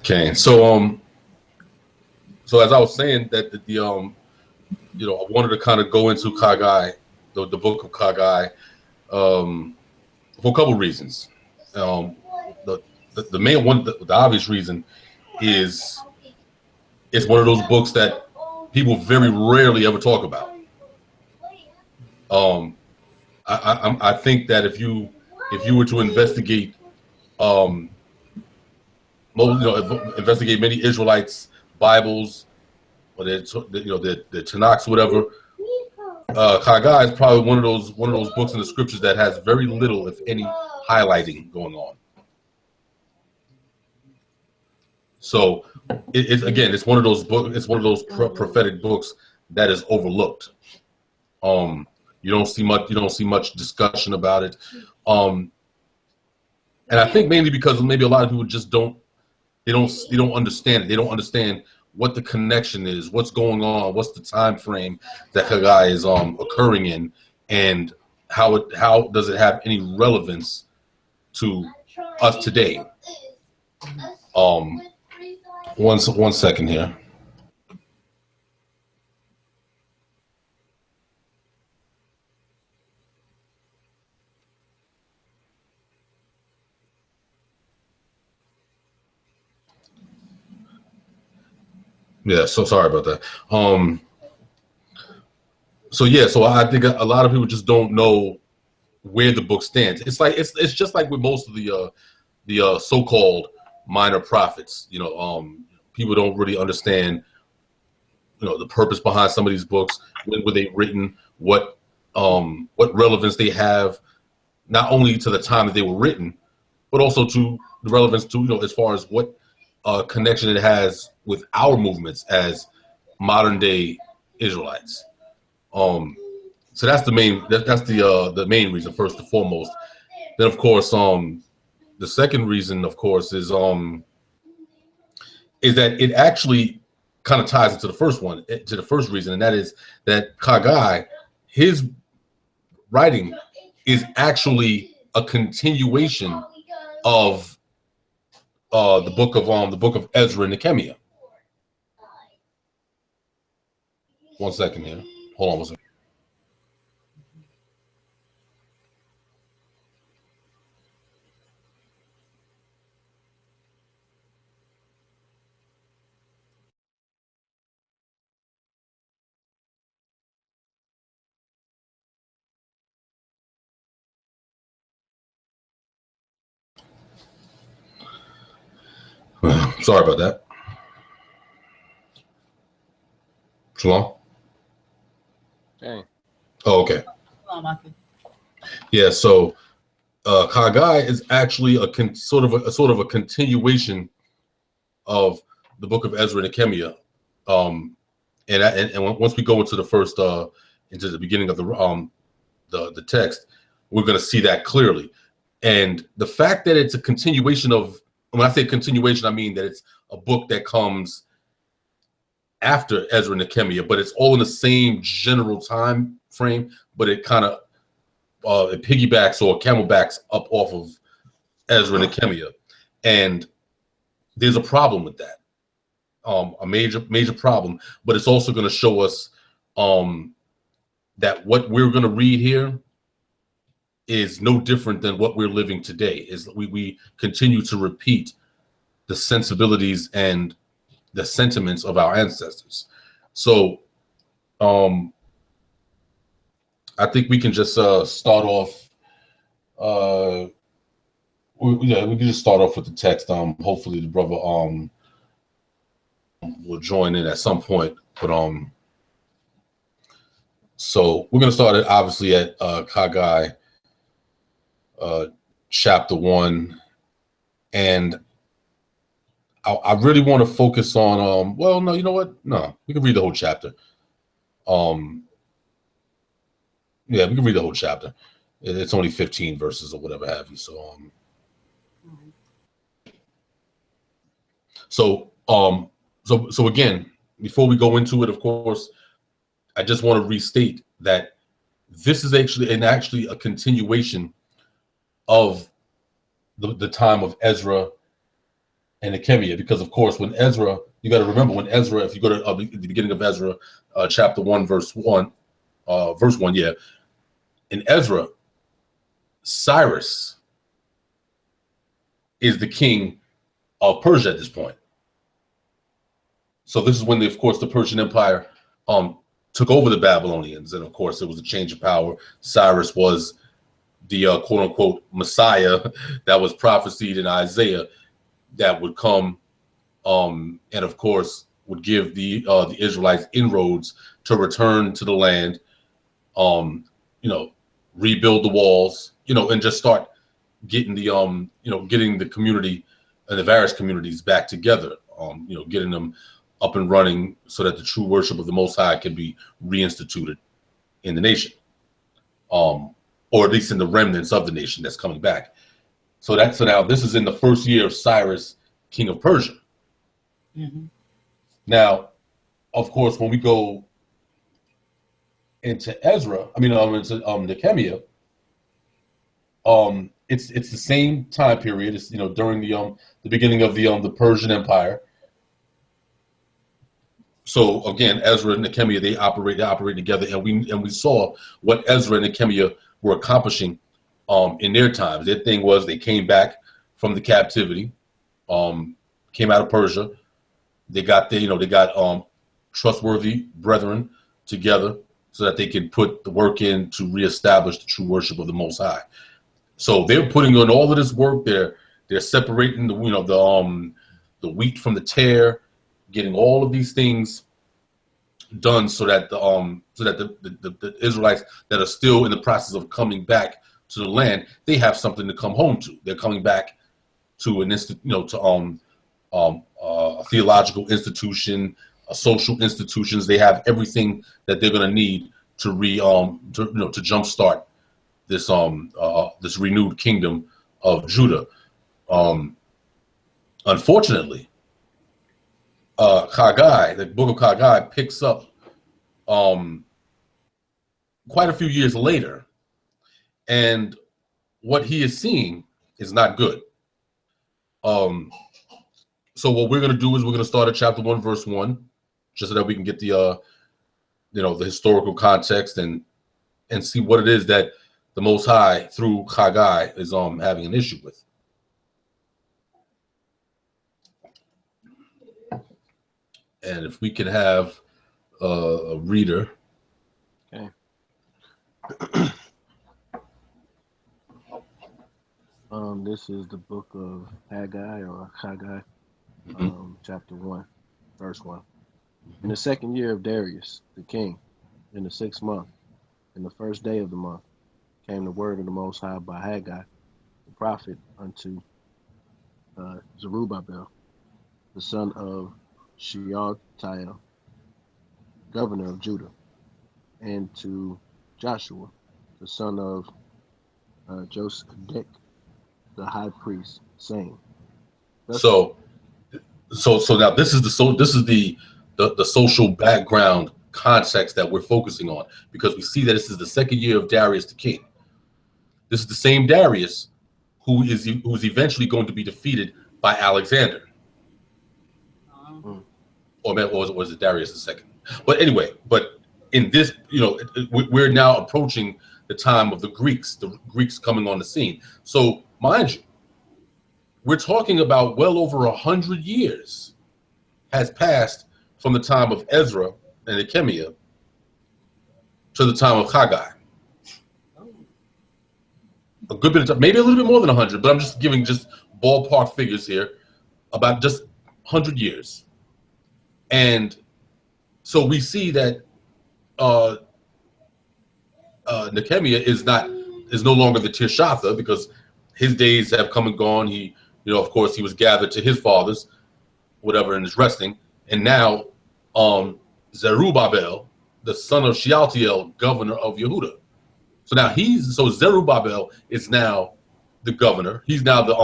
Okay, so as I was saying that I wanted to kind of go into Khaggai, the book of Khaggai, for a couple of reasons. Um, the, the main one, the obvious reason, is it's one of those books that people very rarely ever talk about. Um, I think that if you were to investigate, um, investigate many Israelites' Bibles or the Tanakhs, whatever, Khaggai is probably one of those books in the scriptures that has very little, if any, highlighting going on. So it's one of those books. It's one of those prophetic books that is overlooked. You don't see much discussion about it, and I think mainly because maybe a lot of people just don't understand it. They don't understand what the connection is, what's going on, what's the time frame that Khaggai is occurring in, and how does it have any relevance to us today. One second here. Yeah, so sorry about that. So I think a lot of people just don't know where the book stands. It's like it's just like with most of the so-called minor prophets. People don't really understand the purpose behind some of these books. When were they written? What relevance they have, not only to the time that they were written, but also to the relevance to as far as what connection it has with our movements as modern day Israelites. So that's the main that's the main reason, first and foremost. Then of course the second reason, of course, is that it actually kind of ties into the first one, to the first reason, and that is that Khaggai, his writing is actually a continuation of the book of Ezra and Nehemiah. One second here. Hold on one second. Sorry about that. Shalom. Hey. Oh, okay. Yeah. So Khaggai is actually sort of a continuation of the book of Ezra and Nehemiah. And once we go into the first into the beginning of the text, we're going to see that clearly. And the fact that it's a continuation of, when I say continuation, I mean that it's a book that comes after Ezra and Nehemiah, but it's all in the same general time frame, but it kind of it piggybacks or camelbacks up off of Ezra and Nehemiah. And there's a problem with that, a major problem. But it's also going to show us that what we're going to read here is no different than what we're living today. Is we continue to repeat the sensibilities and the sentiments of our ancestors. So I think we can just start off. We can just start off with the text. Hopefully the brother will join in at some point. But so we're gonna start it obviously at Khaggai chapter 1, and I really want to focus on well, no, you know what? No, we can read the whole chapter. Yeah, we can read the whole chapter. It's only 15 verses or whatever have you. So again, before we go into it, of course, I just want to restate that this is actually a continuation of the time of Ezra and Nehemiah, because of course when Ezra, you got to remember when Ezra, if you go to the beginning of Ezra, chapter 1, verse 1, yeah, in Ezra, Cyrus is the king of Persia at this point. So this is when, of course, the Persian Empire took over the Babylonians, and of course, it was a change of power. Cyrus was the quote unquote Messiah that was prophesied in Isaiah that would come, and of course would give the Israelites inroads to return to the land, rebuild the walls, and just start getting the getting the community and the various communities back together, getting them up and running so that the true worship of the Most High can be reinstituted in the nation, or at least in the remnants of the nation that's coming back. So now this is in the first year of Cyrus, king of Persia. Mm-hmm. Now, of course, when we go into into Nehemiah, it's the same time period. It's during the beginning of the Persian Empire. So again, Ezra and Nehemiah, they operate together, and we saw what Ezra and Nehemiah were accomplishing in their times. Their thing was they came back from the captivity, came out of Persia. They got trustworthy brethren together so that they could put the work in to reestablish the true worship of the Most High. So they're putting in all of this work. They're separating the wheat from the tare, getting all of these things done so that the Israelites that are still in the process of coming back to the land, they have something to come home to. They're coming back to a theological institution, a social institutions. They have everything that they're going to need to to jumpstart this this renewed kingdom of Judah. Unfortunately, Khaggai, the book of Khaggai, picks up quite a few years later, and what he is seeing is not good. So what we're going to do is we're going to start at chapter 1, verse 1, just so that we can get the the historical context and see what it is that the Most High through Khaggai is having an issue with. And if we could have a reader. Okay. This is the book of Haggai or Khaggai, chapter 1, verse 1. In the second year of Darius, the king, in the 6th month, in the first day of the month, came the word of the Most High by Haggai, the prophet, unto Zerubbabel, the son of Shealtiel, governor of Judah, and to Joshua, the son of Josedek, the high priest, saying. So now this is the social background context that we're focusing on, because we see that this is the second year of Darius the king. This is the same Darius who's eventually going to be defeated by Alexander. Or was it Darius the second? But anyway, in this, we're now approaching the time of the Greeks coming on the scene. So mind you, we're talking about well over 100 years has passed from the time of Ezra and Nehemiah to the time of Khaggai. A good bit of time, maybe a little bit more than 100, but I'm just giving just ballpark figures here, about just 100 years. And so we see that Nehemiah is no longer the Tirshatha, because his days have come and gone. He, of course, he was gathered to his fathers, whatever, and is resting. And now Zerubbabel, the son of Shealtiel, governor of Yehuda. So Zerubbabel is now the governor. He's now the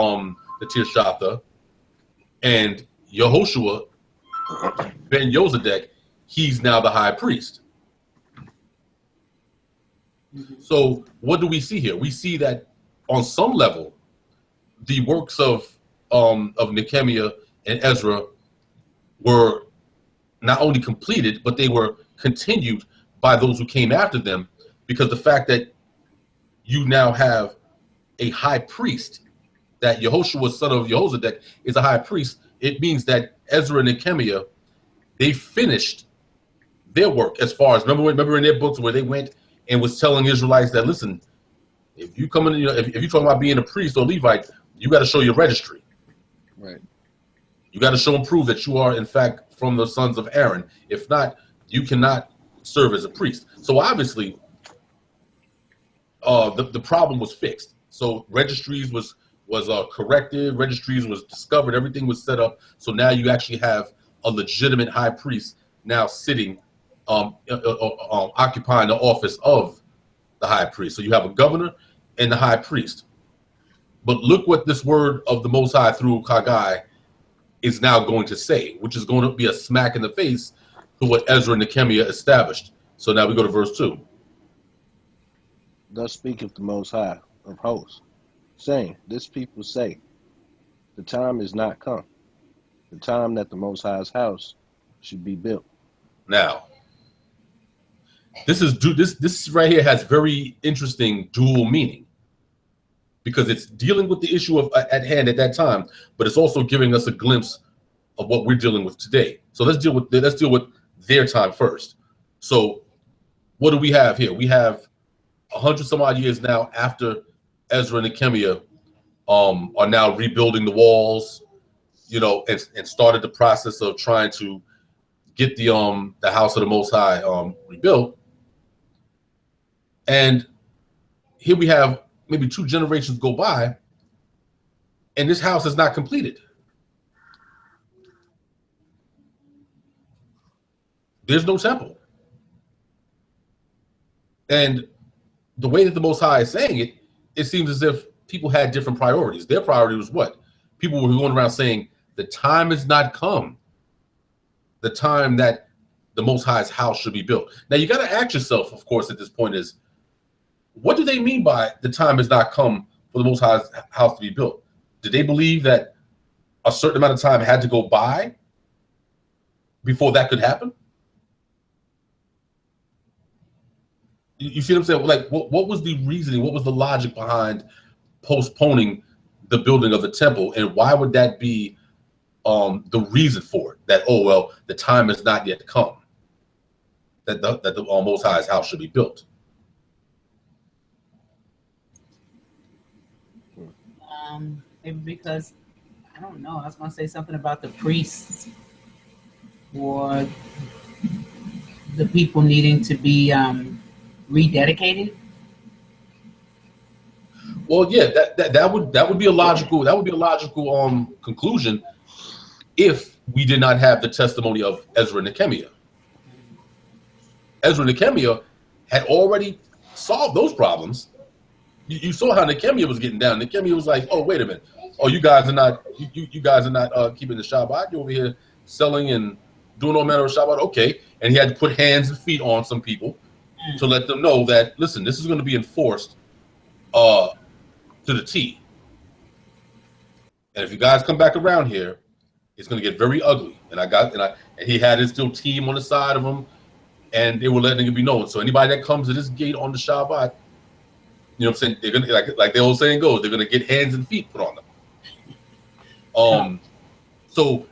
Tirshatha, and Yehoshua ben Yosedek, he's now the high priest. So what do we see here? We see that on some level, the works of Nehemiah and Ezra were not only completed, but they were continued by those who came after them, because the fact that you now have a high priest, that Yehoshua, son of Jehozadak, is a high priest, it means that Ezra and Nehemiah, they finished their work as far as, remember in their books where they went and was telling Israelites that, listen, if you come in, if you're talking about being a priest or Levite, you got to show your registry. Right. You got to show and prove that you are, in fact, from the sons of Aaron. If not, you cannot serve as a priest. So obviously, the problem was fixed. So registries was corrected, registries was discovered, everything was set up. So now you actually have a legitimate high priest now sitting, occupying the office of the high priest. So you have a governor and the high priest. But look what this word of the Most High through Khaggai is now going to say, which is going to be a smack in the face to what Ezra and Nehemiah established. So now we go to verse 2. Thus speaketh the Most High of hosts, saying, This people say, the time is not come, the time that the Most High's house should be built. Now, this right here has very interesting dual meaning, because it's dealing with the issue of at hand at that time, but it's also giving us a glimpse of what we're dealing with today. So let's deal with their time first. So what do we have here? We have 100 some odd years now after Ezra and Nehemiah are now rebuilding the walls, and started the process of trying to get the house of the Most High rebuilt. And here we have maybe 2 generations go by, and this house is not completed. There's no temple. And the way that the Most High is saying it, it seems as if people had different priorities. Their priority was what? People were going around saying, the time has not come. The time that the Most High's house should be built. Now, you got to ask yourself, of course, at this point is, what do they mean by the time has not come for the Most High's house to be built? Did they believe that a certain amount of time had to go by before that could happen? You see what I'm saying? Like, what was the reasoning? What was the logic behind postponing the building of the temple? And why would that be the reason for it? That, oh, well, the time has not yet come that the Most High's house should be built. Maybe because, I don't know, I was going to say something about the priests or the people needing to be rededicated. Well, yeah, that would be a logical conclusion if we did not have the testimony of Ezra and Nehemiah. Ezra and Nehemiah had already solved those problems. You saw how Nehemiah was getting down. Nehemiah was like, "Oh, wait a minute. Oh, you guys are not keeping the Shabbat. You're over here selling and doing all manner of Shabbat." Okay, and he had to put hands and feet on some people to let them know that, listen, this is going to be enforced to the T. And if you guys come back around here, it's going to get very ugly. And he had his little team on the side of him, and they were letting it be known. So anybody that comes to this gate on the Shabbat, you know what I'm saying, they're gonna, like the old saying goes, they're gonna get hands and feet put on them. So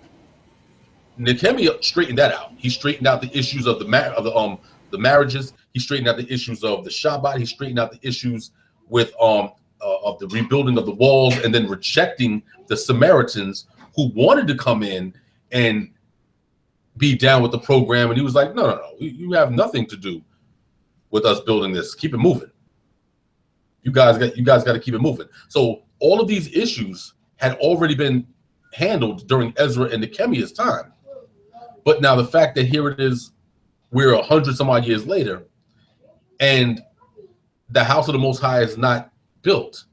Nehemiah straightened that out. He straightened out the issues of the marriages. He straightened out the issues of the Shabbat. He straightened out the issues with of the rebuilding of the walls, and then rejecting the Samaritans who wanted to come in and be down with the program. And he was like, no, you have nothing to do with us building this. Keep it moving. You guys got to keep it moving. So all of these issues had already been handled during Ezra and Nehemiah's time. But now the fact that here it is, we're 100 some odd years later, and the house of the Most High is not built.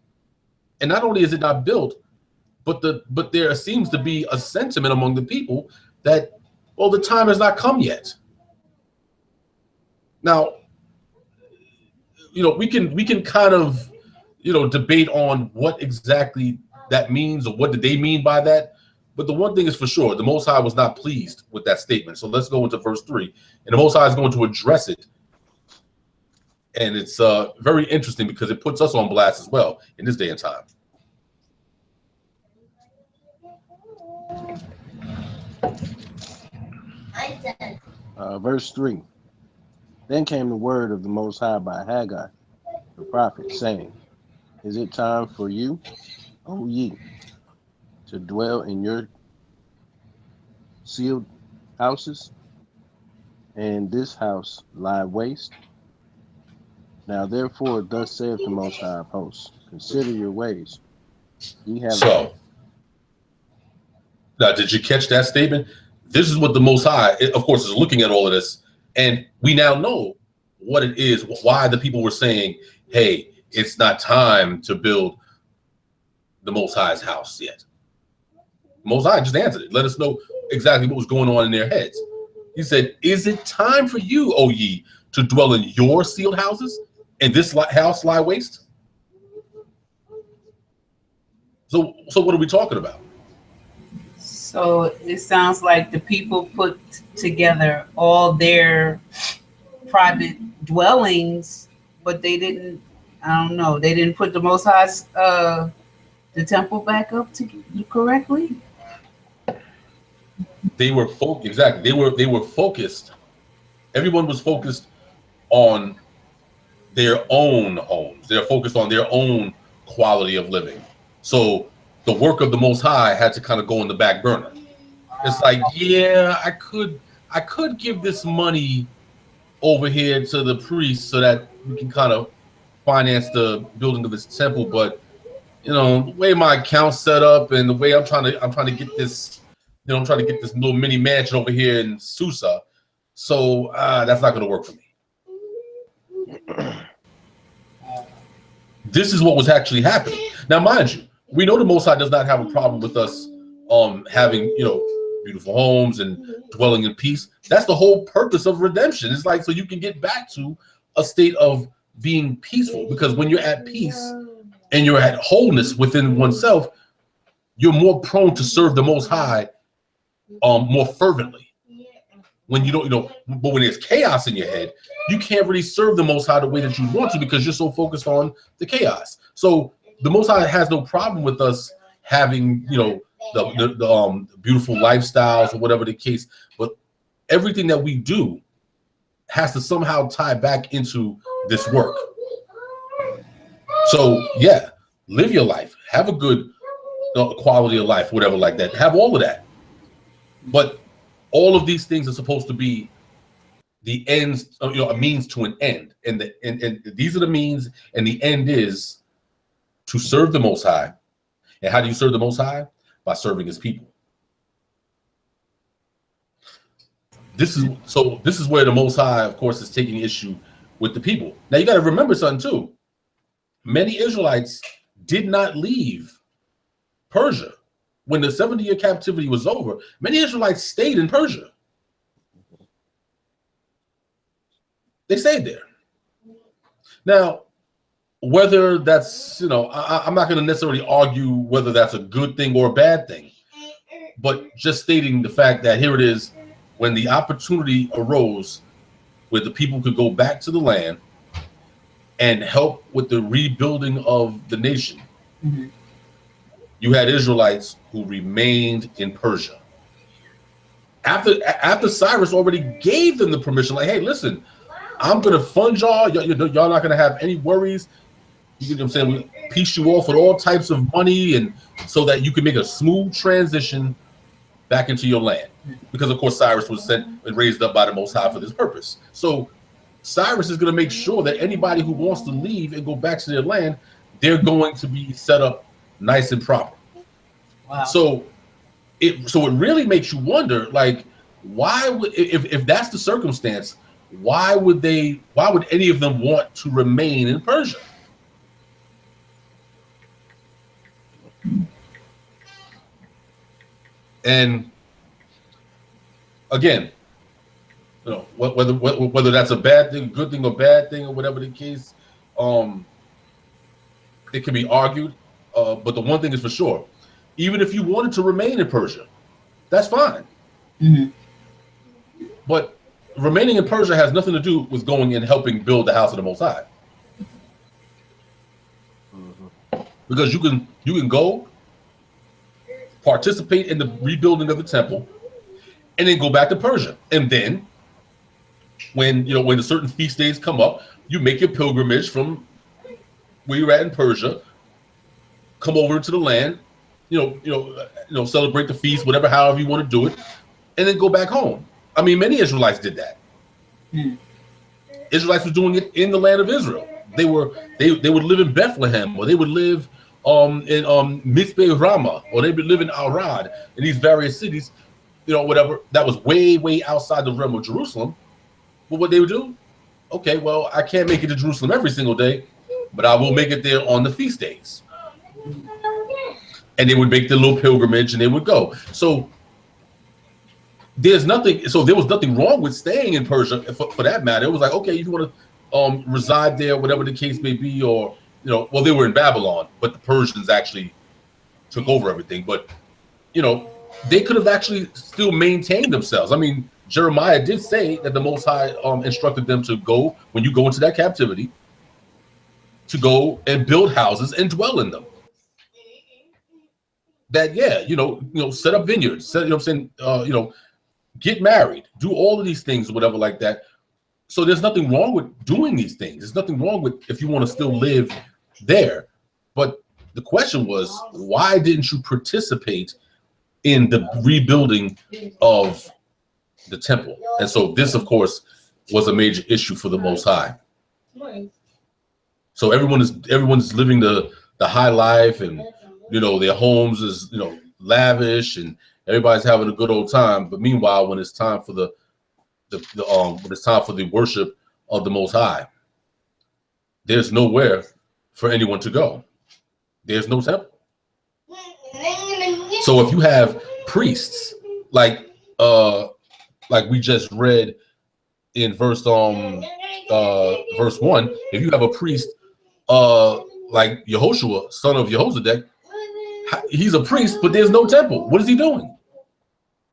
And not only is it not built, but there seems to be a sentiment among the people that, well, the time has not come yet. Now, we can kind of, debate on what exactly that means, or what did they mean by that. But the one thing is for sure, the Most High was not pleased with that statement. So let's go into verse 3. And the Most High is going to address it. And it's very interesting because it puts us on blast as well in this day and time. Verse 3. Then came the word of the Most High by Haggai, the prophet, saying, Is it time for you, O ye, to dwell in your sealed houses, and this house lie waste? Now therefore, thus saith the Most High of hosts, consider your ways. Ye have So, now did you catch that statement? This is what the Most High, of course, is looking at all of this. And we now know what it is, why the people were saying, hey, it's not time to build the Most High's house yet. Most High just answered it. Let us know exactly what was going on in their heads. He said, is it time for you, O ye, to dwell in your sealed houses, and this house lie waste? So what are we talking about? So it sounds like the people put together all their private dwellings, but they didn't, I don't know, they didn't put the Most High's, the temple back up correctly? They were exactly. They were focused. Everyone was focused on their own homes. They're focused on their own quality of living. So the work of the Most High had to kind of go in the back burner. It's like, yeah, I could give this money over here to the priest so that we can kind of finance the building of this temple, but you know, the way my account's set up and the way I'm trying to get this, you know, I'm trying to get this little mini mansion over here in Susa. So that's not going to work for me. This is what was actually happening. Now, mind you, we know the Most High does not have a problem with us having, you know, beautiful homes and dwelling in peace. That's the whole purpose of redemption. It's like so you can get back to a state of being peaceful, because when you're at peace and you're at wholeness within oneself, you're more prone to serve the Most High more fervently. When you don't, you know, but when there's chaos in your head, you can't really serve the Most High the way that you want to because you're so focused on the chaos. So the Most High has no problem with us having, you know, the beautiful lifestyles or whatever the case, but everything that we do has to somehow tie back into this work. So yeah, live your life, have a good quality of life, whatever like that. Have all of that, but all of these things are supposed to be the ends, you know, a means to an end, and these are the means, and the end is to serve the Most High. And how do you serve the Most High? By serving His people. This is where the Most High, of course, is taking issue with the people. Now you got to remember something too. Many Israelites did not leave Persia. When the 70-year captivity was over, many Israelites stayed in Persia. They stayed there. Now, whether that's, you know, I'm not going to necessarily argue whether that's a good thing or a bad thing, but just stating the fact that here it is, when the opportunity arose where the people could go back to the land and help with the rebuilding of the nation. Mm-hmm. You had Israelites who remained in Persia. After Cyrus already gave them the permission, like, hey, listen, I'm going to fund y'all. Y'all not going to have any worries. You know what I'm saying? We piece you off with all types of money, and so that you can make a smooth transition back into your land. Because, of course, Cyrus was sent and raised up by the Most High for this purpose. So Cyrus is going to make sure that anybody who wants to leave and go back to their land, they're going to be set up nice and proper. Wow. So it really makes you wonder, like, why would, if that's the circumstance, why would any of them want to remain in Persia? And again, you know, whether that's a bad thing, good thing, or bad thing, or whatever the case, it can be argued. But the one thing is for sure, even if you wanted to remain in Persia, that's fine. But remaining in Persia has nothing to do with going and helping build the house of the Most High. Because you can go participate in the rebuilding of the temple and then go back to Persia. And then when the certain feast days come up, you make your pilgrimage from where you're at in Persia, come over into the land, celebrate the feast, however you want to do it, and then go back home. I mean, many Israelites did that. Israelites were doing it in the land of Israel. They would live in Bethlehem, or they would live in Mizpeh Ramah, or they would live in Arad, in these various cities, that was way outside the realm of Jerusalem. But what they would do, okay, well, I can't make it to Jerusalem every single day, but I will make it there on the feast days. And they would make their little pilgrimage and they would go. So there was nothing wrong with staying in Persia for that matter. It was like, okay, if you want to reside there, whatever the case may be, or they were in Babylon, but the Persians actually took over everything. But they could have actually still maintained themselves. I mean, Jeremiah did say that the Most High instructed them to go, when you go into that captivity, to go and build houses and dwell in them. That set up vineyards, get married, do all of these things or whatever like that. So there's nothing wrong with doing these things. There's nothing wrong with if you want to still live there. But the question was, why didn't you participate in the rebuilding of the temple? And so this, of course, was a major issue for the Most High. So everyone's living the high life, and their homes is lavish, and everybody's having a good old time. But meanwhile, when it's time for the worship of the Most High, there's nowhere for anyone to go. There's no temple. So if you have priests like we just read in verse 1, if you have a priest like Yehoshua, son of Jehozadak, he's a priest, but there's no temple. What is he doing?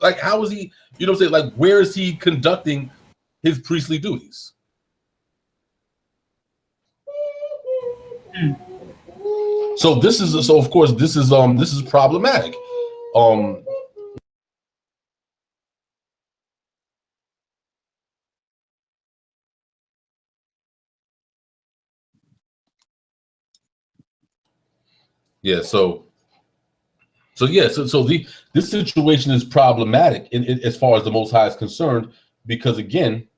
Like, how is he, like, where is he conducting his priestly duties? So of course this is problematic. Yeah, so this situation is problematic as far as the Most High is concerned, because again,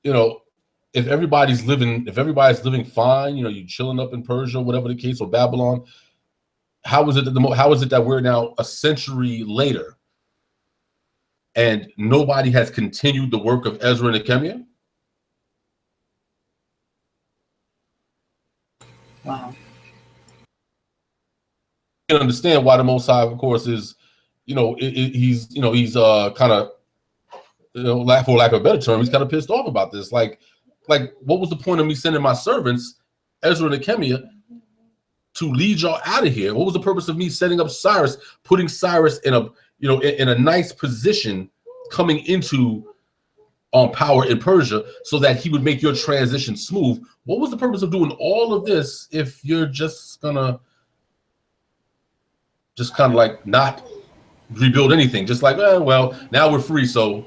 if everybody's living fine, you chilling up in Persia, whatever the case, or Babylon, how is it that we're now a century later and nobody has continued the work of Ezra and Nehemiah? Wow. You can understand why the Most High, of course, is, he's kind of, for lack of a better term, he's kind of pissed off about this. Like, what was the point of me sending my servants, Ezra and Nehemiah, to lead y'all out of here? What was the purpose of me setting up Cyrus, putting Cyrus in a nice position coming into power in Persia so that he would make your transition smooth? What was the purpose of doing all of this if you're just gonna kind of like not rebuild anything? Just like, well, now we're free, so.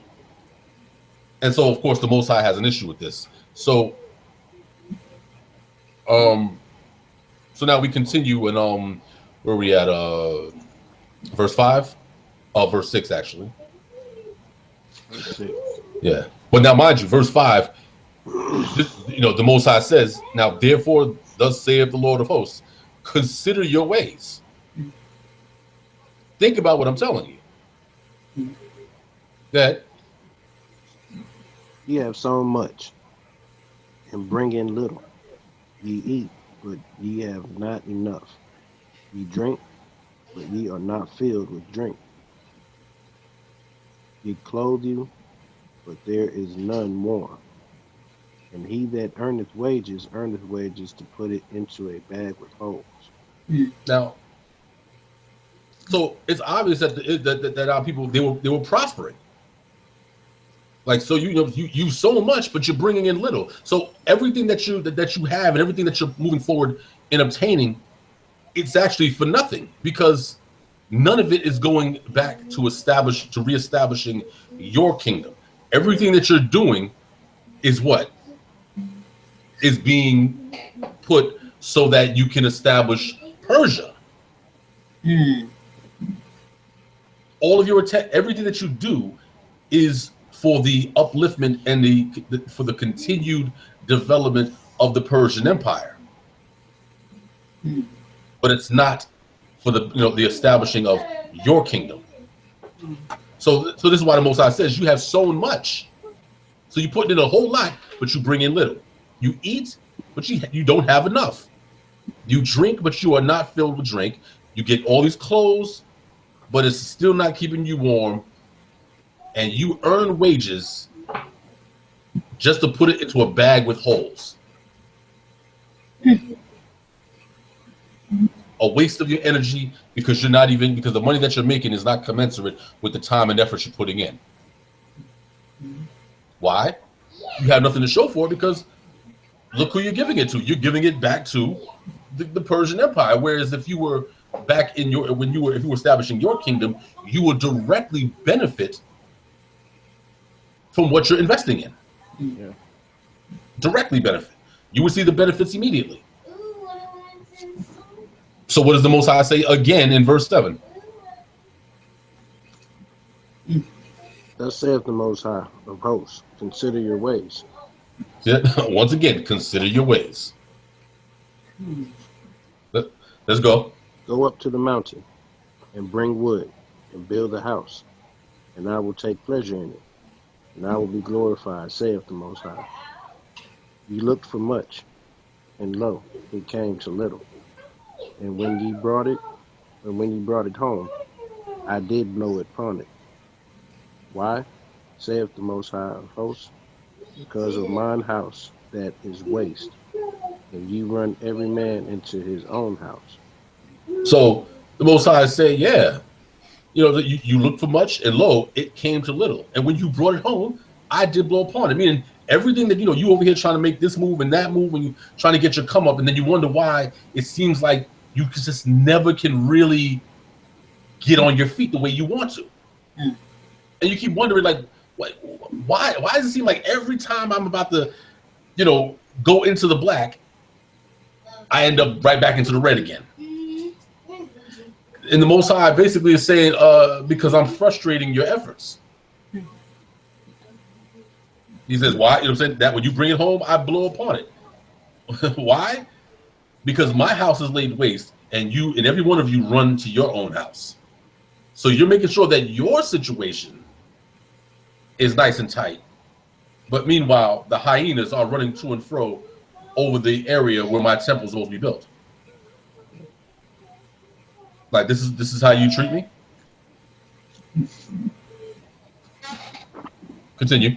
And so, of course, the Most High has an issue with this. So, so now we continue, and where are we at? Verse 5, verse 6 actually. Verse 6. Yeah, but now mind you, verse 5, the Most High says, "Now therefore, thus saith the Lord of hosts, consider your ways." Think about what I'm telling you. That Ye have sown much, and bring in little. Ye eat, but ye have not enough. Ye drink, but ye are not filled with drink. Ye clothe you, but there is none more. And he that earneth wages to put it into a bag with holes. now, So it's obvious that our people they were prospering. Like, so you so much, but you're bringing in little. So everything that you have and everything that you're moving forward in obtaining, it's actually for nothing, because none of it is going back to reestablishing your kingdom. Everything that you're doing is what is being put so that you can establish Persia. All of your everything that you do is for the upliftment and for the continued development of the Persian Empire, but it's not for the establishing of your kingdom. So this is why the Most High says you have sown much. So you put in a whole lot, but you bring in little. You eat, but you don't have enough. You drink, but you are not filled with drink. You get all these clothes, but it's still not keeping you warm. And you earn wages just to put it into a bag with holes. A waste of your energy because the money that you're making is not commensurate with the time and effort you're putting in. Why? You have nothing to show for it, because look who you're giving it to. You're giving it back to the Persian Empire. Whereas if you were back if you were establishing your kingdom, you would directly benefit from what you're investing in. Yeah. Directly benefit. You would see the benefits immediately. So what does the Most High say again in verse 7? Thus saith the Most High of hosts, consider your ways. Once again, consider your ways. Let's go. Go up to the mountain and bring wood and build a house, and I will take pleasure in it, and I will be glorified, saith the Most High. You looked for much, and lo, it came to little. And when ye brought it home, I did blow it upon it. Why? Saith the Most High of hosts, because of mine house that is waste, and ye run every man into his own house. So the Most High say, yeah, you looked for much, and lo, it came to little. And when you brought it home, I did blow upon it. Meaning everything that you over here trying to make this move and that move, and you trying to get your come up, and then you wonder why it seems like you just never can really get on your feet the way you want to. And you keep wondering, like, why does it seem like every time I'm about to, go into the black, I end up right back into the red again? And the Most High basically is saying, because I'm frustrating your efforts. He says, why? You know what I'm saying? That when you bring it home, I blow upon it. Why? Because my house is laid waste, and you and every one of you run to your own house. So you're making sure that your situation is nice and tight. But meanwhile, the hyenas are running to and fro over the area where my temple is supposed to be built. Like, this is how you treat me? Continue.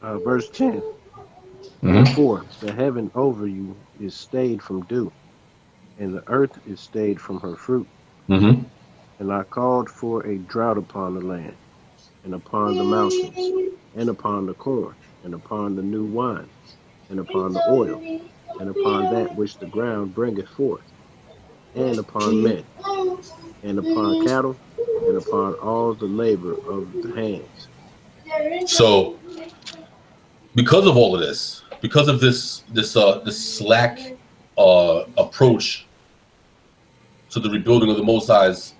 Verse 10. Therefore, the heaven over you is stayed from dew, and the earth is stayed from her fruit. And I called for a drought upon the land, and upon the mountains, and upon the corn, and upon the new wine, and upon the oil, and upon that which the ground bringeth forth, and upon men, and upon cattle, and upon all the labor of the hands. So, because of all of this, because of this slack approach to the rebuilding of the Most High's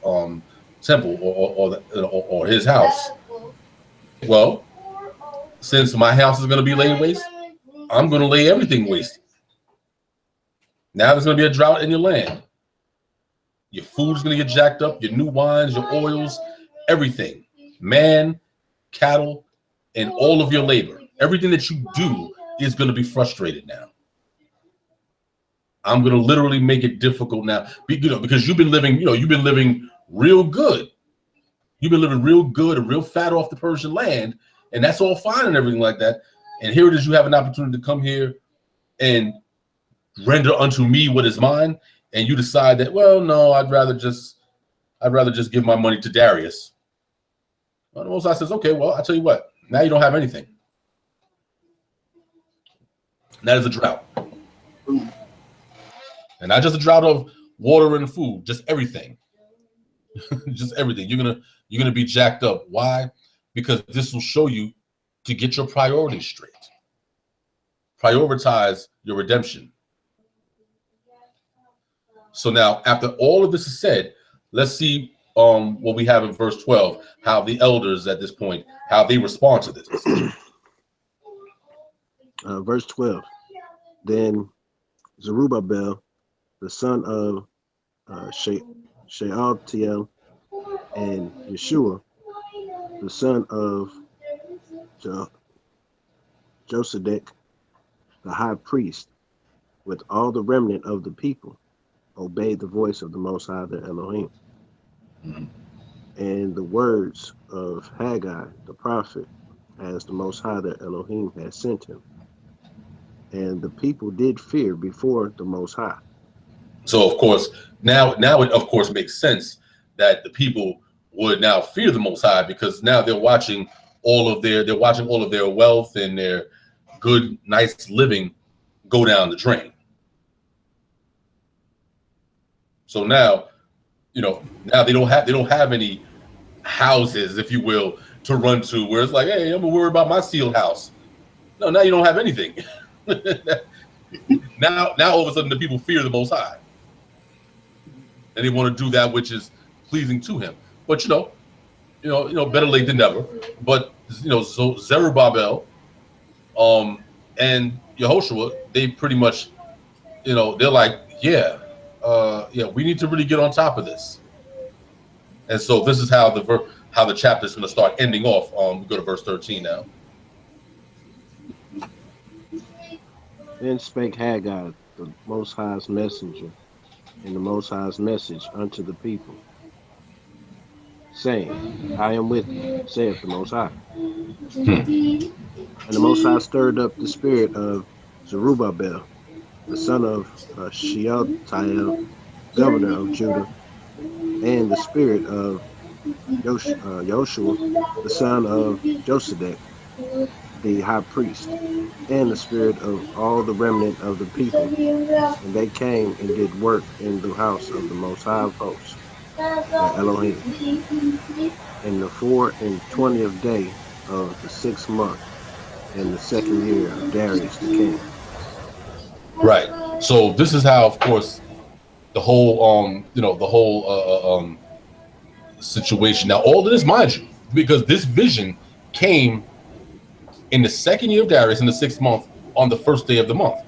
temple or his house, well, since my house is going to be laid waste, I'm going to lay everything waste. Now there's going to be a drought in your land. Your food's going to get jacked up, your new wines, your oils, everything. Man, cattle, and all of your labor. Everything that you do is going to be frustrated now. I'm going to literally make it difficult now, because you've been living real good. You've been living real good and real fat off the Persian land, and that's all fine and everything like that. And here it is, you have an opportunity to come here and render unto me what is mine, and you decide that, well, no, I'd rather just give my money to Darius. Well, the Most High says, okay, well, I tell you what, now you don't have anything. And that is a drought. And not just a drought of water and food, just everything. Just everything. You're gonna be jacked up. Why? Because this will show you to get your priorities straight. Prioritize your redemption. So now, after all of this is said, let's see what we have in verse 12, how the elders at this point, how they respond to this. Verse 12. Then Zerubbabel, the son of Shealtiel, and Yeshua, the son of Josedek, the high priest, with all the remnant of the people, obeyed the voice of the Most High, their Elohim. And the words of Haggai, the prophet, as the Most High, their Elohim, had sent him. And the people did fear before the Most High. So, of course, now it, of course, makes sense that the people would now fear the Most High, because now they're watching all of their wealth and their good, nice living go down the drain. So now, now they don't have any houses, if you will, to run to where it's like, hey, I'm gonna worry about my sealed house. No, now you don't have anything. now all of a sudden the people fear the Most High, and they want to do that which is pleasing to him. But better late than never. But so Zerubbabel, and Yehoshua, they pretty much, they're like, yeah, we need to really get on top of this. And so this is how the chapter is going to start ending off. We go to verse 13 now. Then spake Haggai, the Most High's messenger, and the Most High's message unto the people, saying, I am with you, saith the Most High. And the Most High stirred up the spirit of Zerubbabel, the son of Shealtiel, governor of Judah, and the spirit of Joshua, the son of Josedek, the high priest, and the spirit of all the remnant of the people. And they came and did work in the house of the Most High of hosts, the Elohim, in the 24th day of the 6th month, in the 2nd year of Darius the king. Right. So this is how, of course, the whole situation. Now, all of this, mind you, because this vision came in the 2nd year of Darius, in the 6th month, on the 1st day of the month.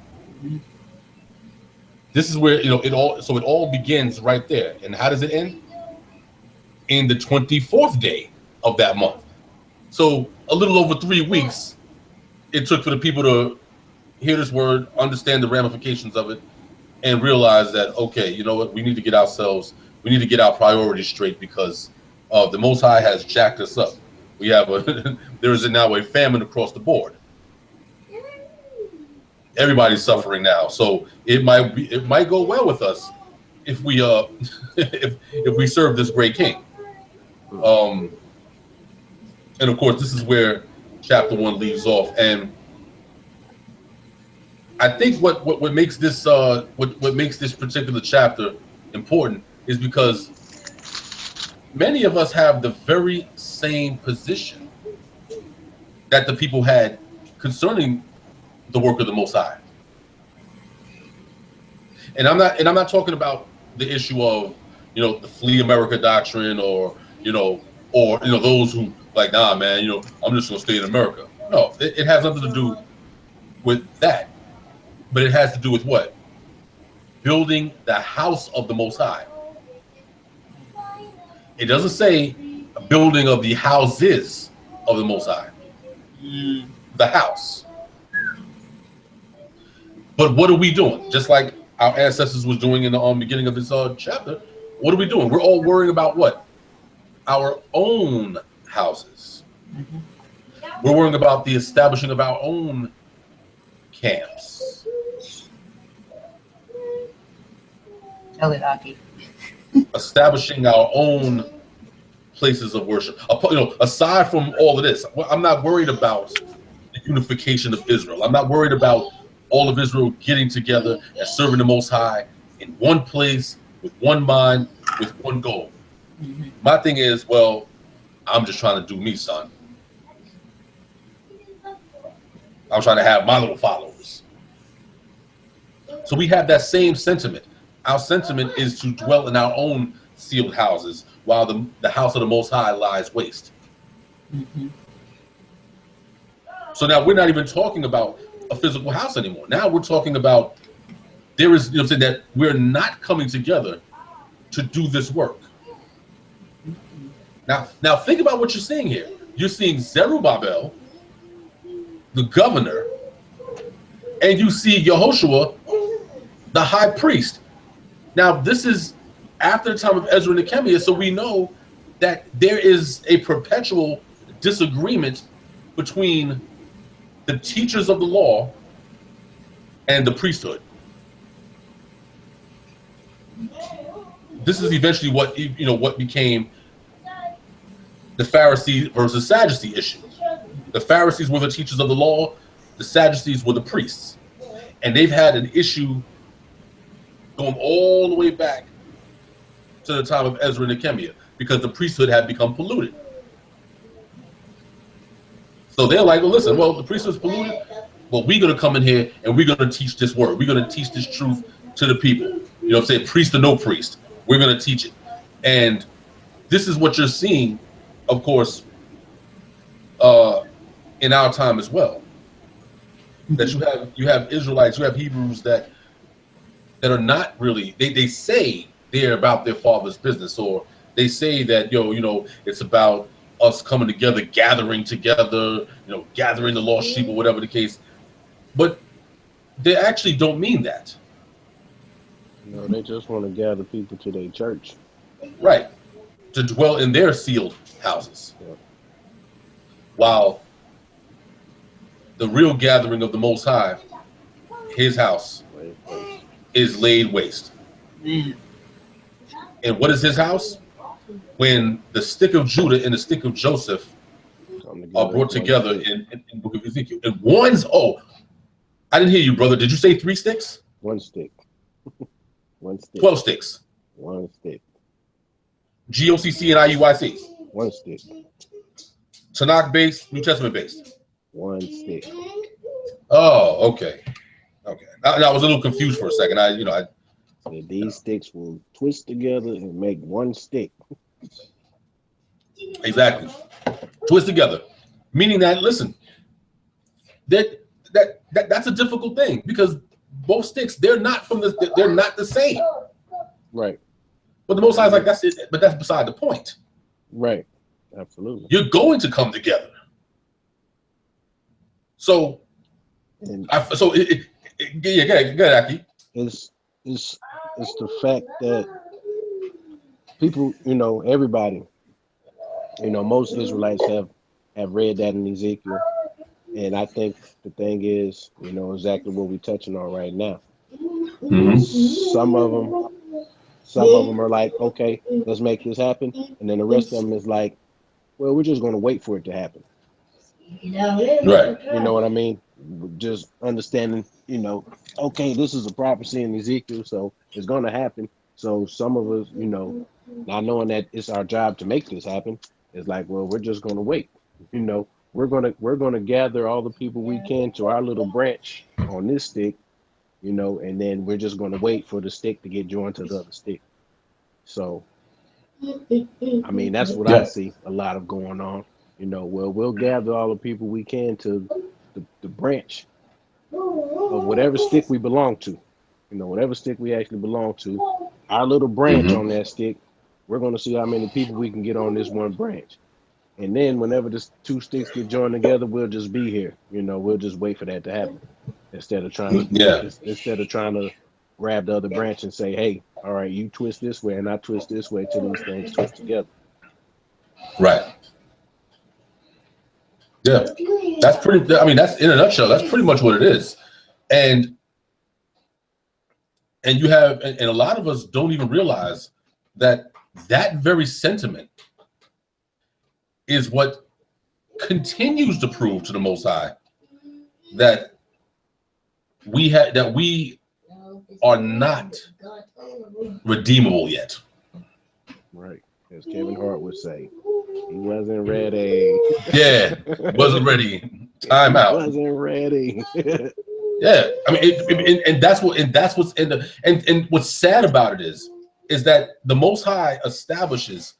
This is where it all begins right there. And how does it end? In the 24th day of that month. So a little over 3 weeks it took for the people to hear this word, understand the ramifications of it, and realize that, okay, you know what, we need to get our priorities straight, because the Most High has jacked us up. We have there is now a famine across the board. Everybody's suffering now, so it might go well with us if we if we serve this great King. And of course, this is where chapter 1 leaves off, and I think what makes this what makes this particular chapter important is because many of us have the very same position that the people had concerning the work of the Most High. And I'm not talking about the issue of the Flee America doctrine, or those who like, nah, man, I'm just gonna stay in America. No, it has nothing to do with that, but it has to do with what? Building the house of the Most High. It doesn't say a building of the houses of the Most High. The house. But what are we doing? Just like our ancestors was doing in the beginning of this chapter, what are we doing? We're all worrying about what? Our own houses. We're worrying about the establishing of our own camps. Tell it, Aki. establishing our own places of worship. Aside from all of this, I'm not worried about the unification of Israel. I'm not worried about all of Israel getting together and serving the Most High in one place, with one mind, with one goal. Mm-hmm. My thing is, well, I'm just trying to do me, son. I'm trying to have my little followers. So we have that same sentiment. Our sentiment is to dwell in our own sealed houses while the house of the Most High lies waste. Mm-hmm. So now we're not even talking about a physical house anymore. Now we're talking about there is, saying that we're not coming together to do this work. Now think about what you're seeing here. You're seeing Zerubbabel, the governor, and you see Yehoshua, the high priest. Now this is after the time of Ezra and Nehemiah, so we know that there is a perpetual disagreement between the teachers of the law and the priesthood. This is eventually what became the Pharisee versus Sadducee issue. The Pharisees were the teachers of the law, the Sadducees were the priests. And they've had an issue going all the way back to the time of Ezra and Nehemiah because the priesthood had become polluted. So they're like, well, listen, the priesthood's polluted. Well, we're going to come in here and we're going to teach this word. We're going to teach this truth to the people. You know what I'm saying? Priest or no priest, we're going to teach it. And this is what you're seeing, of course, in our time as well. That you have Israelites, you have Hebrews that are not really, they say they're about their father's business, or they say that, it's about us coming together, gathering together, gathering the lost sheep or whatever the case. But they actually don't mean that. No, they just want to gather people to their church. Right. To dwell in their sealed houses. Yeah. While the real gathering of the Most High, his house, is laid waste. Mm. And what is his house? When the stick of Judah and the stick of Joseph are brought together in the book of Ezekiel. And I didn't hear you, brother. Did you say 3 sticks? 1 stick. 1 stick. 12 sticks. 1 stick. GOCC and IUIC. 1 stick. Tanakh based, New Testament based. 1 stick. Oh, okay. I was a little confused for a second. So these sticks will twist together and make 1 stick. Exactly. Twist together. Meaning that, listen, that's a difficult thing because both sticks, they're not the same. Right. But the Most High is like, that's it, but that's beside the point. Right. Absolutely. You're going to come together. So, go ahead, Aki. It's the fact that people, everybody, most Israelites have read that in Ezekiel. And I think the thing is, exactly what we're touching on right now. Mm-hmm. Some of them are like, okay, let's make this happen. And then the rest of them is like, well, we're just going to wait for it to happen. Right. You know what I mean? Just understanding, okay, this is a prophecy in Ezekiel, so it's going to happen. So some of us, not knowing that it's our job to make this happen, is like, well, we're just going to wait. We're going to gather all the people we can to our little branch on this stick, and then we're just going to wait for the stick to get joined to the other stick. So, I mean, that's what I see a lot of going on. We'll gather all the people we can to the branch of whatever stick we belong to. Whatever stick we actually belong to, our little branch on that stick, we're going to see how many people we can get on this one branch. And then whenever the 2 sticks get joined together, we'll just be here. We'll just wait for that to happen instead of trying to grab the other branch and say, hey, all right, you twist this way and I twist this way till these things twist together. Right. Yeah. That's in a nutshell, that's pretty much what it is. And And you have, and a lot of us don't even realize that that very sentiment is what continues to prove to the Most High that we are not redeemable yet. Right. As Kevin Hart would say, he wasn't ready. Yeah, wasn't ready. Time out. Wasn't ready. Yeah, I mean, and that's what's in the and what's sad about it is that the Most High establishes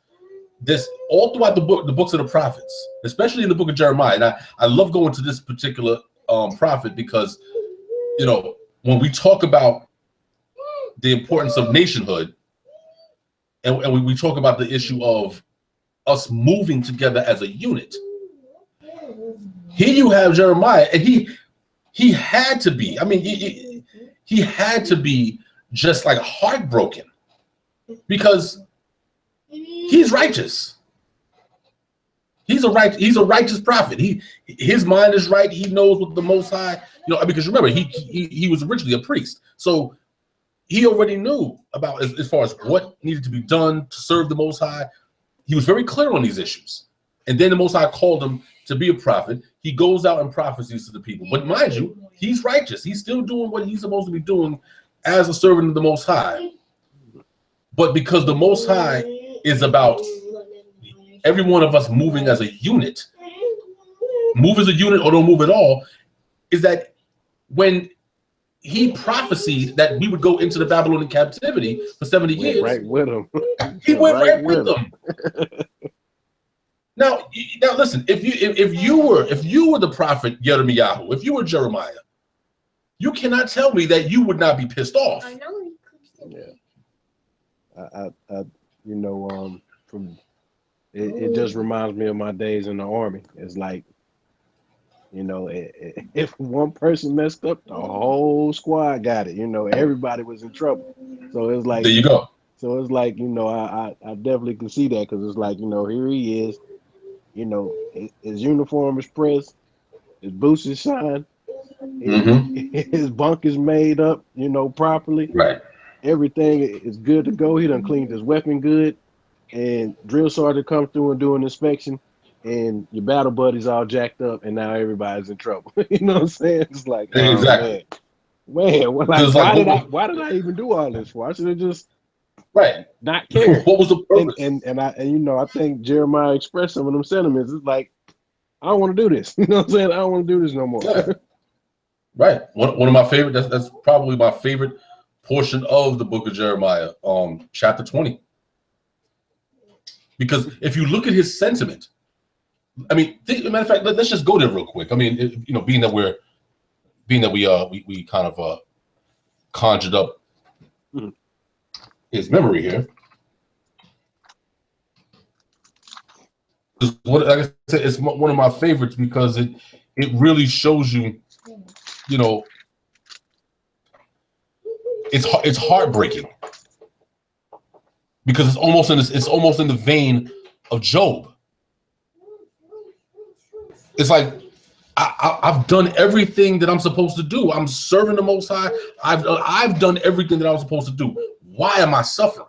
this all throughout the books of the prophets, especially in the book of Jeremiah. And I love going to this particular prophet because, you know, when we talk about the importance of nationhood, and we talk about the issue of us moving together as a unit. Here you have Jeremiah, and he had to be. I mean, he had to be just like heartbroken because he's righteous. He's a righteous prophet. His mind is right. He knows what the Most High, you know, because remember he was originally a priest, so he already knew about as far as what needed to be done to serve the Most High. He was very clear on these issues. And then the Most High called him to be a prophet. He goes out and prophesies to the people. But mind you, he's righteous. He's still doing what he's supposed to be doing as a servant of the Most High. But because the Most High is about every one of us moving as a unit, move as a unit or don't move at all, is that when he prophesied that we would go into the Babylonian captivity for 70 years. Right with him. He went right with them. Now listen, if you were the prophet Jeremiah, if you were Jeremiah, you cannot tell me that you would not be pissed off. I know. Yeah. I you know, from it just reminds me of my days in the Army. It's like, you know, if one person messed up, the whole squad got it. You know, everybody was in trouble. So it's like, there you go. So it's like, you know, I definitely can see that because it's like, you know, here he is, you know, his uniform is pressed, his boots is shined, his bunk is made up, you know, properly. Right. Everything is good to go. He done cleaned his weapon good, and drill sergeant comes through and do an inspection. And your battle buddy's all jacked up, and now everybody's in trouble. You know what I'm saying? It's like, oh, exactly. Man, like, why did I even do all this for? I should have just not cared. What was the purpose? And you know, I think Jeremiah expressed some of them sentiments. It's like, I don't want to do this. You know what I'm saying? I don't want to do this no more. Yeah. Right. One of my favorite. That's probably my favorite portion of the book of Jeremiah, chapter 20. Because if you look at his sentiment. I mean, matter of fact, let's just go there real quick. I mean, you know, being that we kind of conjured up his memory here. Like I said, it's one of my favorites because it really shows you, you know, it's heartbreaking because it's almost in the vein of Job. It's like I've done everything that I'm supposed to do. I'm serving the Most High. I've done everything that I was supposed to do. Why am I suffering?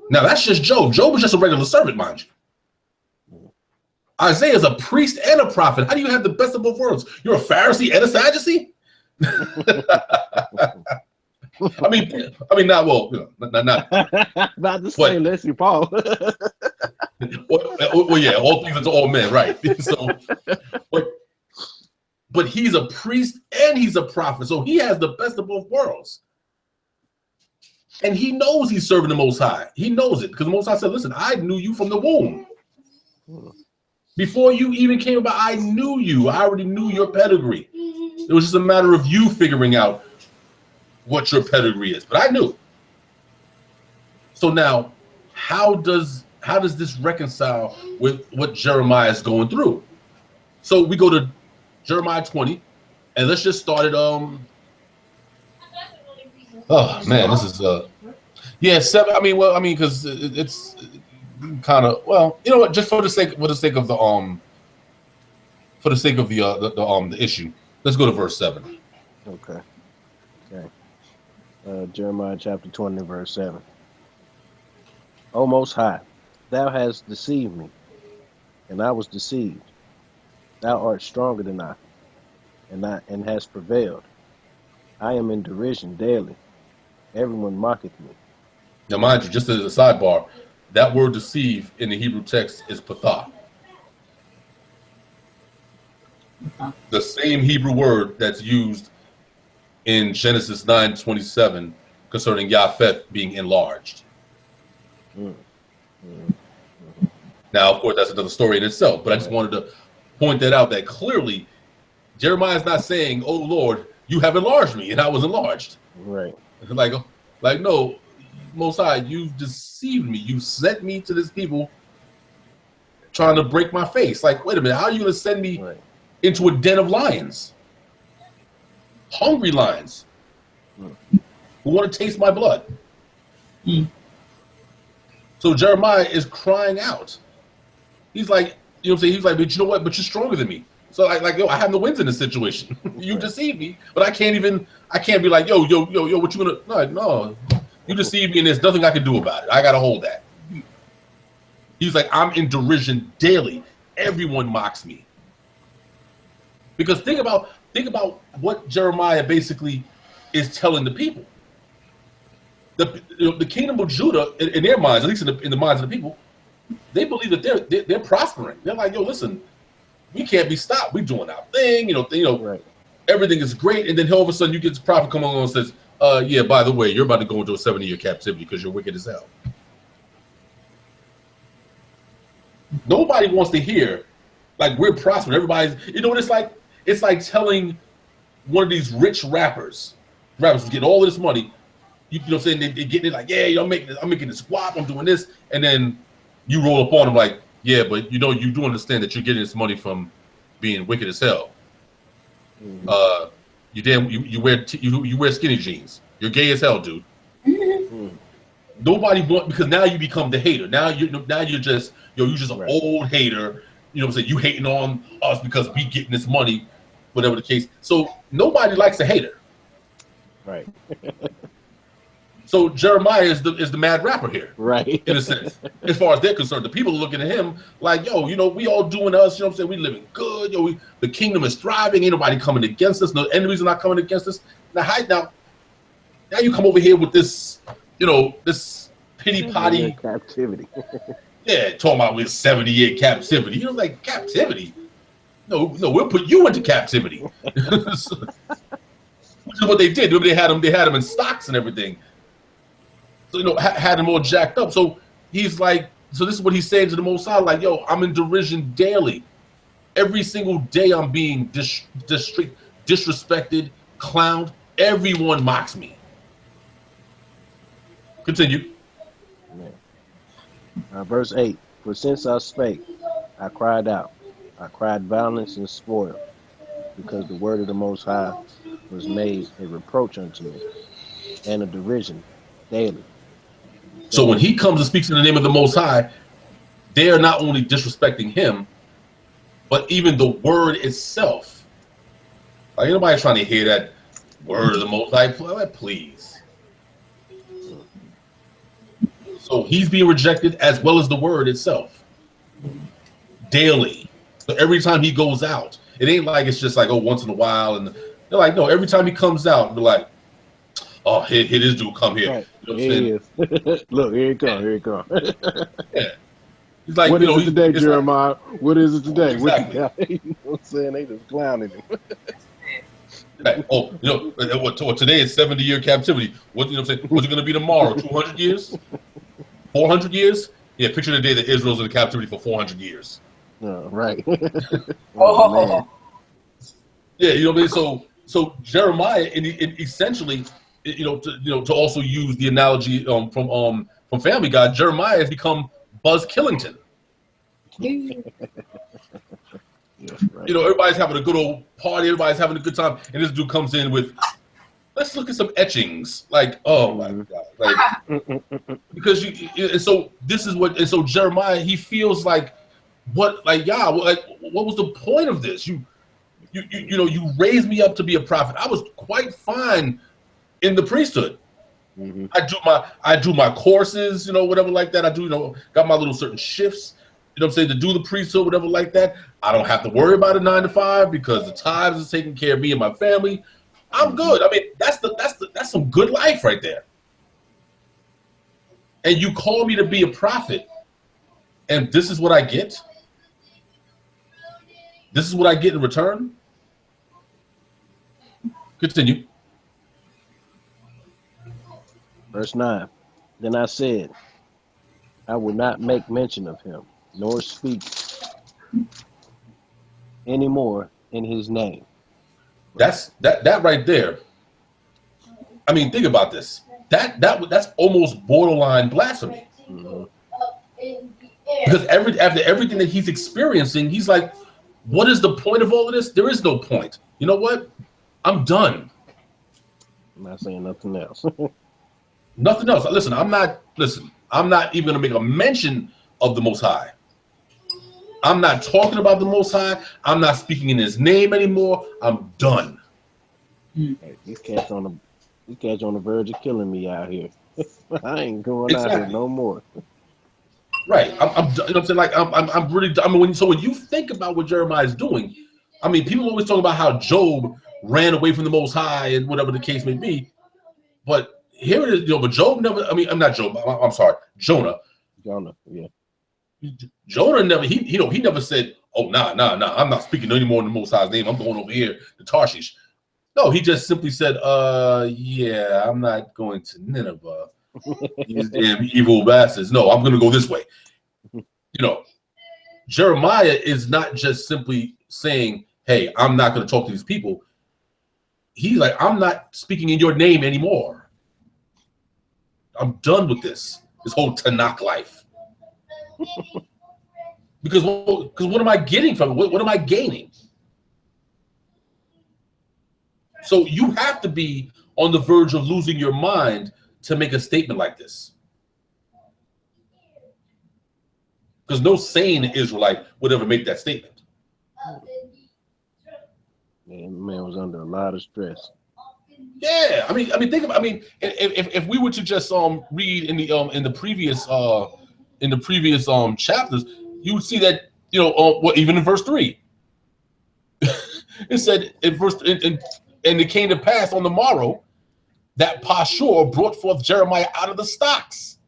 Now that's just Job. Job is just a regular servant, mind you. Isaiah is a priest and a prophet. How do you have the best of both worlds? You're a Pharisee and a Sadducee? I mean, not well, you know, not the same. Leslie Paul. well, yeah, all things unto all men, right? So, but he's a priest and he's a prophet, so he has the best of both worlds, and he knows he's serving the Most High. He knows it because the Most High said, "Listen, I knew you from the womb. Before you even came about, I knew you. I already knew your pedigree. It was just a matter of you figuring out what your pedigree is, but I knew." So now, how does this reconcile with what Jeremiah is going through? So we go to Jeremiah 20, and let's just start at oh man, this is 7. I mean, because it's kind of, well, you know what? Just for the sake of the issue, let's go to verse 7. Okay. Okay. Jeremiah chapter 20, verse 7. O Most High, thou hast deceived me, and I was deceived. Thou art stronger than I, and hast prevailed. I am in derision daily. Everyone mocketh me. Now, mind you, just as a sidebar, that word deceive in the Hebrew text is pathah. The same Hebrew word that's used in Genesis 9:27 concerning Japheth being enlarged. Mm, mm, Now, of course, that's another story in itself, but I just wanted to point that out, that clearly Jeremiah is not saying, "Oh Lord, you have enlarged me," and I was enlarged. right. Like no, Most High, you've deceived me. You sent me to this people trying to break my face. Like, wait a minute, how are you going to send me into a den of lions? Hungry lions who want to taste my blood. So Jeremiah is crying out. He's like, you know what I'm saying? He's like, but you know what? But you're stronger than me. So yo, I have no wins in this situation. You deceived me, but I can't be like, yo, what you gonna? No. You deceived me, and there's nothing I can do about it. I gotta hold that. He's like, I'm in derision daily. Everyone mocks me. Because think about what Jeremiah basically is telling the people. The kingdom of Judah, in their minds, at least in the minds of the people, they believe that they're prospering. They're like, yo, listen, we can't be stopped. We're doing our thing, everything is great. And then all of a sudden you get this prophet come along and says, yeah, by the way, you're about to go into a 70-year captivity because you're wicked as hell. Nobody wants to hear, like, we're prospering. Everybody's, what it's like? It's like telling one of these rich rappers who's getting all of this money, you know what I'm saying? They getting it like, yeah, I'm making this guap, I'm doing this. And then you roll up on them like, yeah, but you do understand that you're getting this money from being wicked as hell. You wear skinny jeans. You're gay as hell, dude. Nobody wants, because now you become the hater. Now you're just an old hater. You know what I'm saying? You hating on us because we getting this money, whatever the case. So nobody likes a hater. Right. So Jeremiah is the mad rapper here, right? In a sense, as far as they're concerned, the people are looking at him like, yo, we all doing us. You know what I'm saying? We living good. The kingdom is thriving. Ain't nobody coming against us. No enemies are not coming against us. Now you come over here with this, this pity potty captivity. Yeah, talking about we're 70-year captivity. Like captivity? No, we'll put you into captivity. Which is what they did. They had them in stocks and everything. So had them all jacked up. So he's like, so this is what he's saying to the Most High, like, yo, I'm in derision daily. Every single day I'm being disrespected, clowned. Everyone mocks me. Continue. Verse 8, for since I spake, I cried out. I cried violence and spoil, because the word of the Most High was made a reproach unto me, and a derision daily. So when he comes and speaks in the name of the Most High, they are not only disrespecting him, but even the word itself. Like, ain't nobody trying to hear that word of the Most High. Please. So he's being rejected as well as the word itself. Daily. So every time he goes out, it ain't like it's just like, oh, once in a while. And they're like, no, every time he comes out, they're like, oh, here this dude come here. Right. You know what I'm saying? Look, here he come. Yeah. He's like, what is it today, Jeremiah? Like, what is it today? Exactly. You know what I'm saying? They just clowning him. Right. Oh, today is 70-year captivity. What, I'm saying? What's it going to be tomorrow? 200 years? 400 years? Yeah, picture the day that Israel's in captivity for 400 years. Right. Man. Yeah, you know what I mean? So Jeremiah, essentially, to also use the analogy from Family Guy, Jeremiah has become Buzz Killington. Yeah, right. Everybody's having a good old party, everybody's having a good time, and this dude comes in with, let's look at some etchings. Like, oh my God. Like, because and so this is what, and so Jeremiah, he feels like, what was the point of this? You you raised me up to be a prophet. I was quite fine in the priesthood. Mm-hmm. I do my courses, whatever like that. I do, got my little certain shifts, I'm saying, to do the priesthood, whatever like that. I don't have to worry about a 9 to 5 because the tithes is taking care of me and my family. I'm good. I mean, that's some good life right there. And you call me to be a prophet, and this is what I get? This is what I get in return? Continue. Verse 9. Then I said, I will not make mention of him, nor speak anymore in his name. That's that right there. I mean, think about this. That's almost borderline blasphemy. Mm-hmm. Because after everything that he's experiencing, he's like, what is the point of all of this? There is no point. You know what? I'm done. I'm not saying nothing else. Nothing else. Listen, I'm not even going to make a mention of the Most High. I'm not talking about the Most High. I'm not speaking in his name anymore. I'm done. Hey, these cats on the verge of killing me out here. I ain't going out here no more. Right. I'm you know what I'm saying? Like I'm really. I mean, when you think about what Jeremiah is doing, I mean, people always talk about how Job ran away from the Most High and whatever the case may be, but here it is. But Job never. I mean, I'm not Job. I'm sorry, Jonah. Jonah, yeah. Jonah never. He never said, "Oh, nah. I'm not speaking anymore in the Most High's name. I'm going over here to Tarshish." No, he just simply said, yeah, I'm not going to Nineveh. These damn evil bastards. No, I'm going to go this way. Jeremiah is not just simply saying, hey, I'm not going to talk to these people. He's like, I'm not speaking in your name anymore. I'm done with this whole Tanakh life. Because what am I getting from it? What am I gaining? So you have to be on the verge of losing your mind to make a statement like this. Because no sane Israelite would ever make that statement. Man was under a lot of stress. Yeah, I mean, think about. I mean, if we were to just read in the previous chapters, you would see that even in verse 3, it said in verse and it came to pass on the morrow that Pashur brought forth Jeremiah out of the stocks.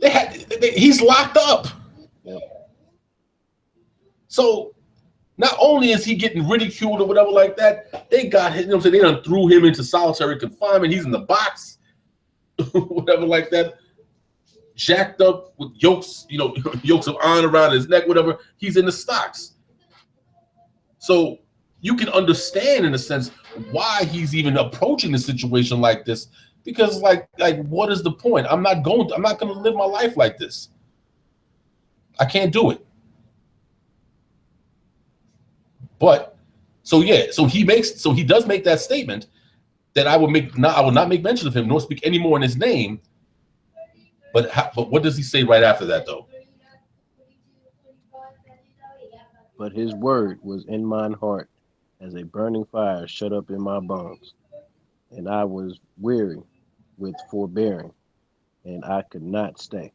He's locked up. Yep. So not only is he getting ridiculed or whatever like that, they got him. They done threw him into solitary confinement. He's in the box, whatever like that, jacked up with yokes, yokes of iron around his neck, whatever. He's in the stocks. So you can understand, in a sense, why he's even approaching a situation like this. Because, like, what is the point? I'm not going to live my life like this. I can't do it. But so he does make that statement that I will not make mention of him nor speak any more in his name. But what does he say right after that, though? But his word was in mine heart as a burning fire shut up in my bones. And I was weary with forbearing, and I could not stay.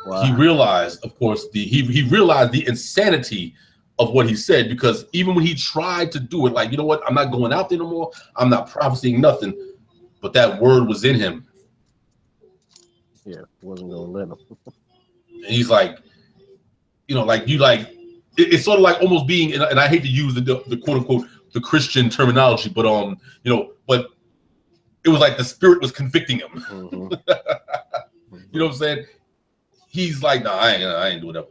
Wow. He realized, of course, he realized the insanity of what he said, because even when he tried to do it, like, you know what, I'm not going out there no more, I'm not prophesying nothing, but that word was in him. Yeah, wasn't gonna let him. And he's like, it's sort of like almost being, and I hate to use the quote unquote the Christian terminology, but but it was like the spirit was convicting him. Mm-hmm. You know what I'm saying? He's like, no, I ain't doing that.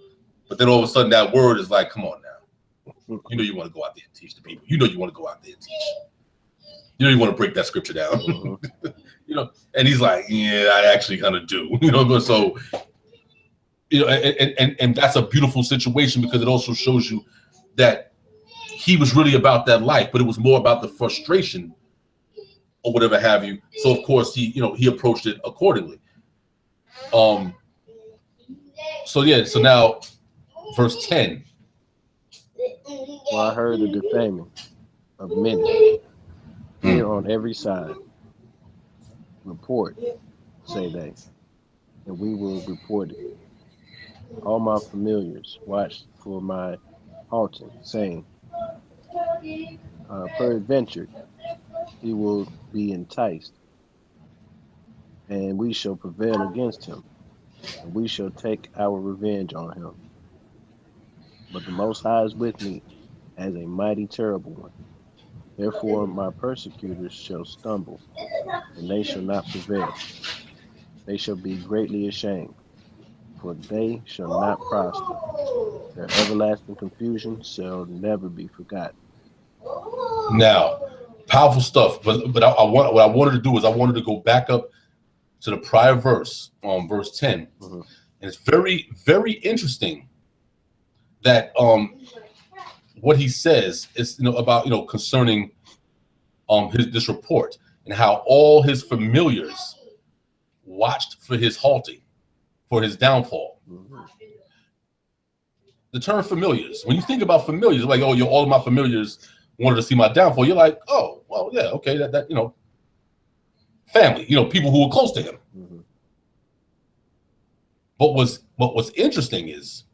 But then all of a sudden that word is like, come on now. You know you want to go out there and teach the people. You know you want to go out there and teach. You know you want to break that scripture down. Mm-hmm. And he's like, yeah, I actually kind of do. So and that's a beautiful situation, because it also shows you that he was really about that life, but it was more about the frustration or whatever have you. So of course he approached it accordingly. So now verse 10. For I heard the defaming of many. Hear on every side. Report, say they, and we will report it. All my familiars watched for my halting, saying, peradventure he will be enticed, and we shall prevail against him, and we shall take our revenge on him. But the Most High is with me as a mighty terrible one. Therefore my persecutors shall stumble, and they shall not prevail. They shall be greatly ashamed, for they shall not prosper. Their everlasting confusion shall never be forgotten. Now, powerful stuff. But what I wanted to do is I wanted to go back up to the prior verse, verse 10. Mhm. And it's very, very interesting that what he says is about concerning this report and how all his familiars watched for his halting, for his downfall. Mhm. The term familiars, when you think about familiars, like, oh, all of my familiars wanted to see my downfall, you're like, oh, well, yeah, okay, that family, people who were close to him. Mhm. But what's interesting is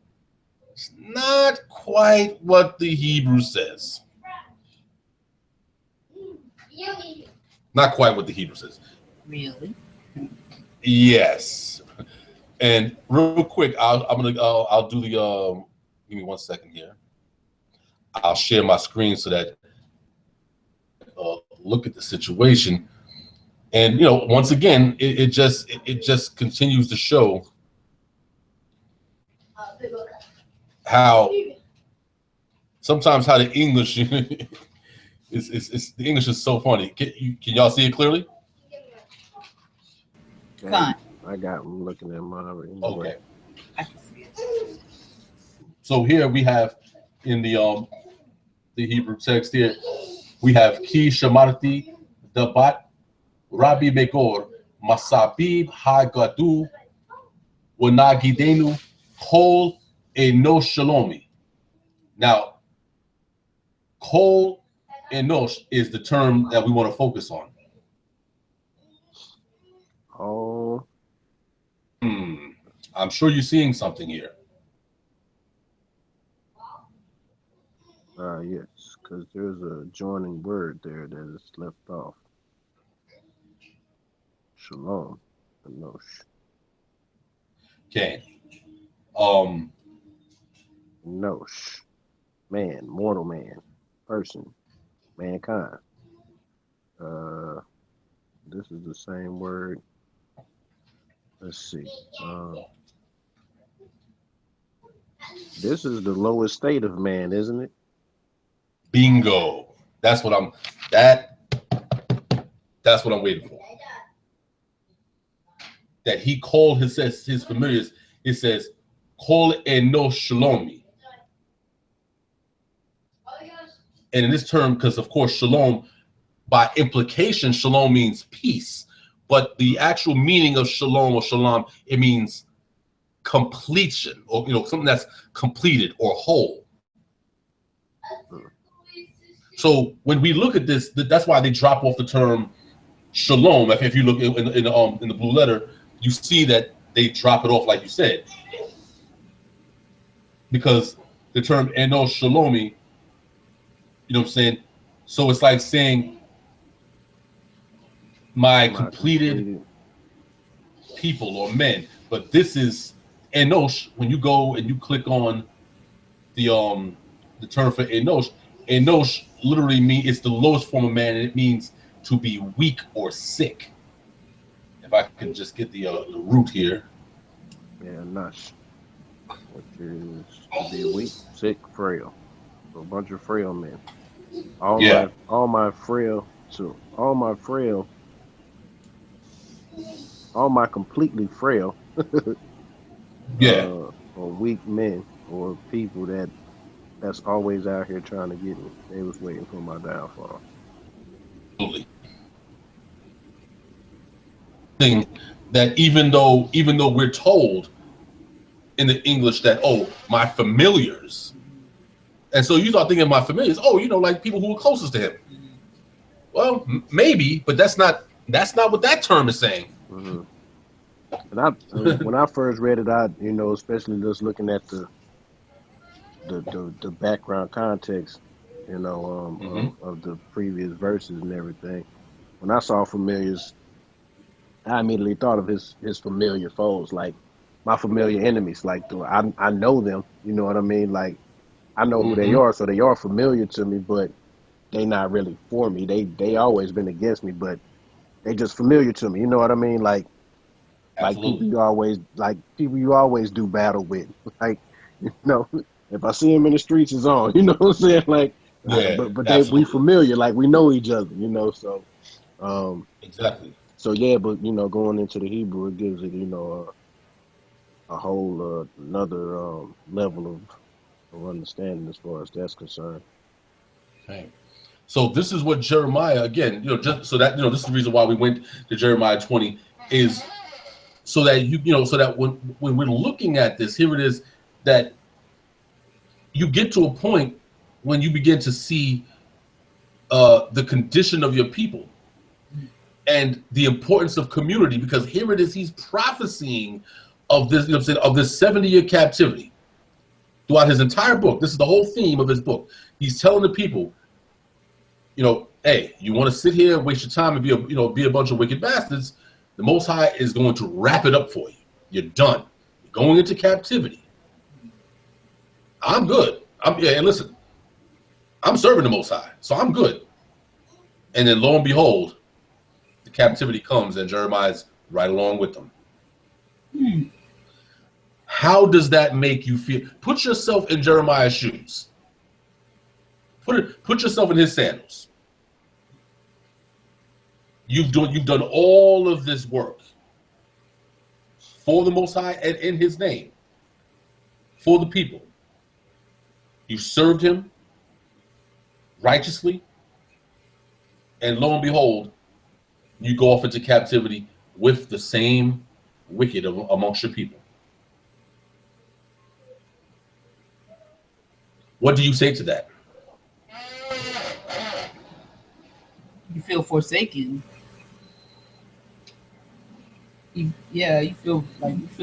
it's not quite what the Hebrew says. Not quite what the Hebrew says. Really? Yes. And real quick, I'll do the give me 1 second here. I'll share my screen so that look at the situation. And once again, it just continues to show how sometimes how the English is the English is so funny. Can y'all see it clearly? Con. I got him looking at mine. Okay. I can see it. So here we have in the Hebrew text here, we have Ki Shamarti Dabat Rabbi Megor Masabib Hagadu Wanagidenu Kol Enosh Shalomi. Now, Kol Enosh is the term that we want to focus on. Oh. I'm sure you're seeing something here. Yes, because there's a joining word there that is left off. Shalom, Enosh. Okay. Enosh, man, mortal man, person, mankind. This is the same word. Let's see. This is the lowest state of man, isn't it? Bingo. That's what I'm waiting for. That he called his familiars. It says, Kol Enosh Shalomi. And in this term, because of course, shalom, by implication, shalom means peace. But the actual meaning of shalom or shalom, it means completion, or something that's completed or whole. So when we look at this, that's why they drop off the term shalom. If you look in the blue letter, you see that they drop it off like you said, because the term enosh shalomi, what I'm saying? So it's like saying my completed people or men. But this is enosh. When you go and you click on the term for enosh, enosh literally means it's the lowest form of man, and it means to be weak or sick. If I can just get the root here. Yeah, nush, which is to be weak, sick, frail. So a bunch of frail men. All my completely frail. Or weak men or people that's always out here trying to get me. They was waiting for my downfall. Absolutely. Thing that even though we're told in the English that my familiars, And so you start thinking of my familiars, oh, you know, like people who are closest to him. Well, maybe, but that's not what that term is saying. Mm-hmm. And when I first read it, you know, especially just looking at the background context, you know, of the previous verses and everything. When I saw familiars, I immediately thought of his familiar foes, like my familiar enemies. Like I know them, you know what I mean? Like I know who they are, so they are familiar to me, but they not really for me. They always been against me, but they just familiar to me. You know what I mean? Like Absolutely. People you always do battle with. Like, you know, if I see him in the streets, it's on. You know what I'm saying? Like, yeah, but we familiar. Like we know each other. You know, so exactly. So yeah, but you know, going into the Hebrew, it gives it, you know, a whole another level of understanding as far as that's concerned. Okay. So this is what Jeremiah, again, you know, just so that, you know, this is the reason why we went to Jeremiah 20 is so that so that when we're looking at this, here it is that you get to a point when you begin to see the condition of your people and the importance of community, because here it is, he's prophesying of this, you know what I'm saying, of this 70-year captivity throughout his entire book. This is the whole theme of his book. He's telling the people, you know, hey, you want to sit here and waste your time and be a bunch of wicked bastards, the Most High is going to wrap it up for you. You're done. You're going into captivity. I'm good. And listen, I'm serving the Most High, so I'm good. And then lo and behold, the captivity comes and Jeremiah's right along with them. How does that make you feel? Put yourself in Jeremiah's shoes. Put yourself in his sandals. You've done all of this work for the Most High and in his name, for the people. You served him righteously, and lo and behold, you go off into captivity with the same wicked amongst your people. What do you say to that? You feel forsaken. You feel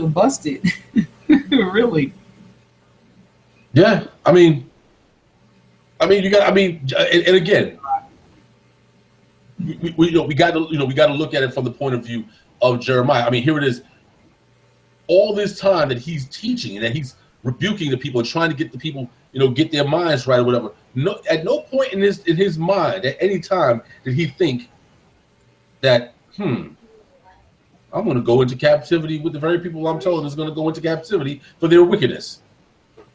busted. Really. Yeah, I mean, and again, we got to look at it from the point of view of Jeremiah. I mean, here it is. All this time that he's teaching and that he's rebuking the people and trying to get the people, get their minds right or whatever. No, at no point in his mind at any time did he think that, I'm going to go into captivity with the very people I'm telling is going to go into captivity for their wickedness.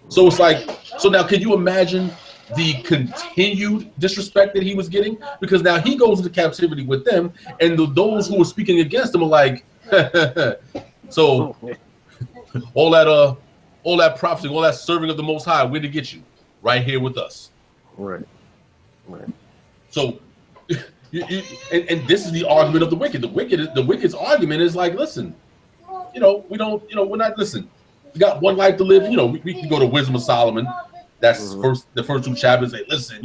So it's like, so now can you imagine the continued disrespect that he was getting? Because now he goes into captivity with them, and those who were speaking against him are like, so all that prophecy, all that serving of the Most High, where to get you? Right here with us. Right. So, and this is the argument of the wicked. The wicked's argument is like, listen, we're not, listen, we got one life to live. We can go to Wisdom of Solomon. That's the first two chapters. Say, listen,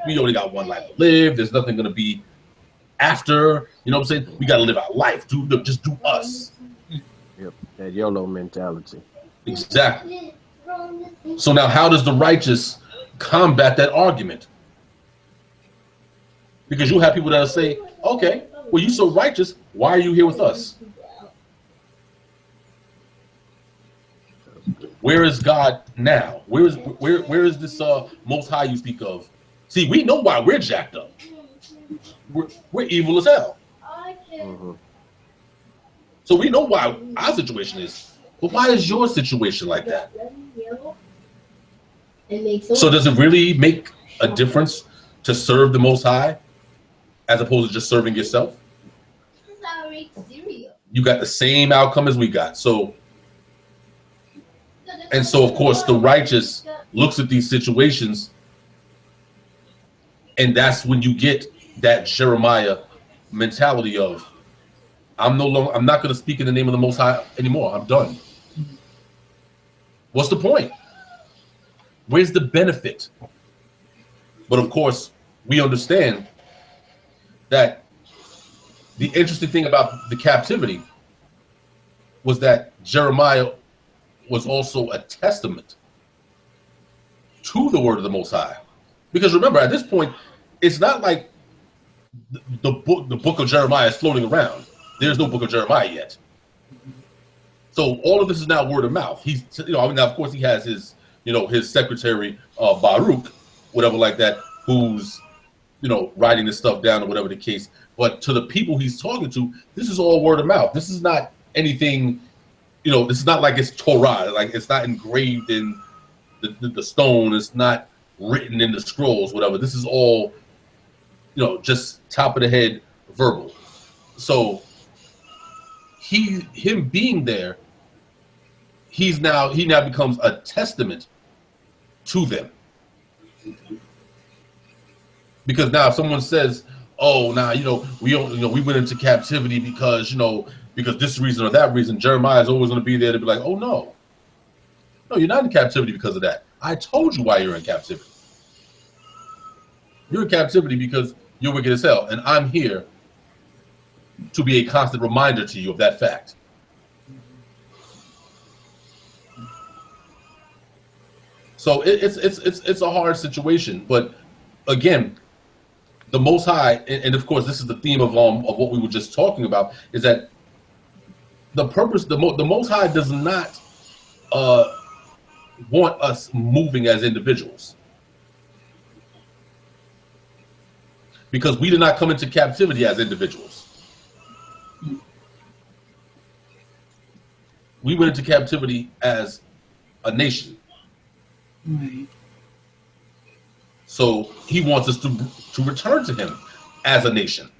we only got one life to live. There's nothing going to be after. You know what I'm saying? We got to live our life. Just do us. Yep, that YOLO mentality. Exactly. So now, how does the righteous combat that argument? Because you have people that will say, okay, well, you're so righteous, why are you here with us? Where is God now? Where is this Most High you speak of? See, we know why we're jacked up. We're evil as hell. So we know why our situation is. But why is your situation like that? So does it really make a difference to serve the Most High as opposed to just serving yourself? You got the same outcome as we got. So of course, the righteous looks at these situations, and that's when you get that Jeremiah mentality of, I'm not going to speak in the name of the Most High anymore. I'm done. What's the point? Where's the benefit? But of course, we understand that the interesting thing about the captivity was that Jeremiah was also a testament to the word of the Most High. Because remember, at this point, it's not like the book of Jeremiah is floating around. There's no book of Jeremiah yet. So all of this is now word of mouth. He's, now of course he has his, his secretary, Baruch, whatever like that, who's, writing this stuff down or whatever the case. But to the people he's talking to, this is all word of mouth. This is not anything, this is not like it's Torah. Like it's not engraved in the stone. It's not written in the scrolls, whatever. This is all, just top of the head verbal. So him being there, he now becomes a testament to them. Because now if someone says, oh, now, we went into captivity because, because this reason or that reason, Jeremiah is always going to be there to be like, oh, no, you're not in captivity because of that. I told you why you're in captivity. You're in captivity because you're wicked as hell. And I'm here to be a constant reminder to you of that fact. So it's a hard situation. But again, the Most High, and of course this is the theme of what we were just talking about, is that the purpose, the Most High does not want us moving as individuals, because we did not come into captivity as individuals. We went into captivity as a nation. Right. So he wants us to return to him as a nation.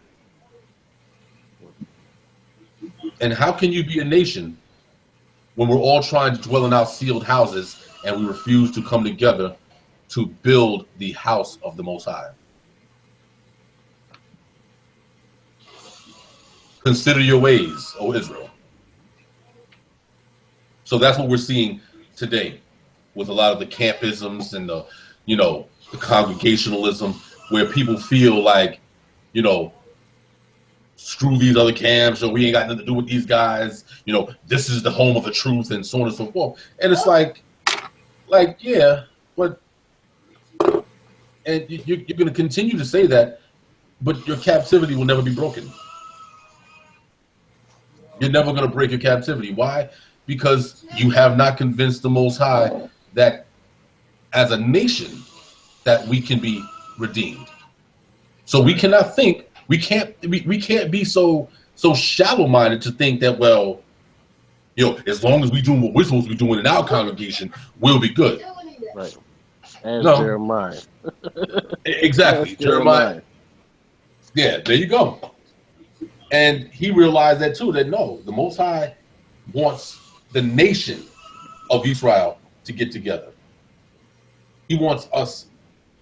And how can you be a nation when we're all trying to dwell in our sealed houses and we refuse to come together to build the house of the Most High? Consider your ways, O Israel. So that's what we're seeing today with a lot of the campisms and the congregationalism, where people feel like, screw these other camps, or we ain't got nothing to do with these guys. This is the home of the truth, and so on and so forth. And it's like yeah, but and you're going to continue to say that, but your captivity will never be broken. You're never going to break your captivity. Why? Because you have not convinced the Most High that as a nation that we can be redeemed. So we cannot think, we can't be so shallow-minded to think that, well, as long as we do what we're supposed to be doing in our congregation, we'll be good. Right. As No. Jeremiah. Exactly. As Jeremiah. Yeah, there you go. And he realized that too, that no, the Most High wants the nation of Israel to get together. He wants us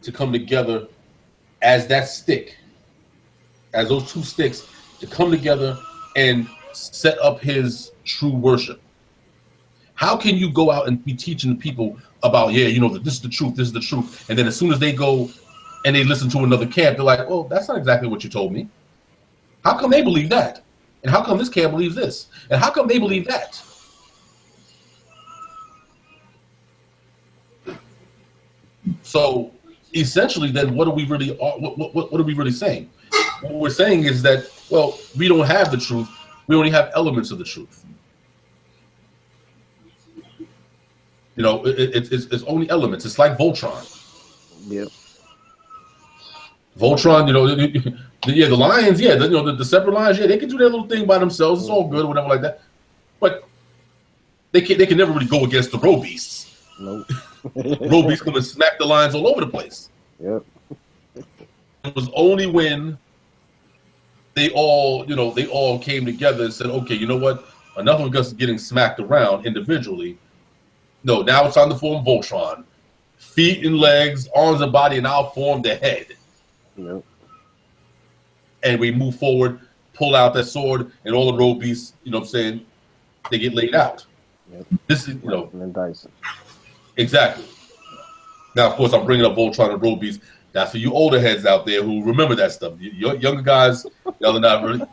to come together as that stick, as those two sticks, to come together and set up his true worship. How can you go out and be teaching people about, that this is the truth, and then as soon as they go and they listen to another camp, they're like, oh, that's not exactly what you told me. How come they believe that? And how come this camp believes this? And how come they believe that? So essentially, then what are we really saying? What we're saying is that, well, we don't have the truth. We only have elements of the truth. It's only elements. It's like Voltron. Yep. Voltron, the lions, the separate lions, they can do their little thing by themselves. It's all good, whatever like that. But they can never really go against the roe beasts. Nope. Roe beasts come and smack the lions all over the place. Yep. It was only when they all came together and said, okay, you know what? Enough of us getting smacked around individually. No, now it's time to form Voltron. Feet and legs, arms and body, and I'll form the head. Yep. And we move forward, pull out that sword, and all the roe beasts, they get laid out. Yep. This is, And Dyson. exactly. Now, of course, I'm bringing up Voltron and Road Beast. That's for you older heads out there who remember that stuff. You younger guys, y'all are not really,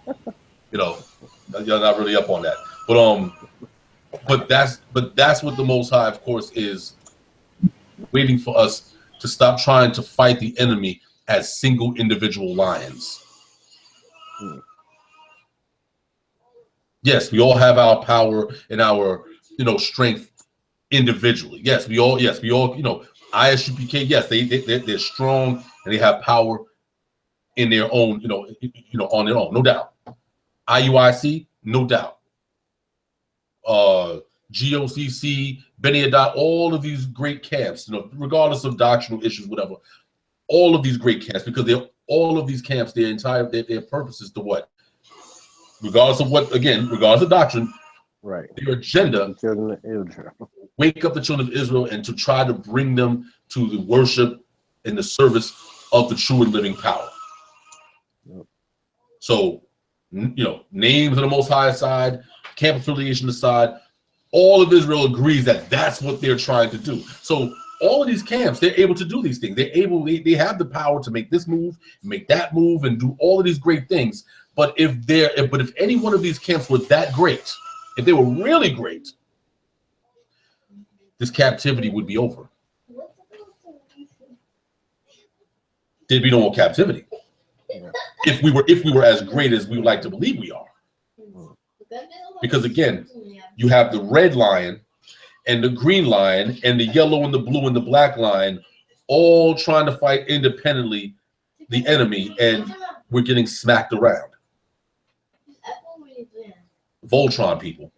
y'all not really up on that. But that's what the Most High, of course, is waiting for us to stop trying to fight the enemy as single individual lions. Yes, we all have our power and our strength individually. Yes, we all ISUPK. Yes, they're strong and they have power in their own on their own, no doubt. IUIC, no doubt. GOCC, Beni Adat, all of these great camps, regardless of doctrinal issues, whatever, all of these great camps, because all of these camps, their purpose is to what? Regardless of doctrine, right? Their agenda, Children of Israel. Wake up the children of Israel and to try to bring them to the worship and the service of the true and living power. Yep. So, names on the Most High side, camp affiliation aside, all of Israel agrees that that's what they're trying to do. So all of these camps, they're able to do these things. They have the power to make this move, make that move, and do all of these great things. But if any one of these camps were that great, if they were really great, this captivity would be over. There'd be no more captivity. Yeah. If we were as great as we would like to believe we are. Because again, you have the red lion and the green lion and the yellow and the blue and the black lion all trying to fight independently the enemy, and we're getting smacked around. Voltron, people.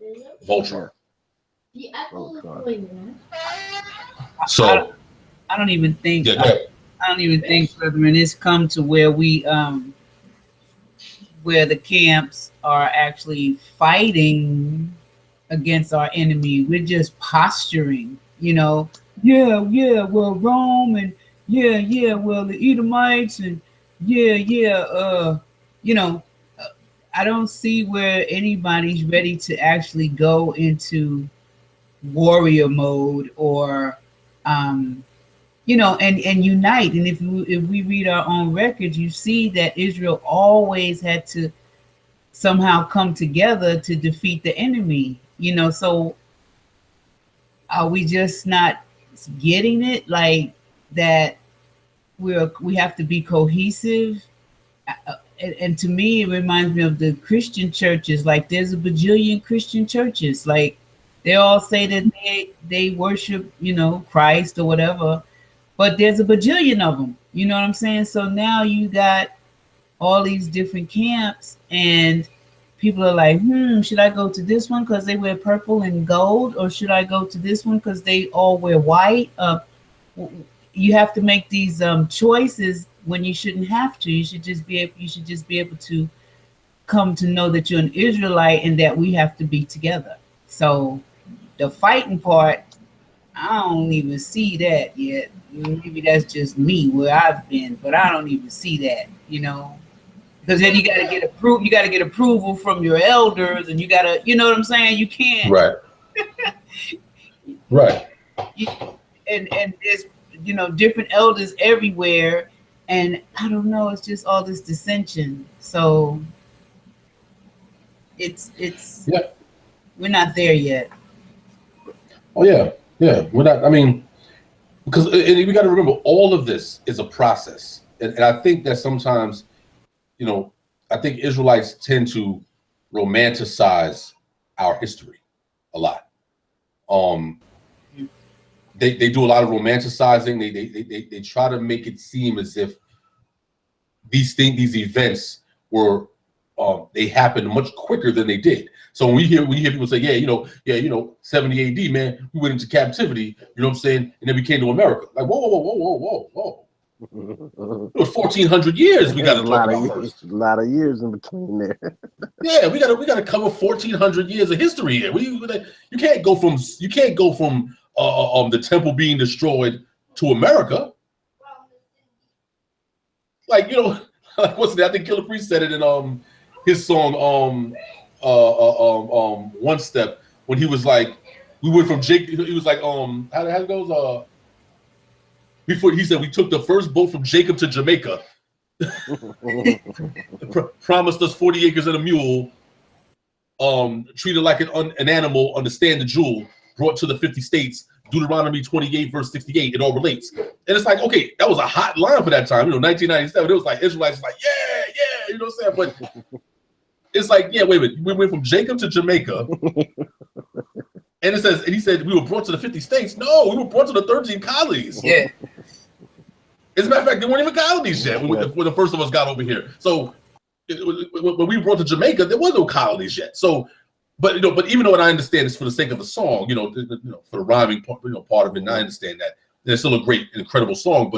Voltron. So I don't even think brethren, it's come to where where the camps are actually fighting against our enemy. We're just posturing, well, Rome, and well, the Edomites, and I don't see where anybody's ready to actually go into warrior mode or and unite. And if we read our own records, you see that Israel always had to somehow come together to defeat the enemy. So are we just not getting it, like that we have to be cohesive? And to me, it reminds me of the Christian churches. Like, there's a bajillion Christian churches. Like, they all say that they worship, Christ or whatever, but there's a bajillion of them. You know what I'm saying? So now you got all these different camps, and people are like, should I go to this one because they wear purple and gold, or should I go to this one because they all wear white? You have to make these choices when you shouldn't have to. You should just be able to come to know that you're an Israelite and that we have to be together. So the fighting part, I don't even see that yet. Maybe that's just me where I've been, but I don't even see that, because then you got to get approved. You got to get approval from your elders, and you got to, you know what I'm saying? You can't. Right. Right. And there's, different elders everywhere, and I don't know. It's just all this dissension. So it's we're not there yet. Oh yeah, we're not. I mean, because we got to remember, all of this is a process, and I think that sometimes, I think Israelites tend to romanticize our history a lot. They do a lot of romanticizing. They try to make it seem as if these events were they happened much quicker than they did. So when we hear people say, 70 AD, man, we went into captivity, you know what I'm saying? And then we came to America. Like, whoa. It was 1,400 years we got to talk about first. A lot of years in between there. Yeah, we got to cover 1,400 years of history here. You can't go from the temple being destroyed to America. Like, like what's that? I think Killer Priest said it in his song One Step, when he was like, we went from Jake. He was like, how it goes? before he said we took the first boat from Jacob to Jamaica. Promised us 40 acres and a mule. Treated like an animal, understand the jewel, brought to the 50 states, Deuteronomy 28, verse 68, it all relates. And it's like, okay, that was a hot line for that time, 1997. It was like Israelites was like, yeah, you know what I'm saying? But it's like, yeah, wait a minute. We went from Jacob to Jamaica. And he said we were brought to the 50 states. No, we were brought to the 13 colonies. Yeah. As a matter of fact, they weren't even colonies yet when the first of us got over here. So when we were brought to Jamaica, there was no colonies yet. So, but even though I understand it's for the sake of the song, for the rhyming part, part of it, and I understand that. And it's still a great, incredible song.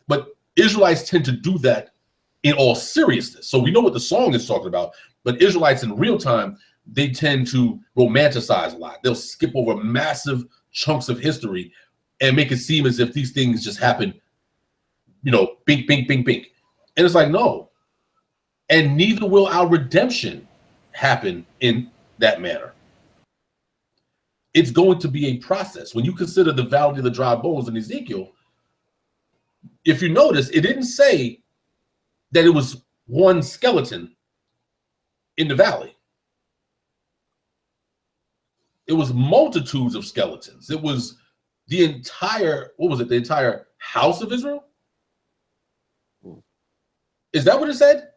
But Israelites tend to do that in all seriousness. So we know what the song is talking about. But Israelites in real time, they tend to romanticize a lot. They'll skip over massive chunks of history and make it seem as if these things just happen, bink, bink, bink, bink. And it's like, no. And neither will our redemption happen in that manner. It's going to be a process. When you consider the valley of the dry bones in Ezekiel, if you notice, it didn't say that it was one skeleton in the valley. It was multitudes of skeletons. It was the entire, the entire house of Israel? Is that what it said?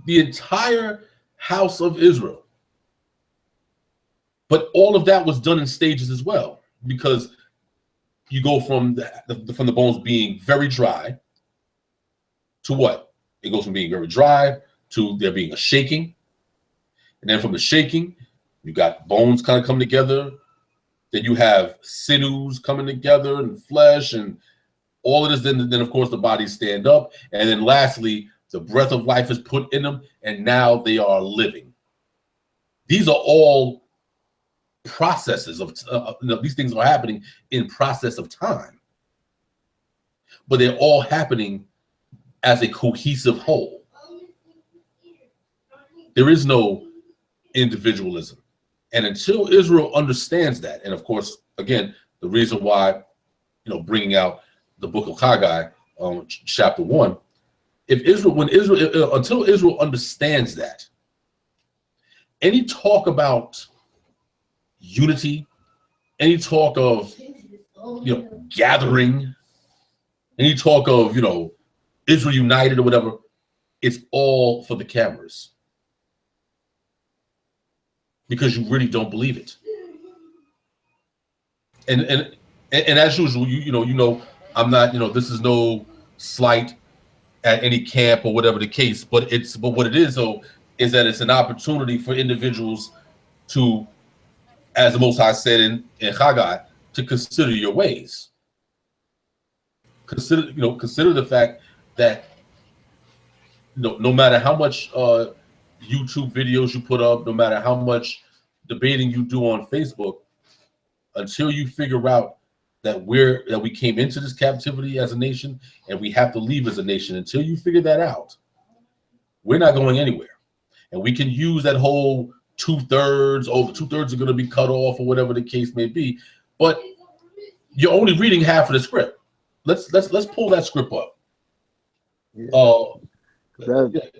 The entire house of Israel. But all of that was done in stages as well, because you go from the bones being very dry to what? It goes from being very dry to there being a shaking. And then from the shaking, you got bones kind of come together. Then you have sinews coming together and flesh and all of this. Then of course, the bodies stand up. And then lastly, the breath of life is put in them, and now they are living. These are all processes of, these things are happening in process of time. But they're all happening as a cohesive whole. There is no individualism. And until Israel understands that, and of course, again, the reason why, bringing out the book of Khaggai, chapter 1, until Israel understands that, any talk about unity, any talk of, gathering, any talk of, Israel united or whatever, it's all for the cameras. Because you really don't believe it. And as usual, I'm not, this is no slight at any camp or whatever the case, but what it is though is that it's an opportunity for individuals to, as the Most High said in Khaggai, to consider your ways. Consider the fact that no matter how much YouTube videos you put up, no matter how much debating you do on Facebook, until you figure out that we came into this captivity as a nation and we have to leave as a nation, until you figure that out, we're not going anywhere. And we can use that whole 2/3, the 2/3 are going to be cut off or whatever the case may be, but you're only reading half of the script. Let's pull that script up. Yeah.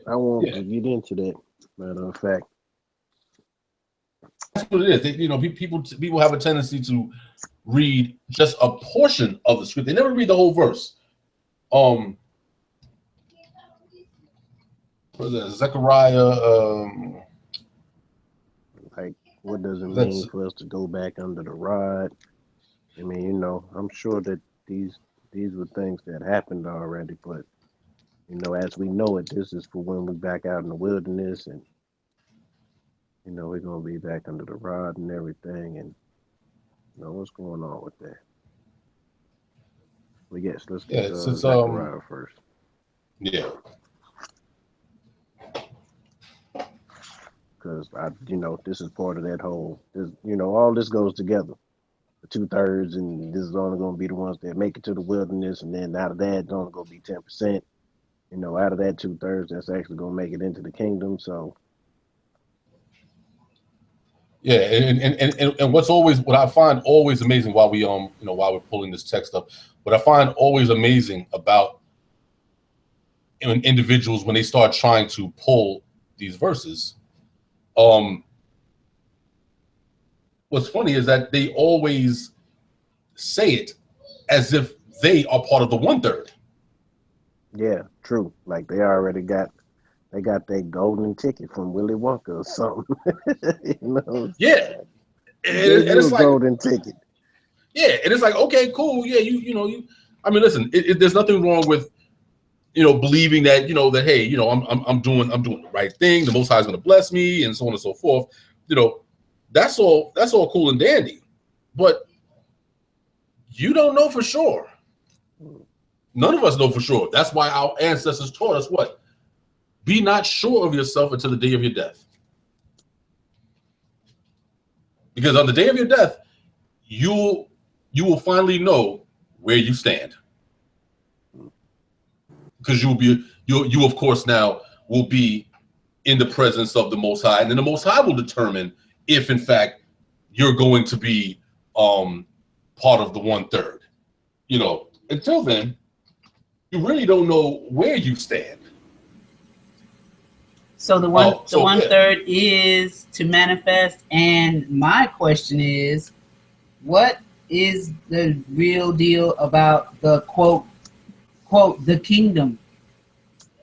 I want to get into that. Matter of fact, that's what it is. People have a tendency to read just a portion of the script. They never read the whole verse. What is that? Zechariah. Like, what does it mean for us to go back under the rod? I mean, I'm sure that these were things that happened already, but as we know it, this is for when we're back out in the wilderness, and we're gonna be back under the rod and everything, and what's going on with that. But yes, let's get Zechariah first. Yeah. Because this is part of that whole. All this goes together. The 2/3, and this is only going to be the ones that make it to the wilderness, and then out of that, it's only going to be 10%. Out of that 2/3, that's actually going to make it into the kingdom. So, Yeah, and what I find always amazing while we while we're pulling this text up, what I find always amazing about individuals when they start trying to pull these verses, what's funny is that they always say it as if they are part of the 1/3. Yeah, true. Like they got that golden ticket from Willy Wonka or something. You know, Yeah, gave and you it's a like, golden ticket. yeah, and it's like, okay, cool, yeah, you. I mean, listen, there's nothing wrong with believing that that hey, I'm doing the right thing. The Most High is going to bless me, and so on and so forth. That's all cool and dandy, but you don't know for sure. None of us know for sure. That's why our ancestors taught us what? Be not sure of yourself until the day of your death. Because on the day of your death, you will finally know where you stand. Because you of course now will be in the presence of the Most High, and then the Most High will determine if in fact you're going to be part of the 1/3. Until then, you really don't know where you stand. So the 1/3 is to manifest, and my question is, what is the real deal about the quote the kingdom?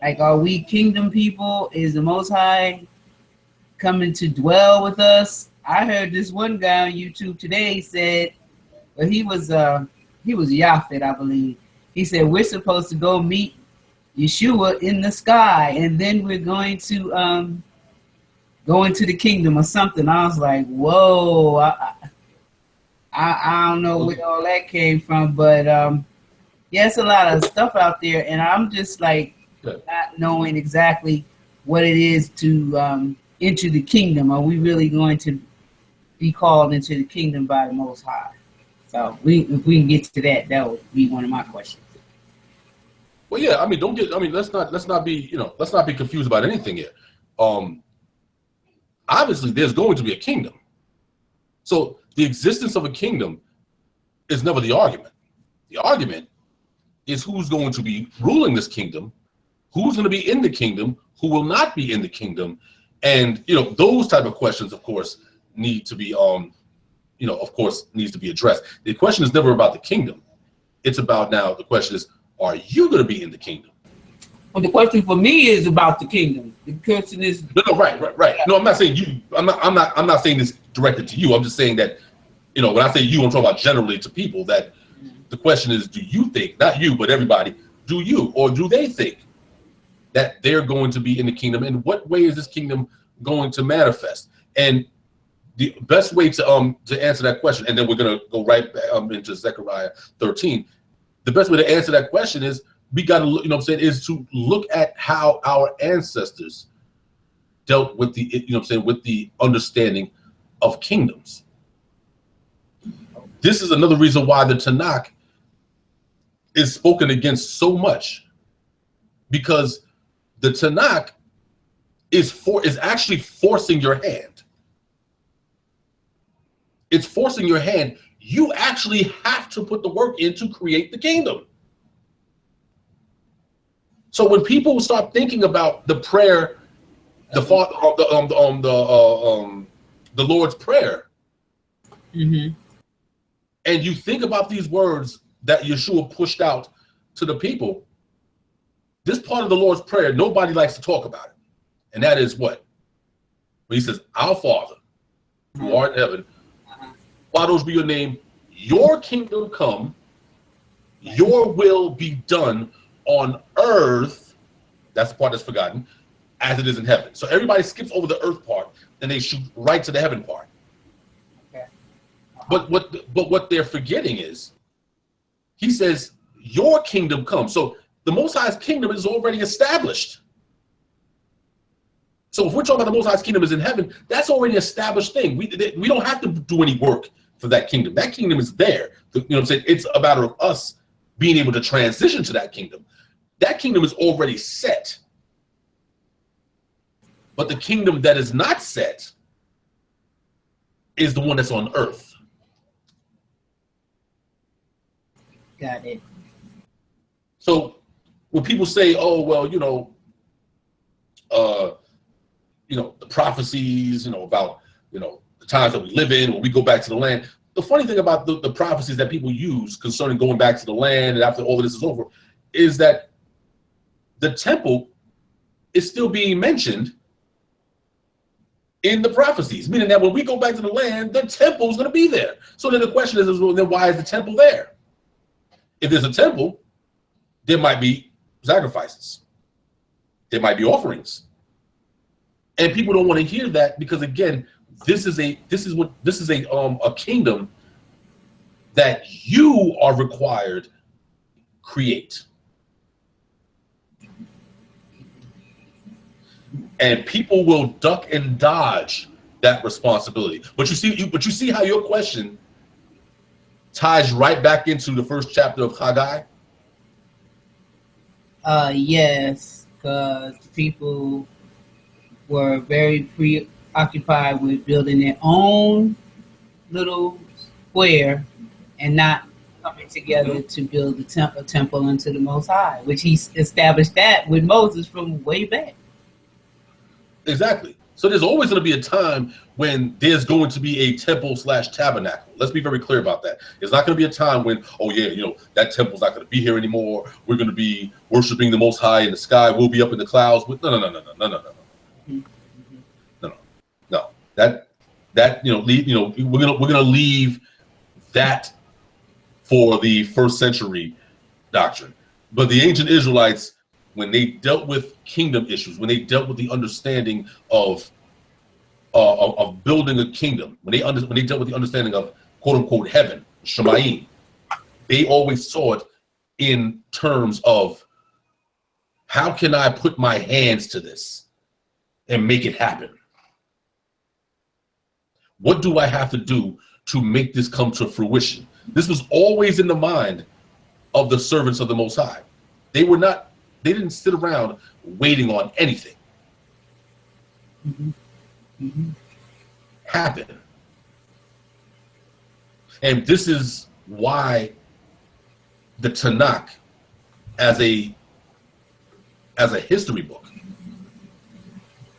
Like, are we kingdom people? Is the Most High coming to dwell with us? I heard this one guy on YouTube today said, well, he was Yafet, I believe. He said we're supposed to go meet Yeshua in the sky, and then we're going to go into the kingdom or something. I was like, whoa, I don't know where all that came from, but yeah, it's a lot of stuff out there, and I'm just like not knowing exactly what it is to enter the kingdom. Are we really going to be called into the kingdom by the Most High? So if we can get to that, that would be one of my questions. Well, yeah, I mean, let's not be confused about anything here. Obviously, there's going to be a kingdom. So the existence of a kingdom is never the argument. The argument is who's going to be ruling this kingdom, who's going to be in the kingdom, who will not be in the kingdom, and those type of questions, of course, need to be needs to be addressed. The question is never about the kingdom. It's about now. The question is, are you going to be in the kingdom? Well, the question for me is about the kingdom. The question is no, right. No, I'm not saying you. I'm not saying this directed to you. I'm just saying that when I say you, I'm talking about generally to people. That the question is, do you think, not you, but everybody, do you or do they think that they're going to be in the kingdom? And what way is this kingdom going to manifest? And the best way to answer that question, and then we're going to go right back into Zechariah 13. The best way to answer that question is we got to look, is to look at how our ancestors dealt with with the understanding of kingdoms. This is another reason why the Tanakh is spoken against so much, because the Tanakh is actually forcing your hand. It's forcing your hand. You actually have to put the work in to create the kingdom. So when people start thinking about the prayer, the Lord's Prayer, mm-hmm. and you think about these words that Yeshua pushed out to the people, this part of the Lord's Prayer, nobody likes to talk about it. And that is what? When he says, Our Father, who art in heaven, hallowed be your name, your kingdom come, your will be done on earth, that's the part that's forgotten, as it is in heaven. So everybody skips over the earth part, and they shoot right to the heaven part. Okay. But what they're forgetting is, he says, your kingdom come. So the Most High's kingdom is already established. So if we're talking about the Most High's kingdom is in heaven, that's already an established thing. We don't have to do any work for that kingdom. That kingdom is there. It's a matter of us being able to transition to that kingdom. That kingdom is already set. But the kingdom that is not set is the one that's on earth. Got it. So when people say, "Oh, well, the prophecies, about, the times that we live in, when we go back to the land." The funny thing about the prophecies that people use concerning going back to the land and after all of this is over, is that the temple is still being mentioned in the prophecies, meaning that when we go back to the land, the temple is going to be there. So then the question is, well, then why is the temple there? If there's a temple, there might be sacrifices, there might be offerings, and people don't want to hear that because, again, this is a kingdom that you are required to create, and people will duck and dodge that responsibility. But you see how your question ties right back into the first chapter of Khaggai. Yes, because people were very preoccupied with building their own little square and not coming together to build a temple unto the Most High, which he established that with Moses from way back. Exactly. So there's always going to be a time when there's going to be a temple/tabernacle. Let's be very clear about that. It's not going to be a time when, oh yeah, that temple's not going to be here anymore. We're going to be worshiping the Most High in the sky. We'll be up in the clouds. No. We're gonna leave that for the first century doctrine. But the ancient Israelites, when they dealt with kingdom issues, when they dealt with the understanding of building a kingdom, when they dealt with the understanding of quote unquote heaven, Shemayim, they always saw it in terms of, how can I put my hands to this and make it happen? What do I have to do to make this come to fruition? This was always in the mind of the servants of the Most High. They didn't sit around waiting on anything happen. And this is why the Tanakh, as a history book,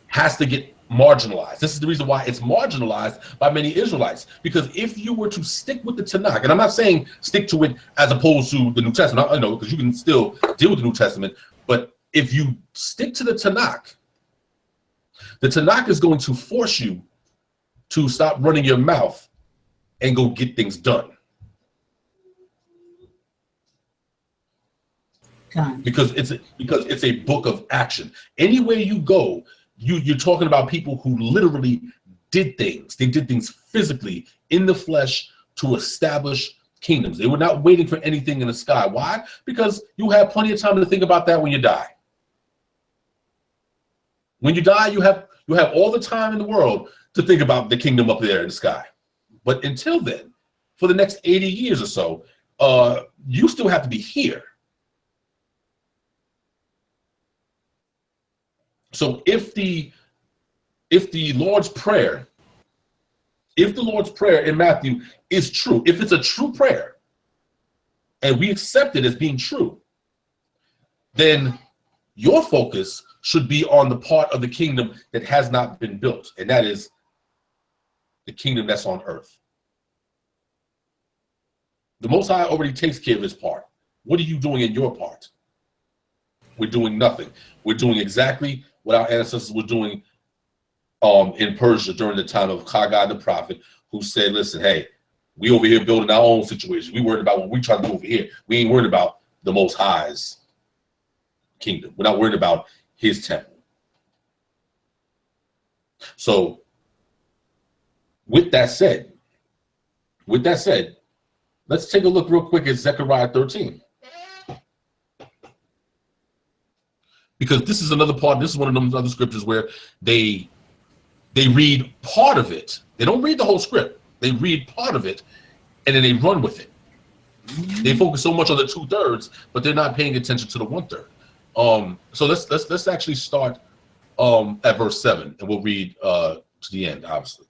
has to get marginalized. This is the reason why it's marginalized by many Israelites. Because if you were to stick with the Tanakh, and I'm not saying stick to it as opposed to the New Testament, I know, because you can still deal with the New Testament, but if you stick to the Tanakh is going to force you to stop running your mouth and go get things done. Because it's a book of action. Anywhere you go, you're talking about people who literally did things. They did things physically in the flesh to establish kingdoms. They were not waiting for anything in the sky. Why? Because you have plenty of time to think about that when you die. When you die, you have all the time in the world to think about the kingdom up there in the sky. But until then, for the next 80 years or so, you still have to be here. So if the Lord's Prayer in Matthew is true, if it's a true prayer, and we accept it as being true, then your focus should be on the part of the kingdom that has not been built, and that is the kingdom that's on earth. The Most High already takes care of his part. What are you doing in your part? We're doing nothing. We're doing exactly what our ancestors were doing in Persia during the time of Khaggai the prophet, who said, listen, hey, we over here building our own situation. We worried about what we trying to do over here. We ain't worried about the Most High's kingdom. We're not worried about his temple. So with that said, let's take a look real quick at Zechariah 13. Because this is another part, this is one of those other scriptures where they read part of it. They don't read the whole script. They read part of it, and then they run with it. They focus so much on the 2/3, but they're not paying attention to the 1/3. So let's actually start at verse 7, and we'll read to the end, obviously.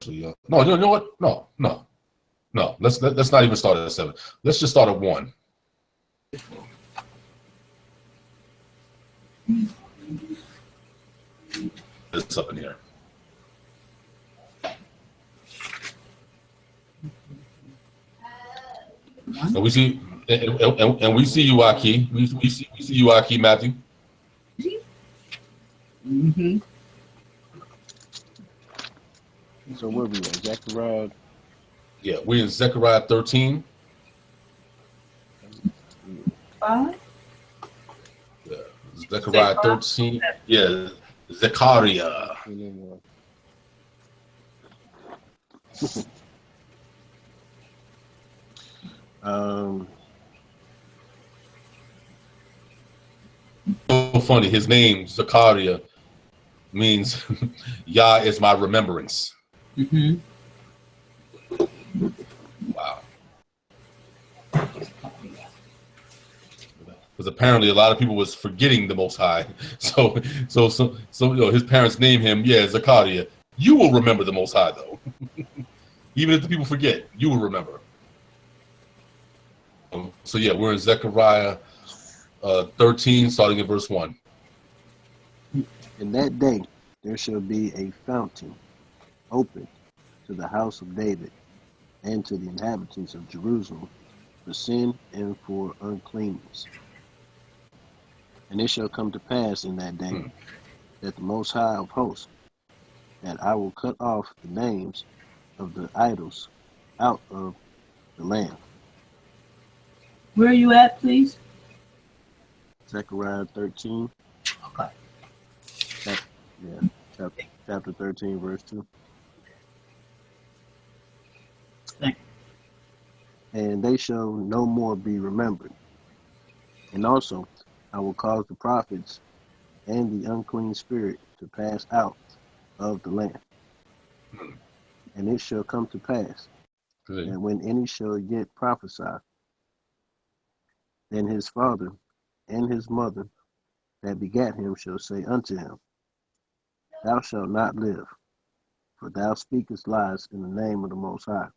No, you know what? No. Let's not even start at 7. Let's just start at 1. It's up in here. And we see, and we see you, Aki. We see you, Aki, Matthew. Mm-hmm. So where we at? Zechariah? Yeah, we're in Zechariah 13. 5? Yeah, Zechariah 13. Yeah, Zechariah. So funny. His name, Zechariah, means Yah is my remembrance. Mm-hmm. Wow. Because apparently a lot of people was forgetting the Most High. So you know, his parents name him, Zechariah. You will remember the Most High, though. Even if the people forget, you will remember. So yeah, we're in Zechariah 13, starting at verse 1. In that day there shall be a fountain opened to the house of David and to the inhabitants of Jerusalem for sin and for uncleanness. And it shall come to pass in that day that the Most High of hosts, that I will cut off the names of the idols out of the land. Where are you at, please? Zechariah 13. Okay. Chapter 13, verse 2. Thank you. And they shall no more be remembered. And also I will cause the prophets and the unclean spirit to pass out of the land. And it shall come to pass that when any shall yet prophesy, then his father and his mother that begat him shall say unto him, Thou shalt not live, for thou speakest lies in the name of the Most High.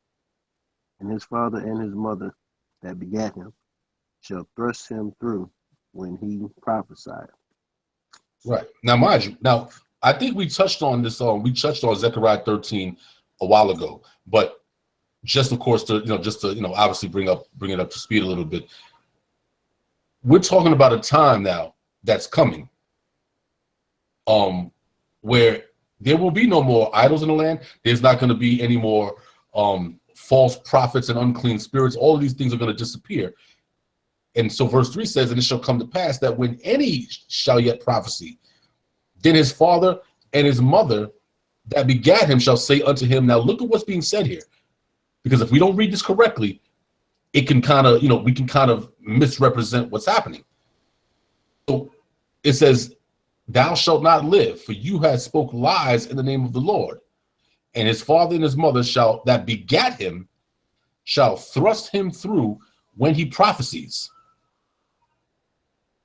And his father and his mother that begat him shall thrust him through when he prophesied. Right. Now, mind you, I think we touched on this. We touched on Zechariah 13 a while ago, but just of course to obviously bring it up to speed a little bit. We're talking about a time now that's coming, where there will be no more idols in the land. There's not going to be any more false prophets and unclean spirits. All of these things are going to disappear. And so verse 3 says, and it shall come to pass that when any shall yet prophesy, then his father and his mother that begat him shall say unto him. Now look at what's being said here. Because if we don't read this correctly, it can kind of, we can kind of misrepresent what's happening. So it says, thou shalt not live, for you have spoke lies in the name of the Lord. And his father and his mother that begat him shall thrust him through when he prophesies.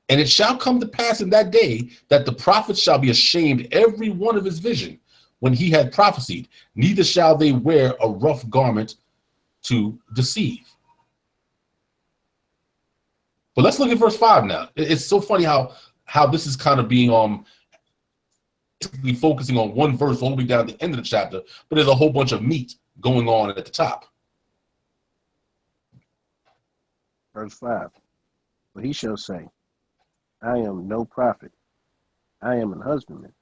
And it shall come to pass in that day that the prophets shall be ashamed every one of his vision when he had prophesied, neither shall they wear a rough garment to deceive. But let's look at verse 5 now. It's so funny how this is kind of being basically focusing on one verse all the way down to the end of the chapter, but there's a whole bunch of meat going on at the top. Verse 5. But he shall say, I am no prophet, I am an husbandman.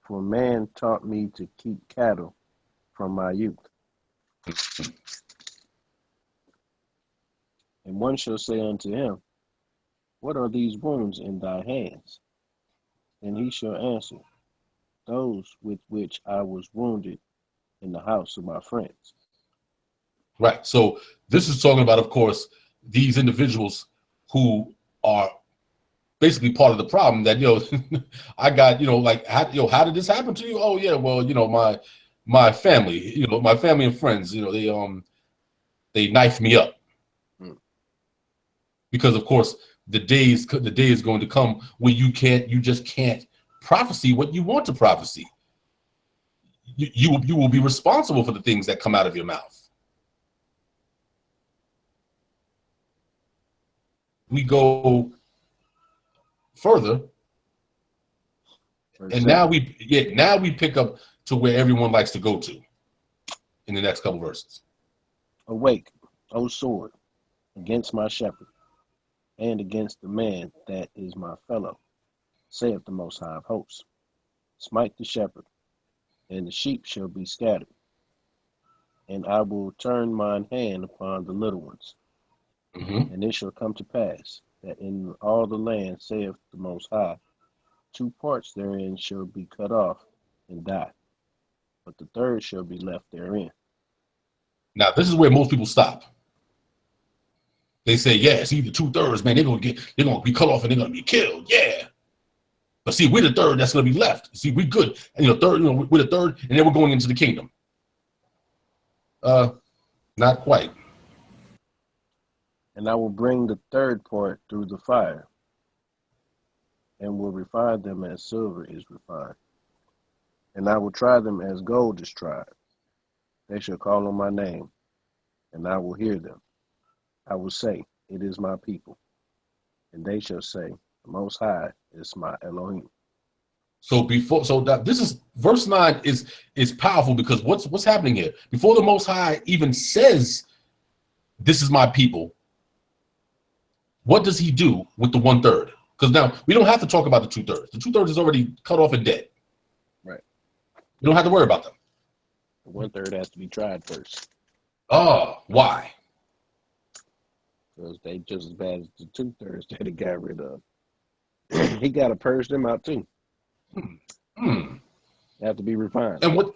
For man taught me to keep cattle from my youth. And one shall say unto him, What are these wounds in thy hands? And he shall answer, Those with which I was wounded in the house of my friends. Right. So this is talking about, of course, these individuals who are basically part of the problem that, I got, how did this happen to you? Oh yeah, well, my family, my family and friends, they knifed me up. Because of course the day is going to come when you just can't prophesy what you want to prophesy. you will be responsible for the things that come out of your mouth. We go further, and now we pick up to where everyone likes to go to in the next couple verses. Awake, O sword, against my shepherd, and against the man that is my fellow, saith the Most High of Hosts. Smite the shepherd, and the sheep shall be scattered. And I will turn mine hand upon the little ones. And it shall come to pass that in all the land, saith the Most High, 2 parts therein shall be cut off and die, but the third shall be left therein. Now, this is where most people stop. They say, yeah, it's either 2/3, man. They're gonna be cut off and they're gonna be killed. Yeah. But see, we're the third that's gonna be left. See, we're good. And third, we're the third, and then we're going into the kingdom. Not quite. And I will bring the third part through the fire, and will refine them as silver is refined. And I will try them as gold is tried. They shall call on my name, and I will hear them. I will say, it is my people. And they shall say, the Most High is my Elohim. This is verse 9 is powerful, because what's happening here? Before the Most High even says, this is my people, what does he do with the 1/3? Because now we don't have to talk about the 2/3. The 2/3 is already cut off and dead. Right. We don't have to worry about them. The 1/3 has to be tried first. Oh, why? Because they just as bad as the 2/3 that he got rid of. He got to purge them out too. They have to be refined. And what?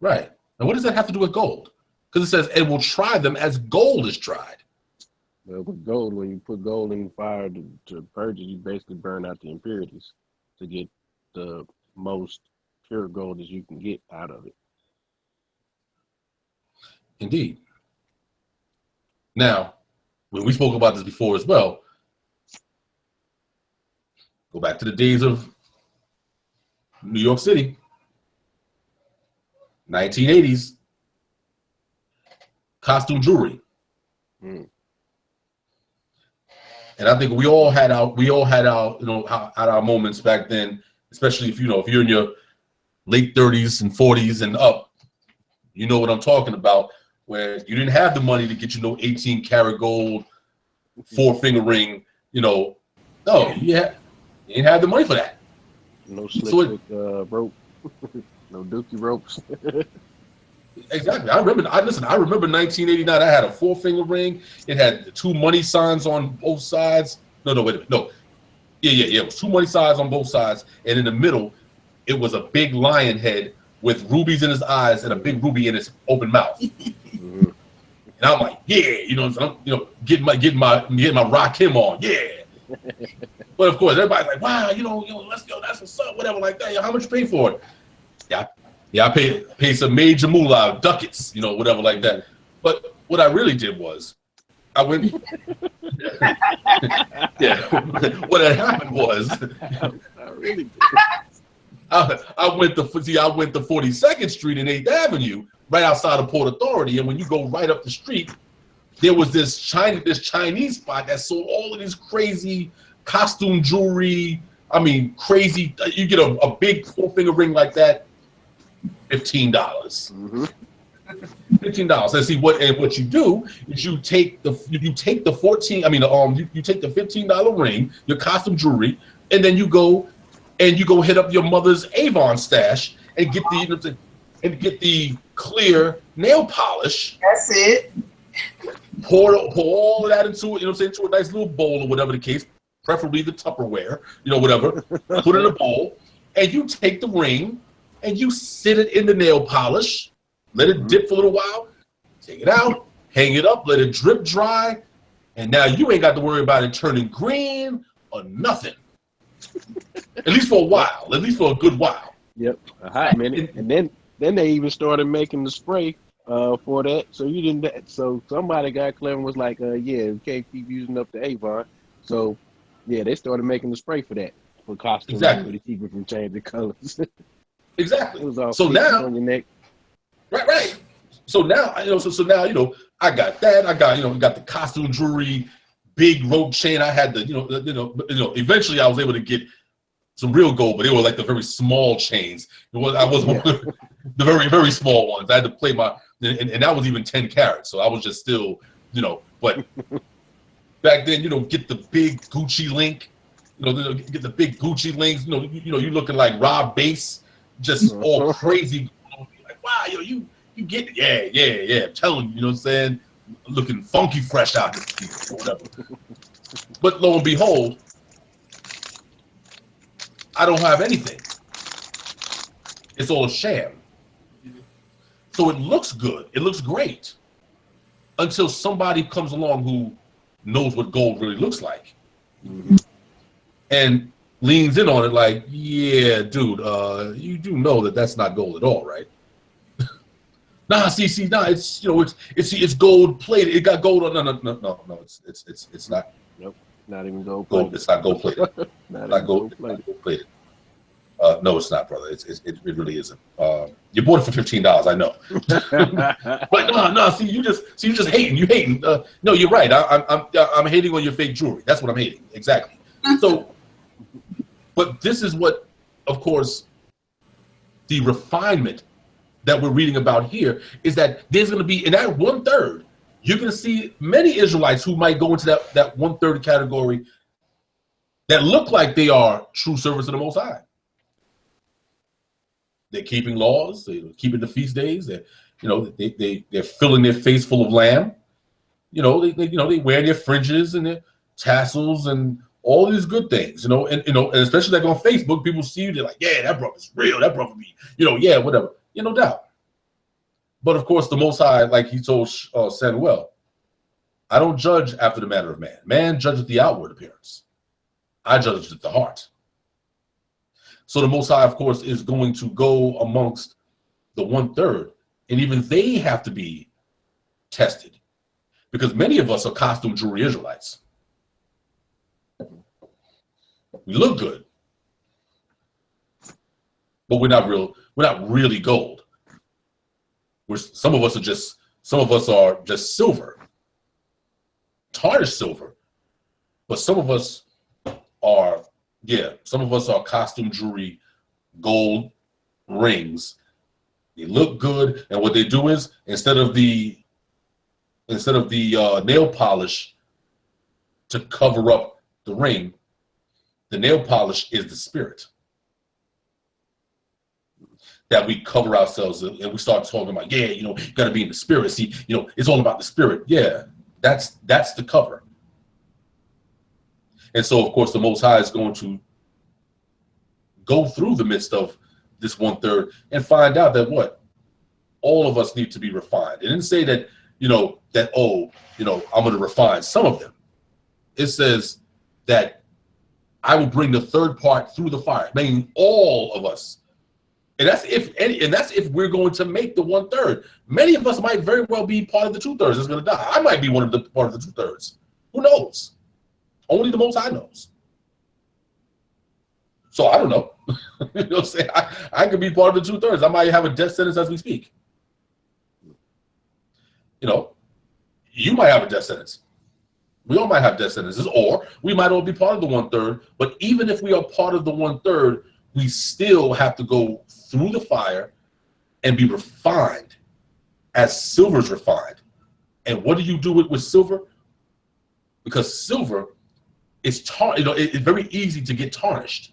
Right. And what does that have to do with gold? Because it says, "And will try them as gold is tried." Well, with gold, when you put gold in the fire to purge it, you basically burn out the impurities to get the most pure gold as you can get out of it. Indeed. Now, when we spoke about this before as well, go back to the days of New York City, 1980s, costume jewelry. And I think we all had our had our moments back then, especially if you're in your late 30s and 40s and up, you know what I'm talking about, where you didn't have the money to get 18 karat gold 4-finger ring, no, you didn't have the money for that. No slick rope, no dookie ropes. Exactly. I remember 1989. I had a 4-finger ring. It had 2 money signs on both sides. No, wait a minute. No. Yeah. It was 2 money signs on both sides. And in the middle, it was a big lion head with rubies in his eyes and a big ruby in his open mouth. And I'm like, yeah, I'm, getting my Rakim on. Yeah. But of course, everybody's like, wow, let's go. That's what's up, whatever, like that. How much you pay for it? Yeah, I paid some major moolah, ducats, whatever like that. But what I really did was, I went. Yeah, what had happened was, I really did. I went to 42nd Street and 8th Avenue, right outside of Port Authority, and when you go right up the street, there was this Chinese spot that sold all of this crazy costume jewelry. I mean, crazy. You get a big 4-finger ring like that. $15. $15. And see what you do is you take the $15 ring, your costume jewelry, and then you go hit up your mother's Avon stash and get the clear nail polish. That's it. Pour all of that into into a nice little bowl or whatever the case, preferably the Tupperware, whatever. Put it in a bowl, and you take the ring and you sit it in the nail polish, let it dip for a little while, take it out, hang it up, let it drip dry, and now you ain't got to worry about it turning green or nothing. At least for a while, at least for a good while. Yep, a hot minute. And then they even started making the spray for that. So somebody got clever and was like, yeah, we can't keep using up the Avon. So yeah, they started making the spray for that, for costumes, exactly, to keep it from changing colors. Exactly. It was all So creases now, on your neck. right. So now, so now, I got that. I got, got the costume jewelry, big rope chain. I had eventually I was able to get some real gold, but they were like the very small chains. I wasn't one of the very, very small ones. I had to play and that was even 10 carats. So I was just still, but back then, get the big Gucci link, get the big Gucci links, you looking like Rob Bass, just all crazy. Like, wow, you get it. Yeah. I'm telling you, you know what I'm saying? Looking funky fresh out this or whatever. But lo and behold, I don't have anything. It's all a sham. So it looks good. It looks great. Until somebody comes along who knows what gold really looks like. And leans in on it like, yeah, dude, you do know that that's not gold at all, right? Nah, it's gold plated. It got gold on. No, it's not. Nope, not even gold plated. It's not gold plated. not gold plated. No, it's not, brother. It really isn't. You bought it for $15, I know. But no. See, you just hating. You hating. No, you're right. I'm hating on your fake jewelry. That's what I'm hating. Exactly. So, but this is what, of course, the refinement that we're reading about here is that there's going to be in that 1/3. You're going to see many Israelites who might go into that 1/3 category that look like they are true servants of the Most High. They're keeping laws, they're keeping the feast days. They're filling their face full of lamb. They wear their fringes and their tassels and all these good things. And especially like on Facebook, people see you, they're like, yeah, that brother's real. That brother be, yeah, whatever. No doubt. But of course, the Most High, like he told Samuel, I don't judge after the manner of man. Man judges the outward appearance. I judge at the heart. So the Most High, of course, is going to go amongst the 1/3, and even they have to be tested, because many of us are costume jewelry Israelites. We look good, but we're not real. We're not really gold. Some of us are just silver, tarnished silver, but some of us are. Yeah, some of us are costume jewelry, gold rings. They look good, and what they do is instead of the nail polish to cover up the ring, the nail polish is the spirit that we cover ourselves in, and we start talking about, yeah, you got to be in the spirit. See, it's all about the spirit. Yeah, that's the cover. And so, of course, the Most High is going to go through the midst of this 1/3 and find out that all of us need to be refined. It didn't say that, I'm going to refine some of them. It says that I will bring the third part through the fire, meaning all of us. And that's if we're going to make the 1/3. Many of us might very well be part of the 2/3 that's going to die. I might be part of the 2/3. Who knows? Only the Most High knows. So I don't know. You know what I'm saying? I could be part of the 2/3. I might have a death sentence as we speak. You might have a death sentence. We all might have death sentences, or we might all be part of the 1/3. But even if we are part of the 1/3, we still have to go through the fire and be refined as silver's refined. And what do you do with silver? Because silver is it's very easy to get tarnished.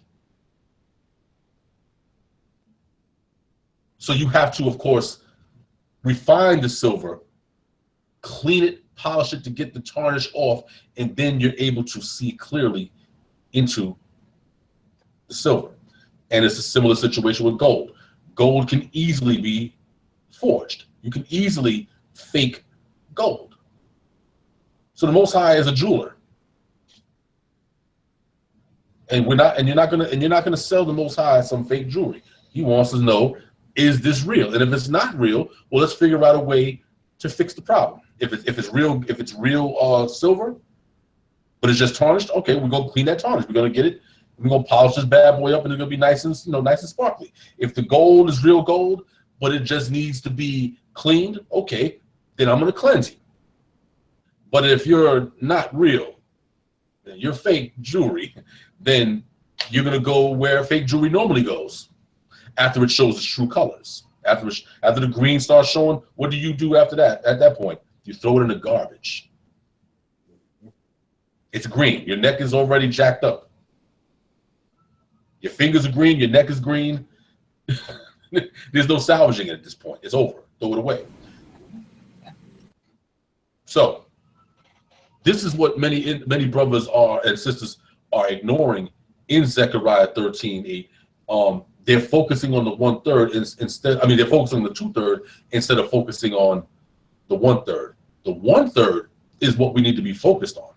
So you have to, of course, refine the silver, clean it, polish it to get the tarnish off, and then you're able to see clearly into the silver. And it's a similar situation with gold. Gold can easily be forged. You can easily fake gold. So the Most High is a jeweler. And you're not gonna sell the Most High some fake jewelry. He wants to know, is this real? And if it's not real, well, let's figure out a way to fix the problem. If it's real silver, but it's just tarnished, okay, we're gonna clean that tarnish. We're gonna get it we're gonna polish this bad boy up, and it's gonna be nice and nice and sparkly. If the gold is real gold, but it just needs to be cleaned, okay, then I'm gonna cleanse you. But if you're not real, then you're fake jewelry, then you're gonna go where fake jewelry normally goes, after it shows its true colors. After the green starts showing, what do you do after that? At that point, you throw it in the garbage. It's green. Your neck is already jacked up. Your fingers are green. Your neck is green. There's no salvaging it at this point. It's over. Throw it away. So this is what many brothers and sisters are ignoring in Zechariah 13:8. They're focusing on the 1/3 instead. I mean, they're focusing on the 2/3 instead of focusing on the 1/3. The 1/3 is what we need to be focused on,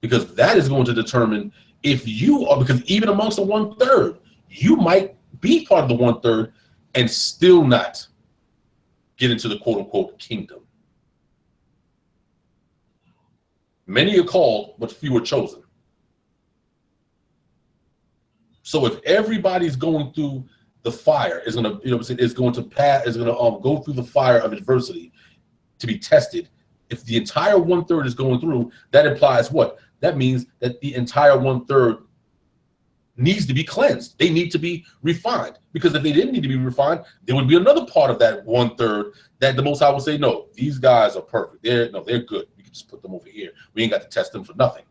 because that is going to determine if you are. Because even amongst the 1/3, you might be part of the 1/3 and still not get into the quote unquote kingdom. Many are called, but few are chosen. So if everybody's going through the fire, is going to, is going to pass, is going to go through the fire of adversity to be tested. If the entire 1/3 is going through, that implies what? That means that the entire 1/3 needs to be cleansed. They need to be refined, because if they didn't need to be refined, there would be another part of that 1/3 that the Most High would say, no, these guys are perfect. They're good. We can just put them over here. We ain't got to test them for nothing.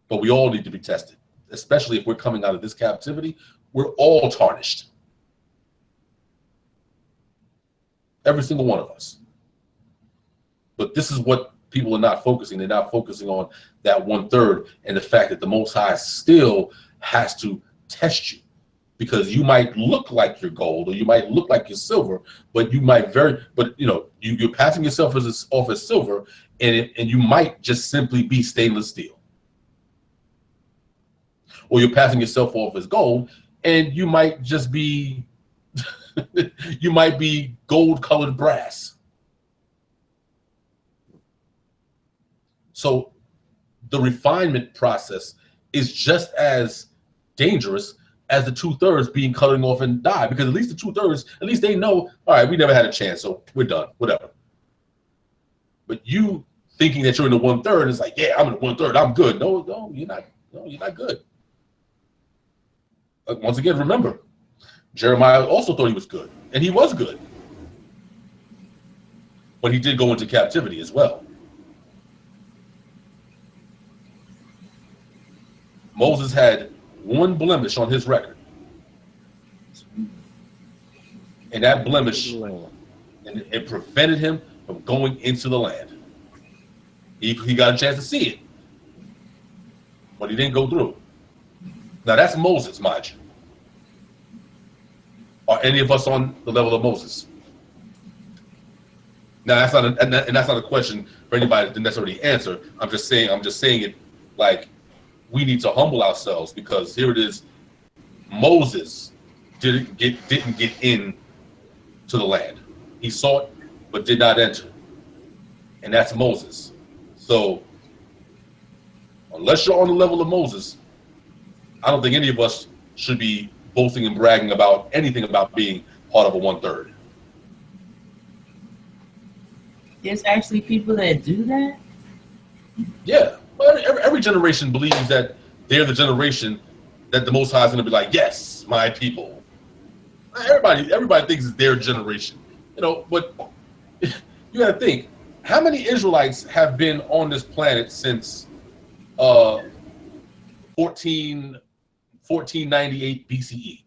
But we all need to be tested, especially if we're coming out of this captivity. We're all tarnished. Every single one of us. But this is what people are not focusing. They're not focusing on that 1/3 and the fact that the Most High still has to test you, because you might look like you're gold, or you might look like you're silver, but you might you're passing yourself off as silver, and you might just simply be stainless steel. Or you're passing yourself off as gold, and you might just be you might be gold-colored brass. So the refinement process is just as dangerous as the 2/3 being cutting off and die, because at least the 2/3, at least they know, all right, we never had a chance, so we're done, whatever. But you thinking that you're in the 1/3, it's like, yeah, I'm in the 1/3, I'm good. No, you're not. No, you're not good. Once again, remember, Jeremiah also thought he was good, and he was good. But he did go into captivity as well. Moses had one blemish on his record. And that blemish, it prevented him from going into the land. He got a chance to see it, but he didn't go through. Now that's Moses, mind you. Are any of us on the level of Moses? Now that's not a question for anybody to necessarily answer. I'm just saying it like we need to humble ourselves, because here it is. Moses didn't get in to the land. He saw it, but did not enter. And that's Moses. So unless you're on the level of Moses, I don't think any of us should be boasting and bragging about anything about being part of a 1/3. There's actually people that do that? Yeah. Well, every generation believes that they're the generation that the Most High is going to be like, yes, my people. Everybody thinks it's their generation. But you got to think, how many Israelites have been on this planet since 1498 BCE,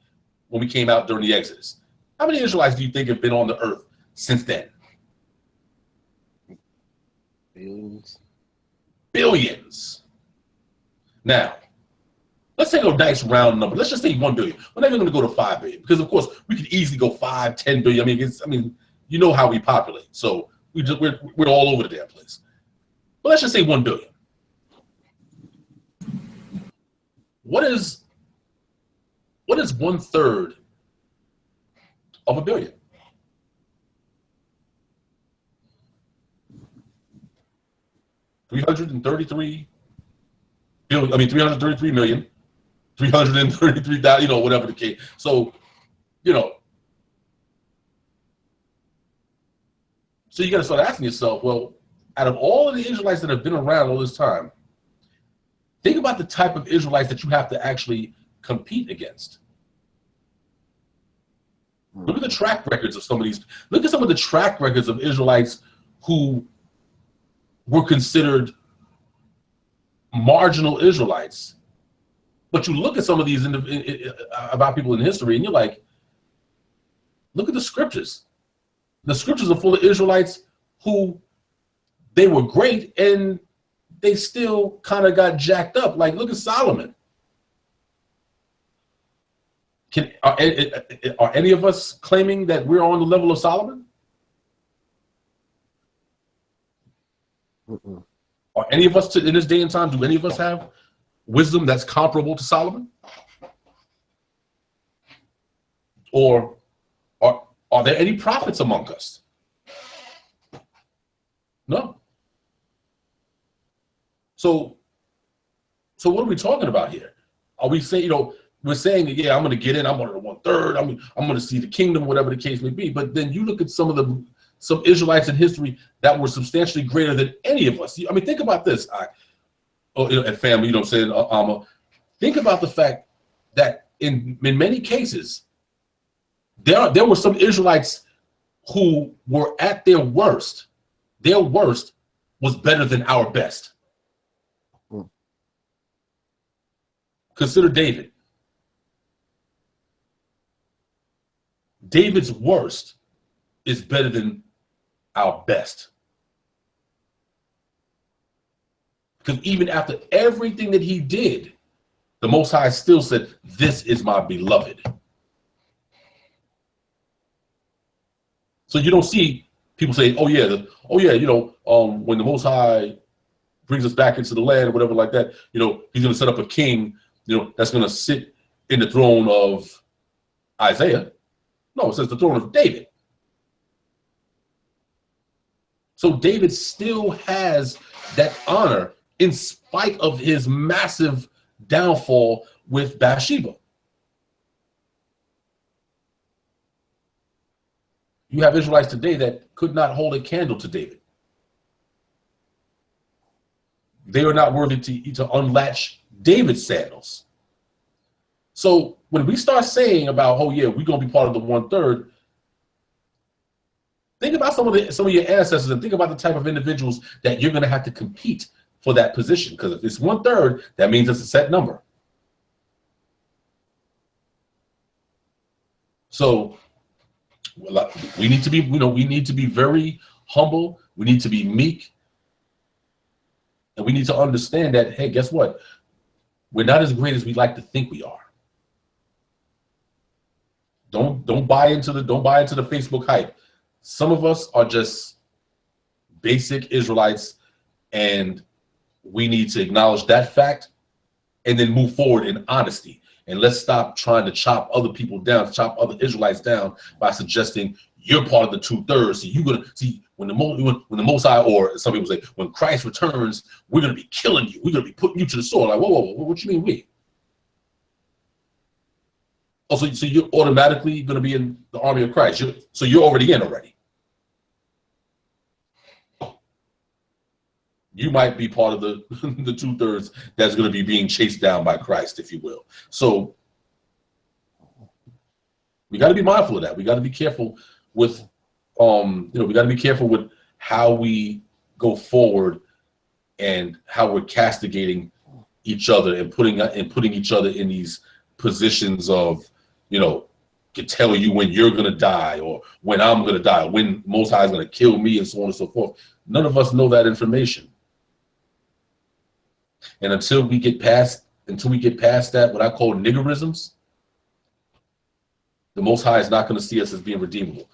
when we came out during the Exodus? How many Israelites do you think have been on the earth since then? Billions. Now, let's take a nice round number. Let's just say 1 billion. We're not even going to go to 5 billion, because of course we could easily go 5, 10 billion. I mean, you know how we populate, so we're all over the damn place. But let's just say 1 billion. What is 1/3 of a billion? $333 333 million, 333,000, you know, whatever the case. So, you know, so you got to start asking yourself, well, out of all of the Israelites that have been around all this time, think about the type of Israelites that you have to actually compete against. Look at the track records of some of these. Look at some of the track records of Israelites who were considered marginal Israelites. But you look at some of these about people in history, and you're like, look at the scriptures. The scriptures are full of Israelites who they were great and they still kind of got jacked up. Like, look at Solomon. Are any of us claiming that we're on the level of Solomon? Are any of us in this day and time, do any of us have wisdom that's comparable to Solomon? Or are there any prophets among us? No. So what are we talking about here? Are we saying, you know, we're saying, yeah, I'm going to get in, I'm one of the 1/3, I'm going to see the kingdom, whatever the case may be. But then you look at some Israelites in history that were substantially greater than any of us. I mean, think about this, and family, you know what I'm saying, think about the fact that in many cases, there were some Israelites who were at their worst. Their worst was better than our best. Consider David. David's worst is better than our best. Because even after everything that he did, the Most High still said, "This is my beloved." So you don't see people say, "Oh yeah, you know, when the Most High brings us back into the land or whatever like that, you know, he's going to set up a king, you know, that's going to sit in the throne of Isaiah." No, it says the throne of David. So David still has that honor in spite of his massive downfall with Bathsheba. You have Israelites today that could not hold a candle to David. They are not worthy to unlatch David's sandals. So when we start saying about, oh yeah, we're going to be part of the 1/3, think about some of your ancestors and think about the type of individuals that you're going to have to compete for that position. Because if it's 1/3, that means it's a set number. So we need to be, you know, we need to be very humble. We need to be meek. And we need to understand that, hey, guess what? We're not as great as we like to think we are. Don't buy into the Facebook hype. Some of us are just basic Israelites, and we need to acknowledge that fact and then move forward in honesty. And let's stop trying to chop other people down, chop other Israelites down by suggesting you're part of the 2/3. So you're gonna see when the Most High, or some people say when Christ returns, we're gonna be killing you. We're gonna be putting you to the sword. Like, whoa, what you mean we? Oh, so you're automatically going to be in the army of Christ. So you're already in already. You might be part of the 2/3 that's going to be being chased down by Christ, if you will. So we got to be mindful of that. We got to be careful with, we got to be careful with how we go forward and how we're castigating each other and putting each other in these positions of, you know, can tell you when you're going to die or when I'm going to die, or when Most High is going to kill me, and so on and so forth. None of us know that information. And until we get past that, what I call niggerisms, the Most High is not going to see us as being redeemable.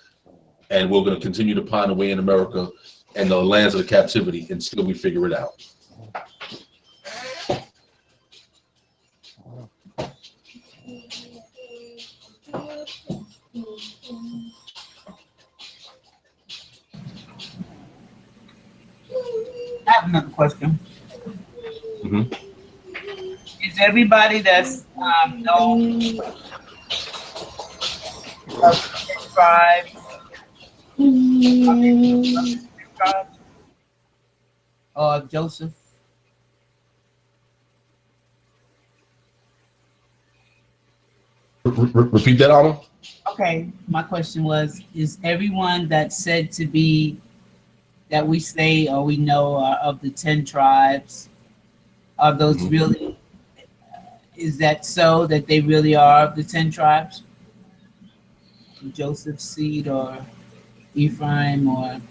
And we're going to continue to pine away in America and the lands of the captivity until we figure it out. I have another question. Mm-hmm. Is everybody that's known of the tribes? Tribes? Or Joseph? Repeat that, Alma. Okay, my question was: is everyone that's said to be that we say or we know are of the 10 tribes? Are those really? Is that so that they really are of the 10 tribes? Joseph's seed or Ephraim or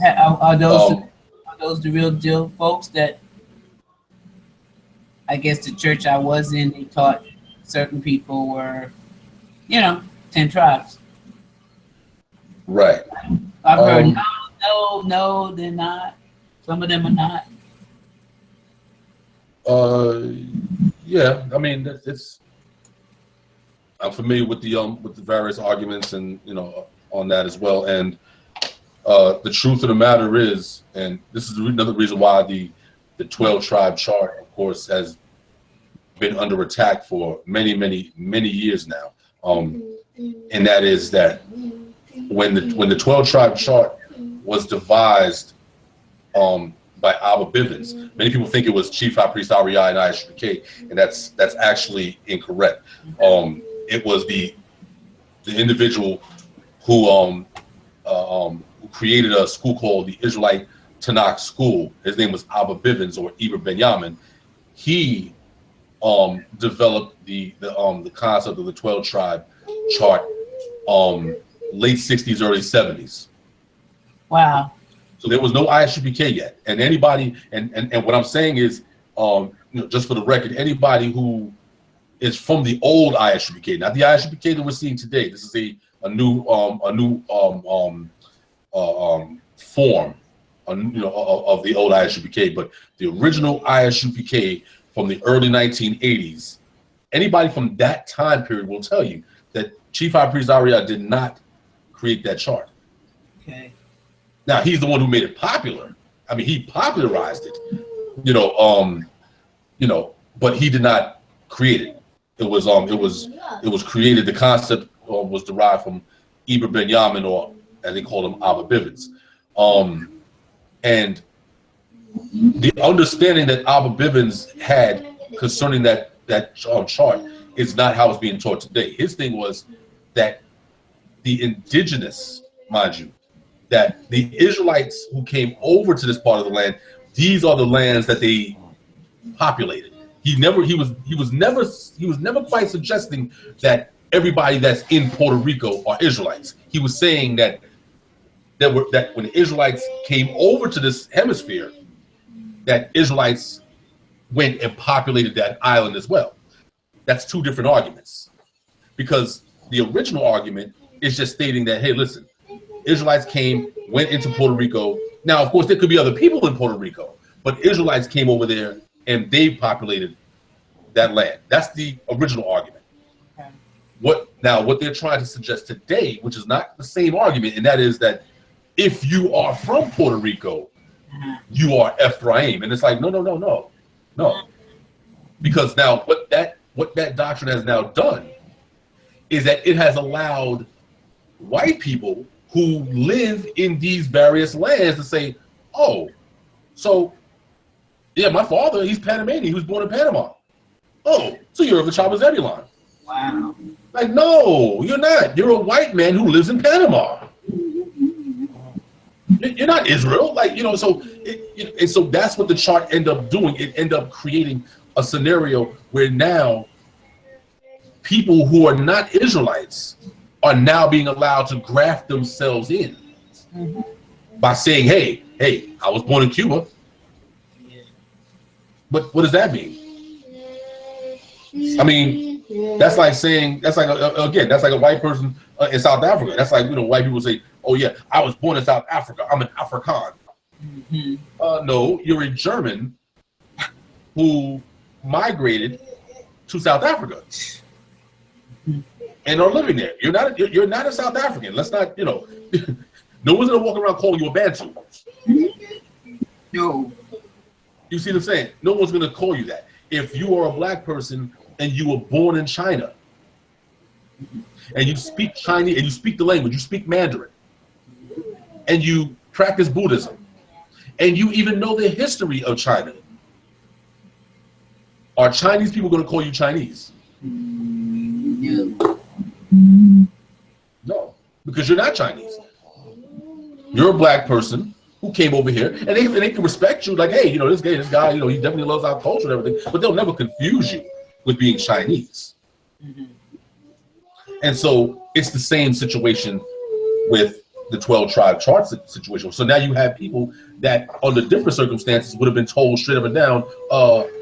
are those the real deal folks that I guess the church I was in, they taught certain people were, 10 tribes. Right. I've heard no, they're not. Some of them are not. Yeah. I mean, it's. I'm familiar with the various arguments and on that as well. And the truth of the matter is, and this is another reason why the 12 tribe chart, of course, has been under attack for many years now. And that is that when the 12 tribe chart was devised by Abba Bivens, many people think it was Chief High Priest Ariai and ISUPK, and that's actually incorrect. It was the individual who created a school called the Israelite Tanakh School. His name was Abba Bivens or Eber Benyamin. He developed the concept of the 12 tribe chart late 60s, early 70s. Wow. So there was no ISUPK yet. And anybody, and what I'm saying is, just for the record, anybody who is from the old ISUPK, not the ISUPK that we're seeing today. This is a new form, of the old ISUPK, but the original ISUPK from the early 1980s. Anybody from that time period will tell you that Chief High Priest Ariya did not create that chart. Okay. Now he's the one who made it popular. I mean, he popularized it. But he did not create it. It was created. The concept was derived from Eber Benyamin, or as they called him, Abba Bivens. And the understanding that Abba Bivens had concerning that chart is not how it's being taught today. His thing was that the indigenous, mind you, that the Israelites who came over to this part of the land, these are the lands that they populated. He was never quite suggesting that everybody that's in Puerto Rico are Israelites. He was saying that when the Israelites came over to this hemisphere, that Israelites went and populated that island as well. That's two different arguments, because the original argument is just stating that, hey, listen, Israelites came, went into Puerto Rico. Now, of course, there could be other people in Puerto Rico, but Israelites came over there and they populated that land. That's the original argument. Okay. What they're trying to suggest today, which is not the same argument, and that is that if you are from Puerto Rico, you are Ephraim. And it's like, no. Because now what that doctrine has now done is that it has allowed white people who live in these various lands to say, oh, so yeah, my father, he's Panamanian. He was born in Panama. Oh, so you're of the tribe of Zebulon. Wow. Like, no, you're not. You're a white man who lives in Panama. You're not Israel. And so that's what the chart ended up doing. It ended up creating a scenario where now people who are not Israelites are now being allowed to graft themselves in by saying, hey, I was born in Cuba. But what does that mean? I mean, that's like a white person in South Africa. That's like, white people say, oh yeah, I was born in South Africa. I'm an Afrikaan. No, you're a German who migrated to South Africa and are living there. You're not a South African. Let's not, no one's gonna walk around calling you a Bantu. No. You see what I'm saying? No one's going to call you that. If you are a black person and you were born in China and you speak Chinese and you speak the language, you speak Mandarin, and you practice Buddhism, and you even know the history of China, are Chinese people going to call you Chinese? No. No, because you're not Chinese. You're a black person who came over here, and they can respect you, like, hey, you know, this guy, you know, he definitely loves our culture and everything, but they'll never confuse you with being Chinese. Mm-hmm. And so it's the same situation with the 12 tribe chart situation. So now you have people that under different circumstances would have been told straight up and down,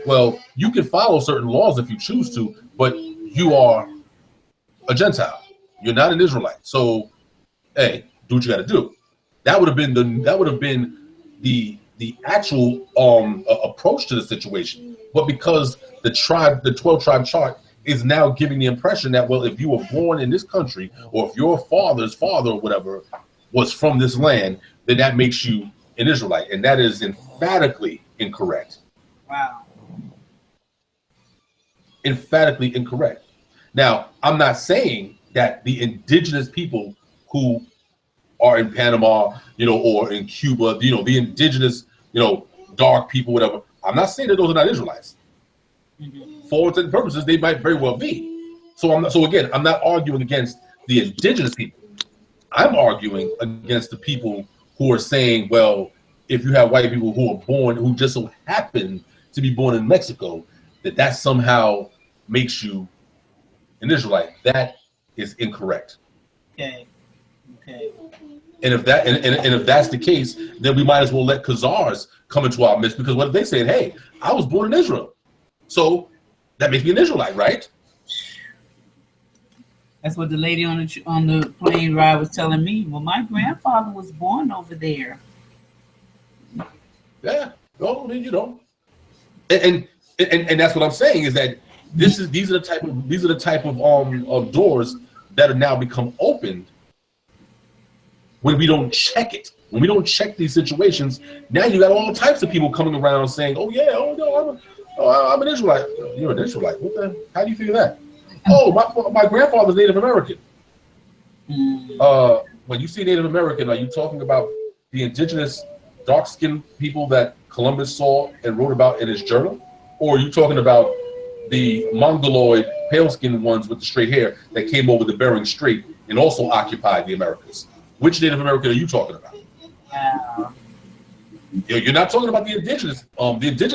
well, you can follow certain laws if you choose to, but you are a Gentile. You're not an Israelite. So, hey, do what you got to do. That would have been the actual approach to the situation. But because the 12 tribe chart is now giving the impression that, well, if you were born in this country, or if your father's father or whatever was from this land, then that makes you an Israelite, and that is emphatically incorrect. Wow. Emphatically incorrect. Now, I'm not saying that the indigenous people who are in Panama, you know, or in Cuba, you know, the indigenous, you know, dark people, whatever. I'm not saying that those are not Israelites. Mm-hmm. For all intents and purposes, they might very well be. So again, I'm not arguing against the indigenous people. I'm arguing against the people who are saying, well, if you have white people who are born, who just so happen to be born in Mexico, that somehow makes you an Israelite. That is incorrect. Okay. And if that's the case, then we might as well let Khazars come into our midst, because what if they say, hey, I was born in Israel, so that makes me an Israelite, right? That's what the lady on the plane ride was telling me. Well, my grandfather was born over there. Yeah. Oh, you know. And that's what I'm saying, is that these are the type of doors that are now become opened when we don't check it. When we don't check these situations, now you got all types of people coming around saying, "Oh yeah, oh no, I'm an Israelite." You're an Israelite. What the? How do you figure that? Oh, my grandfather's Native American. When you see Native American, are you talking about the indigenous dark-skinned people that Columbus saw and wrote about in his journal, or are you talking about the Mongoloid pale-skinned ones with the straight hair that came over the Bering Strait and also occupied the Americas? Which Native American are you talking about? You're not talking about the indigenous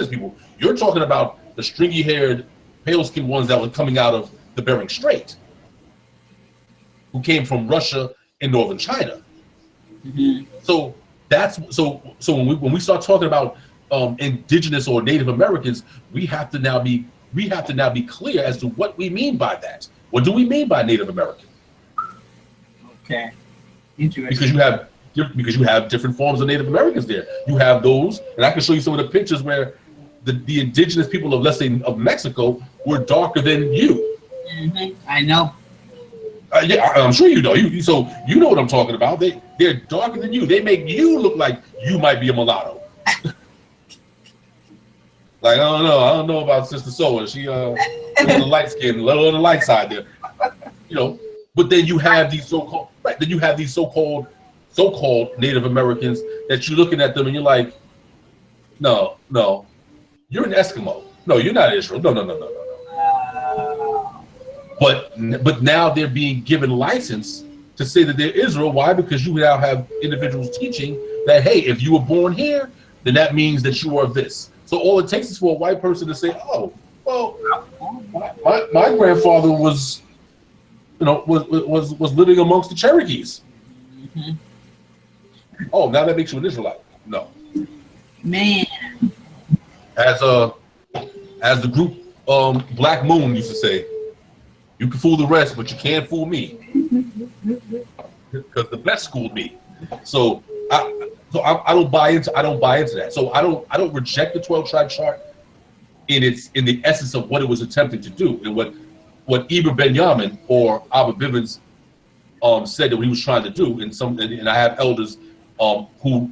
people. You're talking about the stringy-haired, pale-skinned ones that were coming out of the Bering Strait, who came from Russia and northern China. Mm-hmm. So when we start talking about indigenous or Native Americans, we have to now be clear as to what we mean by that. What do we mean by Native American? Okay. Interesting. Because you have different forms of Native Americans there. You have those, and I can show you some of the pictures where the indigenous people of, let's say, of Mexico were darker than you. Mm-hmm. I know. Yeah, I'm sure you know. So you know what I'm talking about. They're darker than you. They make you look like you might be a mulatto. Like, I don't know about Sister Soa. She on the light skin, a little on the light side there. You know, but then you have these so-called Native Americans that you're looking at them and you're like, no, you're an Eskimo. No, you're not Israel. No. But now they're being given license to say that they're Israel. Why? Because you now have individuals teaching that, hey, if you were born here, then that means that you are this. So all it takes is for a white person to say, oh, well, my grandfather was living amongst the Cherokees. Mm-hmm. Oh, now that makes you an Israelite. No. Man. As the group Black Moon used to say, you can fool the rest, but you can't fool me, because the best schooled me. So I don't buy into that. So I don't reject the 12 tribe chart in the essence of what it was attempting to do, and what Eber Benjamin or Abba Bivens said that what he was trying to do. And I have elders who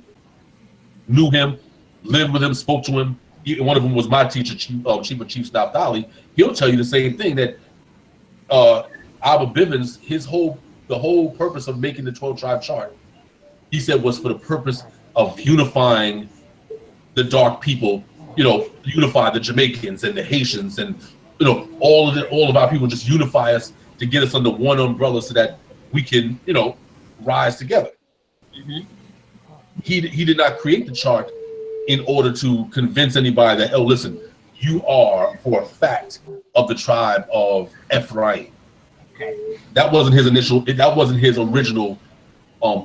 knew him, lived with him, spoke to him, one of them was my teacher, Chief of Chief Naphtali. He'll tell you the same thing, that Abba Bivens, the whole purpose of making the 12-tribe chart, he said, was for the purpose of unifying the dark people, unify the Jamaicans and the Haitians and all of our people, just unify us to get us under one umbrella so that we can rise together. Mm-hmm. He did not create the chart in order to convince anybody that, oh, listen, you are for a fact of the tribe of Ephraim. Okay. That wasn't his original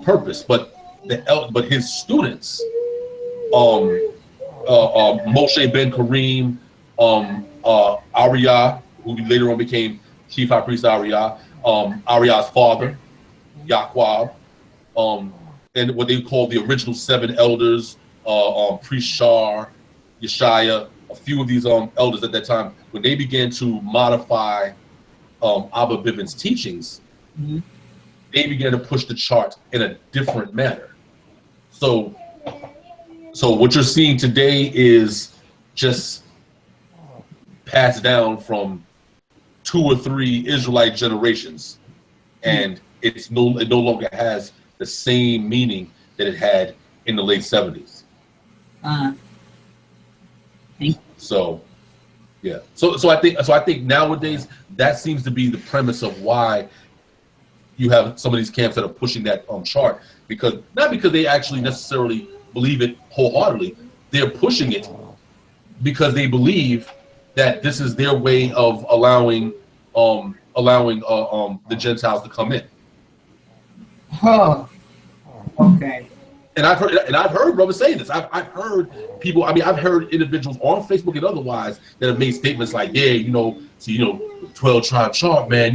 purpose, but his students, Moshe ben Kareem, Ariah, who later on became Chief High Priest Ariah, Ariah's father, Yaqub, and what they call the original 7 elders, Priest Shar, Yeshaya, a few of these elders at that time, when they began to modify Abba Bivens' teachings, mm-hmm. they began to push the chart in a different manner. So what you're seeing today is just passed down from 2 or 3 Israelite generations, and it no longer has the same meaning that it had in the late 70s. So, yeah. So I think nowadays that seems to be the premise of why you have some of these camps that are pushing that chart, because not because they actually necessarily believe it wholeheartedly. They're pushing it because they believe that this is their way of allowing the Gentiles to come in. Oh, okay. And I've heard brothers say this. I've heard people. I mean, I've heard individuals on Facebook and otherwise that have made statements like, "Yeah, 12-tribe chart, man.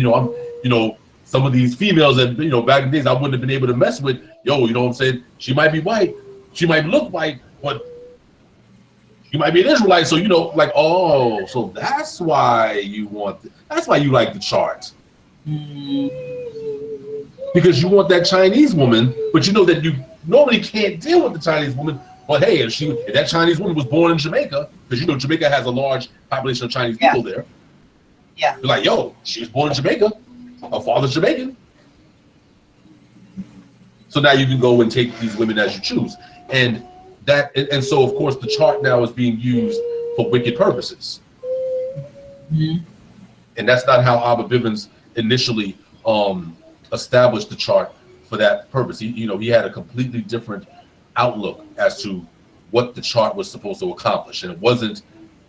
Some of these females that back in the days I wouldn't have been able to mess with. You know what I'm saying? She might be white, she might look white, but she might be an Israelite. So so that's why you like the chart." Because you want that Chinese woman, but you know that you normally can't deal with the Chinese woman. But hey, if that Chinese woman was born in Jamaica, because Jamaica has a large population of Chinese people there. Yeah. You're like, she was born in Jamaica. Her father's Jamaican. So now you can go and take these women as you choose. And so of course the chart now is being used for wicked purposes. Mm-hmm. And that's not how Abba Bivens initially established the chart for that purpose. He had a completely different outlook as to what the chart was supposed to accomplish, and it wasn't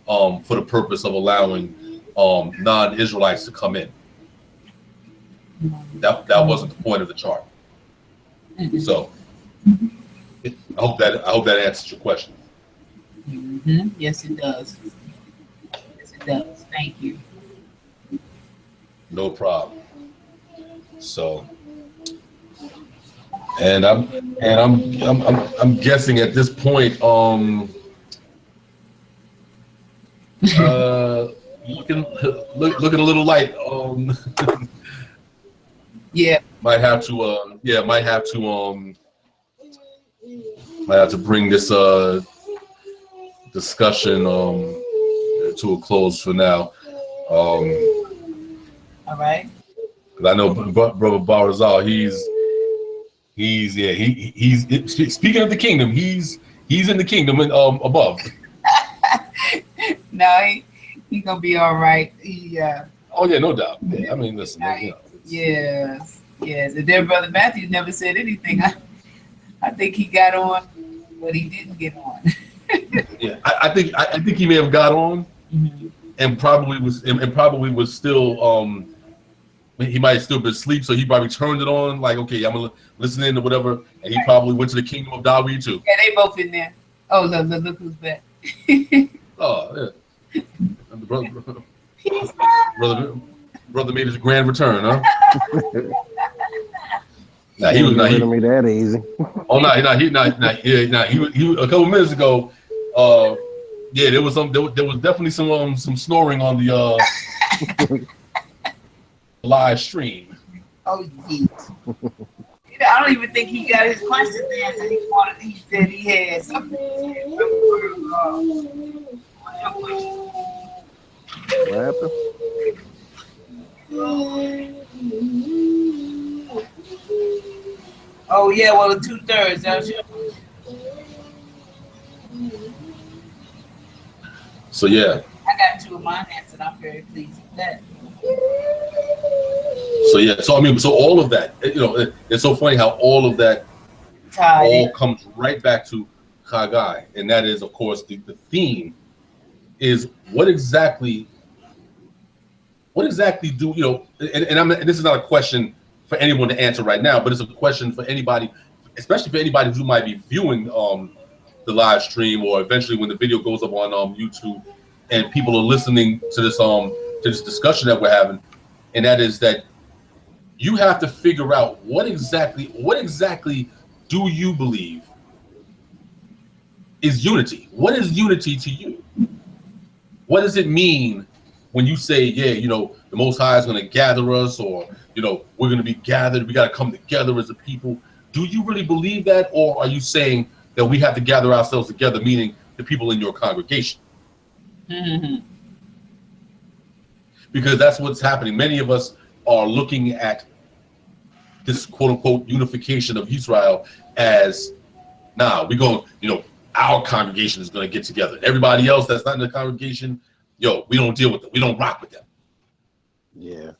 for the purpose of allowing non-Israelites to come in. That wasn't the point of the chart. So I hope that answers your question. Mm-hmm. Yes, it does. Yes, it does. Thank you. No problem. So, and I'm guessing at this point, looking a little light. Yeah. Might have to bring this discussion to a close for now. All right. I know Brother Barazal, he's speaking of the kingdom, he's in the kingdom and above. No, he gonna be all right. Oh yeah, no doubt. Yeah, I mean, listen. Yes. And then Brother Matthew never said anything. I think he got on, but he didn't get on. Yeah, I think he may have got on, mm-hmm. and probably was still he might have still been asleep, so he probably turned it on, like, okay, I'm gonna listen in or whatever, and he probably went to the kingdom of Dawi too. Yeah, they both in there. Oh, look who's back. Oh, yeah. Brother made his grand return, huh? Nah, he was not me that easy. Oh no, he was a couple minutes ago. There was definitely some snoring on the live stream. Oh, yes. I don't even think he got his questions answered. He said he had something. What happened? Oh yeah, well the 2/3. That's So yeah. I got 2 of my hands, and I'm very pleased with that. So yeah. So I mean, so all of that, it's so funny how all of that Tied in. all comes right back to Khaggai, and that is, of course, the theme is what exactly do and this is not a question for anyone to answer right now, but it's a question for anybody, especially for anybody who might be viewing the live stream, or eventually when the video goes up on YouTube and people are listening to this discussion that we're having, and that is that you have to figure out what exactly do you believe is unity. What is unity to you? What does it mean when you say, yeah, the Most High is going to gather us, or, we're going to be gathered, we got to come together as a people? Do you really believe that, or are you saying that we have to gather ourselves together, meaning the people in your congregation? Mm-hmm. Because that's what's happening. Many of us are looking at this quote-unquote unification of Israel as, we're going, our congregation is going to get together. Everybody else that's not in the congregation, we don't deal with them. We don't rock with them. Yeah.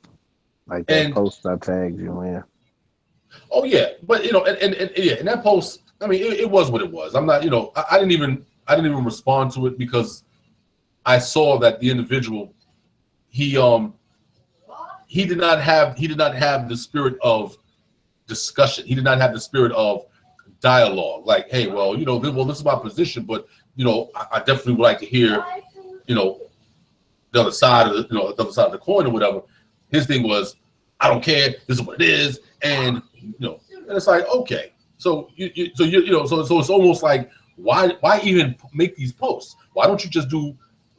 Like that post I tagged you in. Oh yeah, but and that post, I mean, it was what it was. I'm not, I didn't even respond to it because I saw that the individual, he did not have the spirit of discussion. He did not have the spirit of dialogue. Like, hey, well, this is my position, but I definitely would like to hear, the other side of the other side of the coin or whatever. His thing was, I don't care. This is what it is, and and it's like, okay, so so it's almost like, why even make these posts? Why don't you just do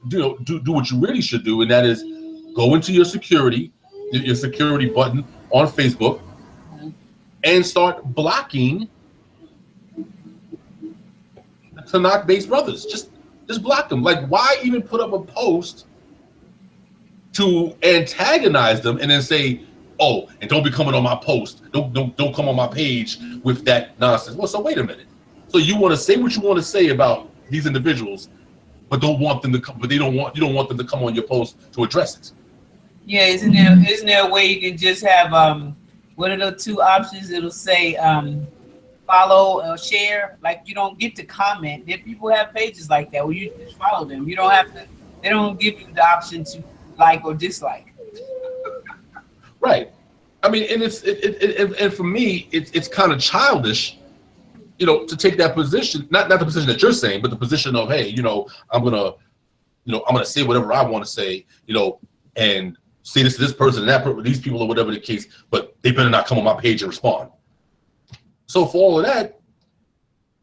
what you really should do, and that is go into your security button on Facebook and start blocking the Tanakh-based brothers. Just block them. Like, why even put up a post to antagonize them and then say, oh, and don't be coming on my post. Don't come on my page with that nonsense. Well, so wait a minute. So you want to say what you want to say about these individuals, but don't want them to come. But you don't want them to come on your post to address it. Yeah, isn't there a way you can just have what are the 2 options? It'll say follow or share. Like, you don't get to comment. If people have pages like that where you just follow them, you don't have to. They don't give you the option to like or dislike. Right. I mean, and and for me, it's kind of childish, to take that position. Not the position that you're saying, but the position of, hey, I'm gonna say whatever I want to say, and say this to this person and that person, these people, or whatever the case, but they better not come on my page and respond. So for all of that,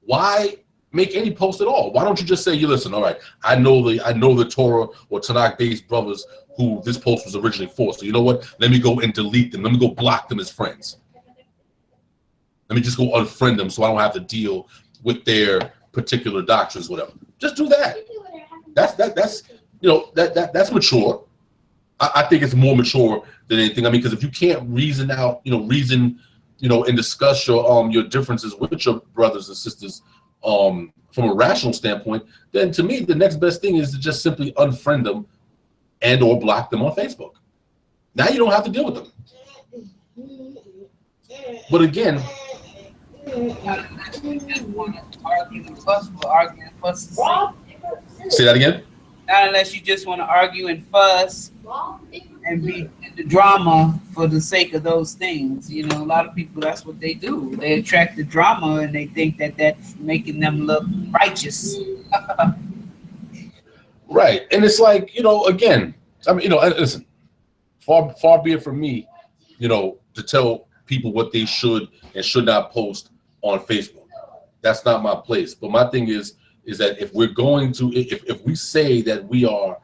why make any post at all? Why don't you just say, you listen, all right, I know the Torah or Tanakh-based brothers who this post was originally for. So you know what? Let me go and delete them. Let me go block them as friends. Let me just go unfriend them so I don't have to deal with their particular doctrines, whatever. Just do that. That's mature. I think it's more mature than anything. I mean, because if you can't reason out, and discuss your differences with your brothers and sisters from a rational standpoint, then to me the next best thing is to just simply unfriend them and or block them on Facebook. Now you don't have to deal with them. But again, say that again. Not unless you just want to argue and fuss and be in the drama for the sake of those things. A lot of people, that's what they do. They attract the drama and they think that that's making them look righteous. Right. And it's like, again, I mean, listen, far be it from me, to tell people what they should and should not post on Facebook. That's not my place. But my thing is that if we're going to, if we say that we are,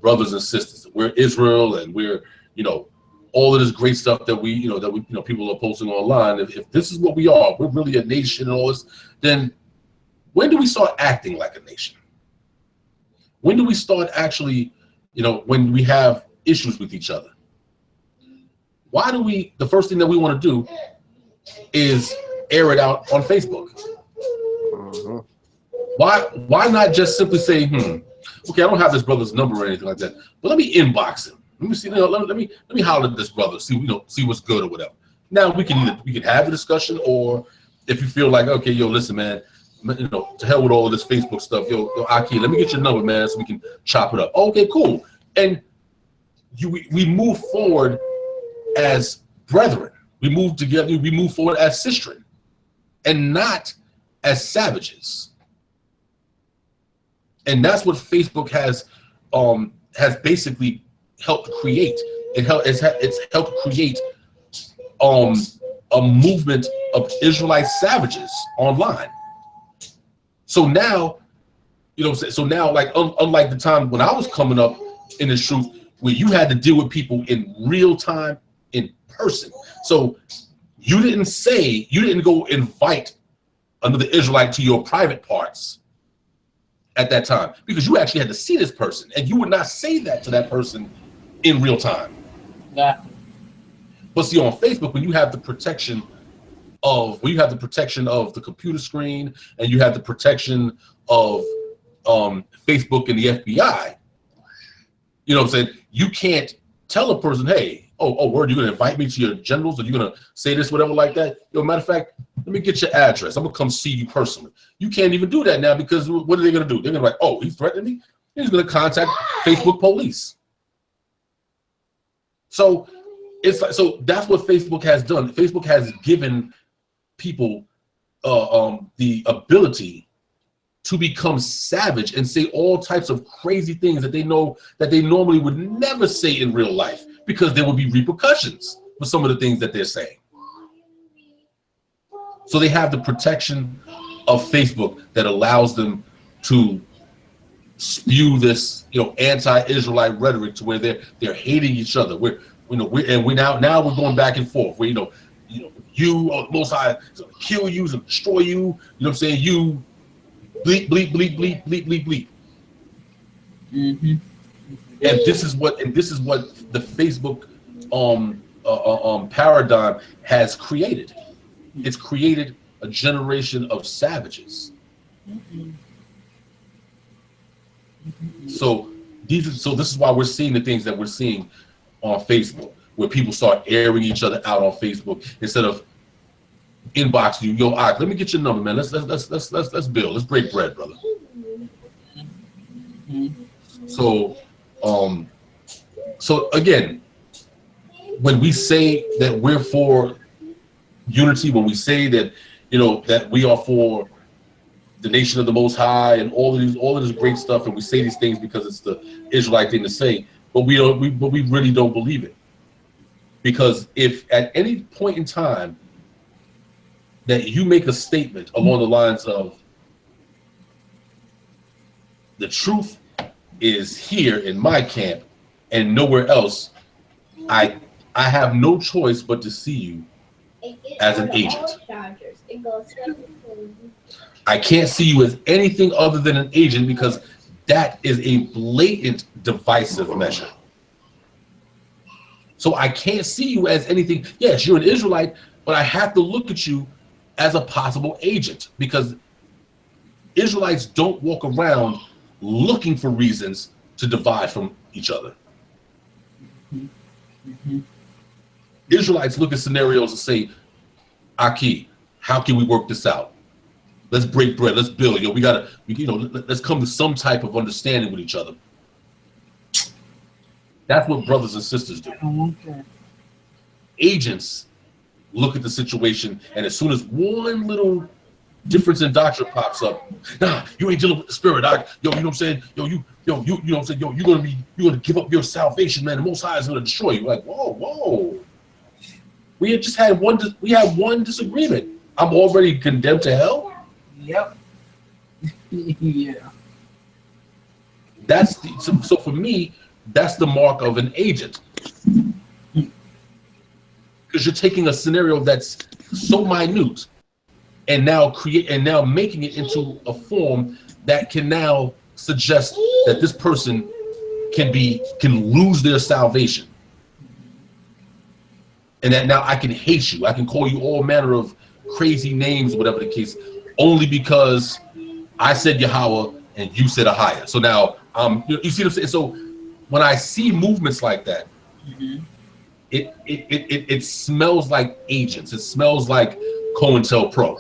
brothers and sisters, we're Israel and we're, all of this great stuff that we people are posting online. If this is what we are, we're really a nation and all this, then when do we start acting like a nation? When do we start actually, when we have issues with each other? Why do the first thing that we want to do is air it out on Facebook? Mm-hmm. Why not just simply say, okay, I don't have this brother's number or anything like that, but let me inbox him. Let me see, let me holler at this brother, see what's good or whatever. Now we can have a discussion, or if you feel like, okay, yo, listen, man, to hell with all of this Facebook stuff, yo, Aki, let me get your number, man, so we can chop it up. Okay, cool. And we move forward as brethren. We move together. We move forward as sistren, and not as savages. And that's what Facebook has basically helped create. It's helped create a movement of Israelite savages online. So now, like unlike the time when I was coming up in this truth, where you had to deal with people in real time, in person. So you didn't go invite another Israelite to your private parts at that time, because you actually had to see this person, and you would not say that to that person in real time. Yeah. But see, on Facebook, when you have the protection of the computer screen, and you have the protection of Facebook and the FBI, you know what I'm saying? You can't tell a person, hey, word, you're gonna invite me to your generals, or you're gonna say this, whatever like that. Matter of fact, let me get your address. I'm gonna come see you personally. You can't even do that now, because what are they gonna do? They're gonna be like, oh, he threatened me? He's gonna contact Facebook police. So it's like, so that's what Facebook has done. Facebook has given people the ability to become savage and say all types of crazy things that they know that they normally would never say in real life, because there will be repercussions for some of the things that they're saying. So they have the protection of Facebook that allows them to spew this, anti-Israelite rhetoric to where they're hating each other. We're now we're going back and forth. Where you or the Most High is gonna kill you and destroy you. You know what I'm saying? You bleep bleep bleep bleep bleep bleep bleep. Mm-hmm. And this is what the Facebook paradigm has created. It's created a generation of savages. Mm-hmm. So this is why we're seeing the things that we're seeing on Facebook, where people start airing each other out on Facebook instead of inboxing you. Yo, let me get your number, man. Let's build. Let's break bread, brother. Mm-hmm. So again, when we say that we're for unity, when we say that that we are for the nation of the Most High and all of this great stuff, and we say these things because it's the Israelite thing to say, but we really don't believe it. Because if at any point in time that you make a statement along the lines of the truth is here in my camp and nowhere else, I have no choice but to see you as an agent. I can't see you as anything other than an agent, because that is a blatant divisive measure. So I can't see you as anything. Yes, you're an Israelite, but I have to look at you as a possible agent, because Israelites don't walk around looking for reasons to divide from each other. Mm-hmm. Israelites look at scenarios and say, Aki, how can we work this out? Let's break bread. Let's build. Let's come to some type of understanding with each other. That's what brothers and sisters do. Agents look at the situation, and as soon as one little difference in doctrine pops up, nah, you ain't dealing with the spirit. You know what I'm saying? You know what I'm saying? You're gonna give up your salvation, man. The Most High is gonna destroy you. Like, whoa. We had one disagreement. I'm already condemned to hell. Yep. Yeah. So for me, that's the mark of an agent, because you're taking a scenario that's so minute and now making it into a form that can now suggest that this person can lose their salvation, and that now I can hate you, I can call you all manner of crazy names, whatever the case, only because I said Yahweh and you said Ahia. So now you see what I'm saying? So when I see movements like that, it smells like agents. It smells like COINTELPRO.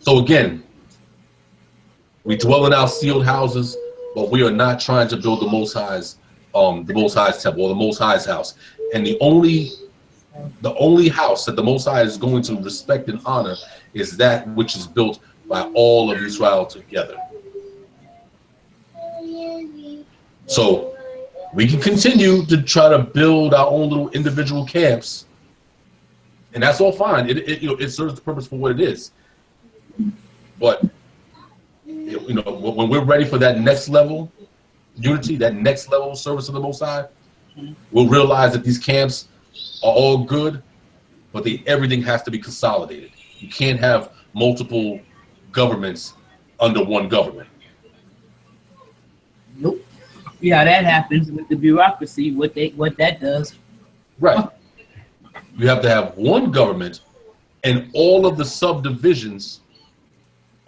So again, we dwell in our sealed houses, but we are not trying to build the Most High's temple or the Most High's house. And the only house that the Most High is going to respect and honor is that which is built by all of Israel together. So we can continue to try to build our own little individual camps, and that's all fine. It serves the purpose for what it is. But when we're ready for that next level unity, that next level service of the Most High, we'll realize that these camps are all good, but everything has to be consolidated. You can't have multiple governments under one government. Nope. Yeah, that happens with the bureaucracy. What that does. Right. You have to have one government, and all of the subdivisions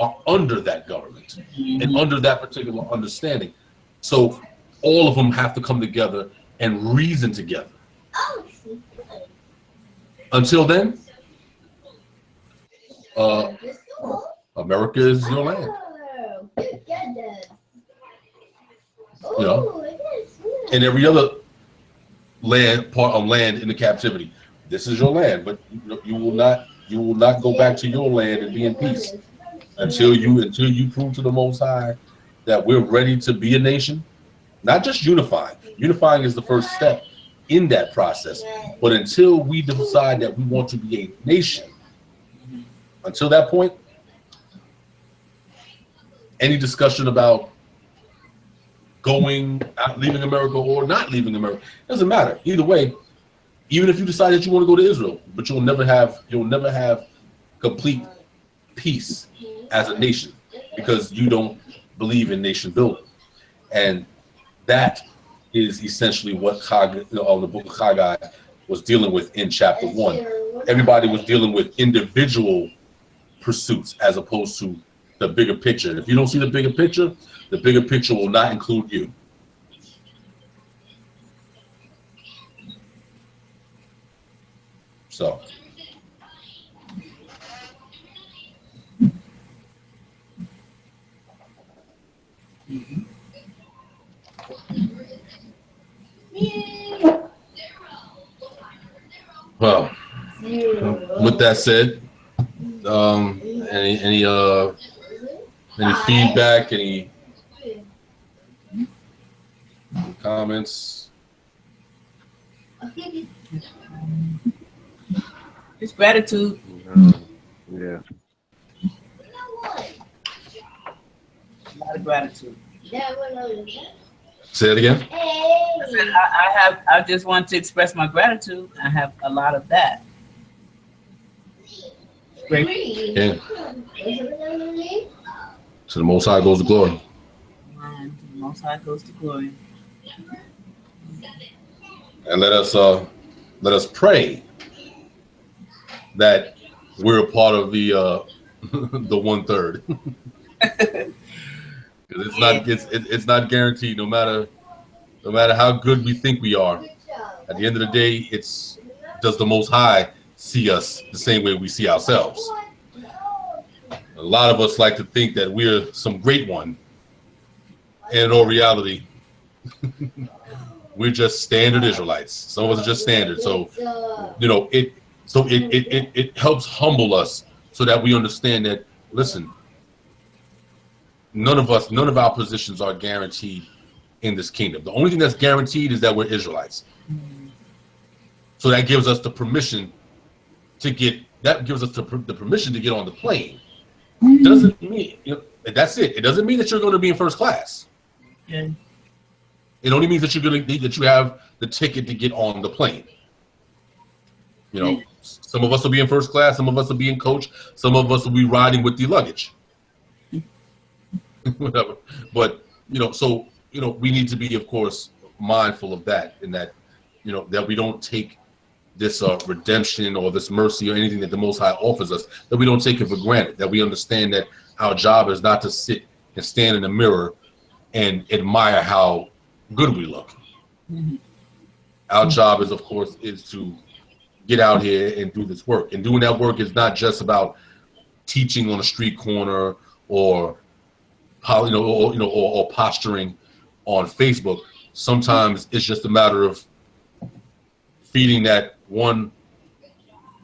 are under that government and under that particular understanding. So all of them have to come together and reason together. Until then, America is your land. And every other part of land in the captivity. This is your land, but you will not go back to your land and be in peace until you prove to the Most High that we're ready to be a nation. Not just unifying. Unifying is the first step in that process. But until we decide that we want to be a nation, until that point, any discussion about leaving America or not leaving America, doesn't matter. Either way, even if you decide that you want to go to Israel, but you'll never have complete peace as a nation because you don't believe in nation building. And that is essentially what the book of Khaggai was dealing with in chapter 1. Everybody was dealing with individual pursuits as opposed to the bigger picture. If you don't see the bigger picture will not include you. So. Well, with that said, any feedback, any comments? Just gratitude. Yeah. A lot of gratitude. Say it again. I said I just want to express my gratitude. I have a lot of that. Great. Yeah. To the Most High goes the glory. To the Most High goes the glory. And let us pray that we're a part of the 1/3. Because it's not guaranteed. No matter how good we think we are, at the end of the day, does the Most High see us the same way we see ourselves? A lot of us like to think that we're some great one, and in all reality, we're just standard Israelites. Some of us are just standard. So it helps humble us so that we understand that, listen, none of our positions are guaranteed in this kingdom. The only thing that's guaranteed is that we're Israelites. So that gives us the permission to get the permission to get on the plane. Doesn't mean that's it. It doesn't mean that you're going to be in first class. Yeah. It only means that you have the ticket to get on the plane. Some of us will be in first class, some of us will be in coach, some of us will be riding with the luggage. whatever. But so we need to be, of course, mindful of that, and that that we don't take this redemption or this mercy or anything that the Most High offers us, that we don't take it for granted. That we understand that our job is not to sit and stand in the mirror and admire how good we look. Mm-hmm. Our job is, of course, is to get out here and do this work. And doing that work is not just about teaching on a street corner or or posturing on Facebook. Sometimes it's just a matter of feeding that one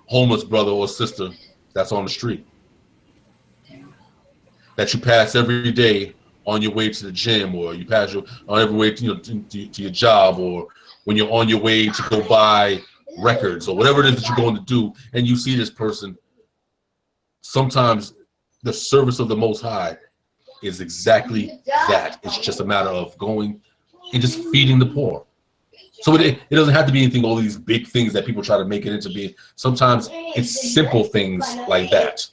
homeless brother or sister that's on the street that you pass every day on your way to the gym, or you pass on every way to your job, or when you're on your way to go buy records or whatever it is that you're going to do, and you see this person. Sometimes the service of the Most High is exactly that. It's just a matter of going and just feeding the poor. So it doesn't have to be anything, all these big things that people try to make it into being. Sometimes it's simple things like that.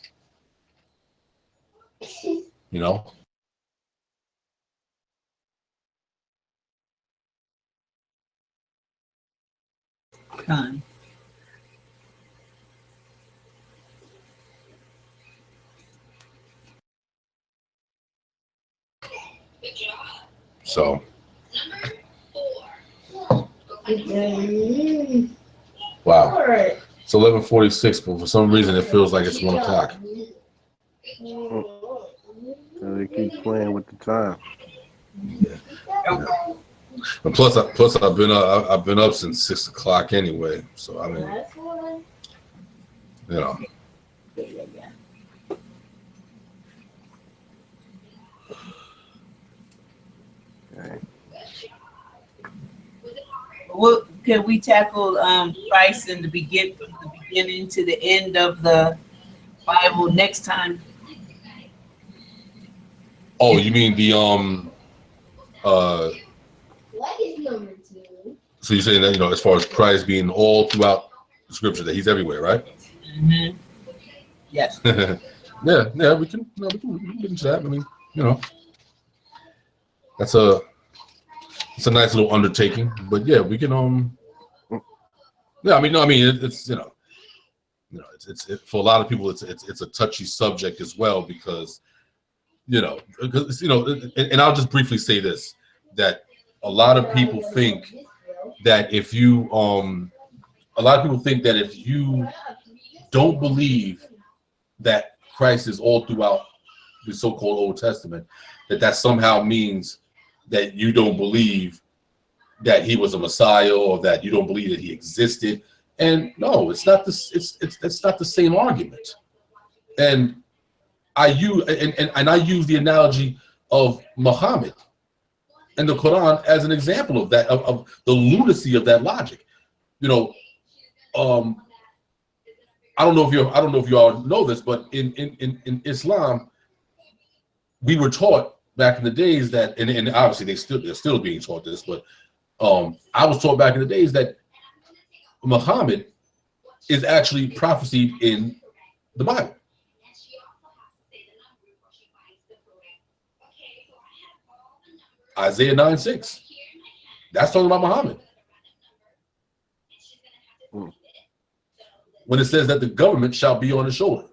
Con. So. Wow. It's 11:46, but for some reason it feels like it's 1 o'clock. So they keep playing with the time. Yeah. And plus I've been up since 6 o'clock anyway. So I mean, Okay. What can we tackle Christ in the from the beginning to the end of the Bible next time? Oh, you mean the What is number 2? So you're saying that as far as Christ being all throughout the Scripture, that He's everywhere, right? Mm-hmm. Yes. yeah, we can get into that. I mean, it's a nice little undertaking, but yeah, we can it's it's for a lot of people it's a touchy subject as well, because and I'll just briefly say this, that a lot of people think that if you don't believe that Christ is all throughout the so-called Old Testament, that somehow means that you don't believe that He was a Messiah, or that you don't believe that He existed. And no, it's not this. It's not the same argument. And I use the analogy of Muhammad and the Quran as an example of that, of the lunacy of that logic. I don't know if you all know this, but in Islam, we were taught back in the days that, and obviously they're still being taught this, but I was taught back in the days that Muhammad is actually prophesied in the Bible. Isaiah 9:6. That's talking about Muhammad. When it says that the government shall be on his shoulder.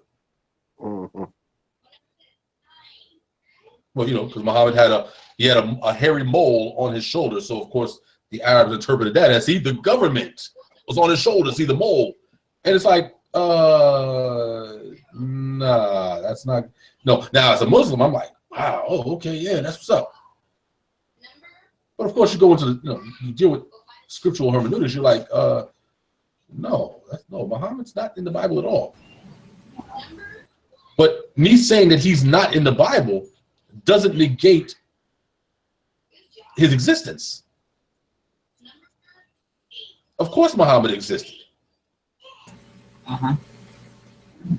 Mm-hmm. Well, because Muhammad had a hairy mole on his shoulder, so of course the Arabs interpreted that as the government was on his shoulder, see the mole. And it's like, nah, that's not. No, now as a Muslim, I'm like, wow, okay, yeah, that's what's up. But of course, you go into you deal with scriptural hermeneutics. You're like, no, Muhammad's not in the Bible at all. But me saying that he's not in the Bible doesn't negate his existence. Of course, Muhammad existed.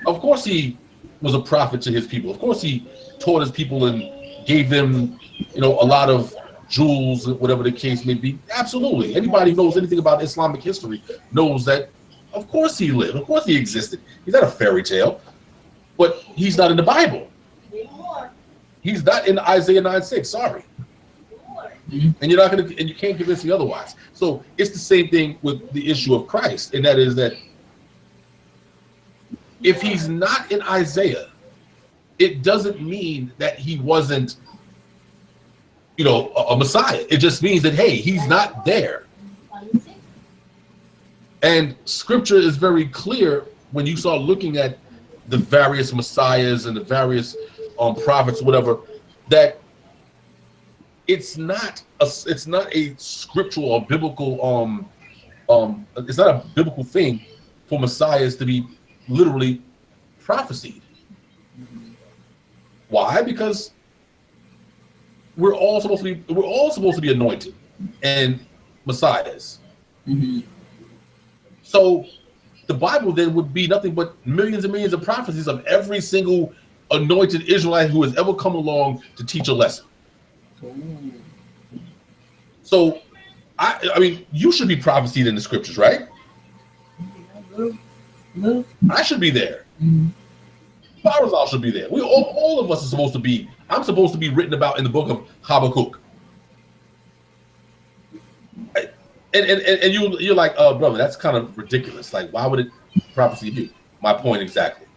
Of course, he was a prophet to his people. Of course, he taught his people and gave them, a lot of jewels, whatever the case may be. Absolutely. Anybody who knows anything about Islamic history knows that, of course, he lived. Of course, he existed. He's not a fairy tale, but he's not in the Bible. He's not in Isaiah 9:6. Sorry. And you're not gonna, and you can't convince me otherwise. So it's the same thing with the issue of Christ, and that is that if he's not in Isaiah, it doesn't mean that he wasn't, a Messiah. It just means that, hey, he's not there. And Scripture is very clear when you start looking at the various Messiahs and the various prophets, whatever, that it's not a scriptural or biblical it's not a biblical thing for Messiahs to be literally prophesied. Why? Because we're all supposed to be anointed and Messiahs. Mm-hmm. So the Bible then would be nothing but millions and millions of prophecies of every single anointed Israelite who has ever come along to teach a lesson. So, I mean, you should be prophesied in the scriptures, right? I should be there. Barazal should be there. We all of us are supposed to be. I'm supposed to be written about in the book of Habakkuk. And you're like, brother, that's kind of ridiculous. Like, why would it prophesy you? My point exactly.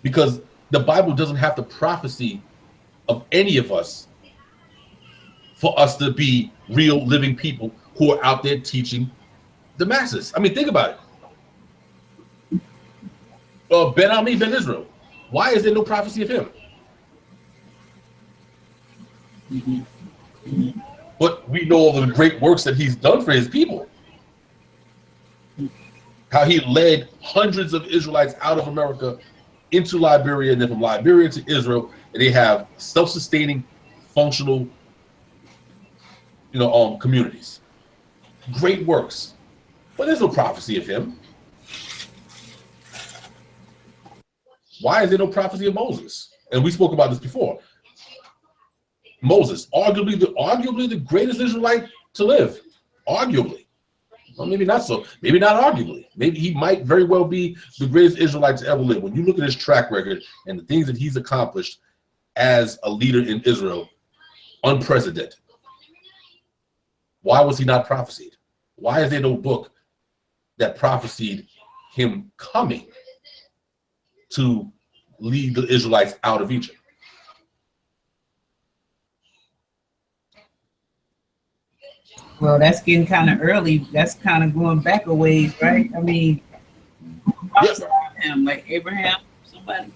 Because the Bible doesn't have to prophecy of any of us for us to be real living people who are out there teaching the masses. I mean, think about it. Ben Ami, Ben Israel. Why is there no prophecy of him? Mm-hmm. But we know all the great works that he's done for his people. How he led hundreds of Israelites out of America into Liberia, and then from Liberia to Israel, and they have self-sustaining, functional, communities. Great works. But there's no prophecy of him. Why is there no prophecy of Moses? And we spoke about this before. Moses, arguably the greatest Israelite to live. Arguably. Well, maybe not so. Maybe not arguably. Maybe he might very well be the greatest Israelite to ever live. When you look at his track record and the things that he's accomplished as a leader in Israel, unprecedented. Why was he not prophesied? Why is there no book that prophesied him coming to lead the Israelites out of Egypt? Well, that's getting kind of early. That's kind of going back a ways, right? I mean, yes. Him, like Abraham, somebody.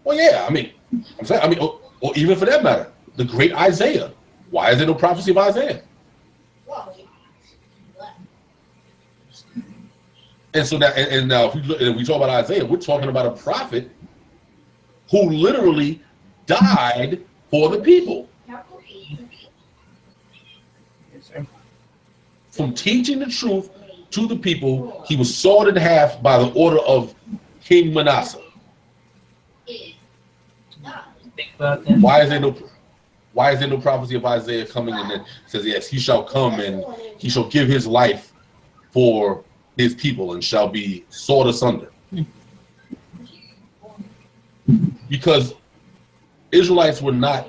Well, yeah. I mean, I'm saying. Or even for that matter, the great Isaiah. Why is there no prophecy of Isaiah? And so now, and now, if we talk about Isaiah, we're talking about a prophet who literally died for the people. From teaching the truth to the people, he was sawed in half by the order of King Manasseh. Why is there no prophecy of Isaiah coming and then says, yes, he shall come and he shall give his life for his people and shall be sawed asunder? Because Israelites were not,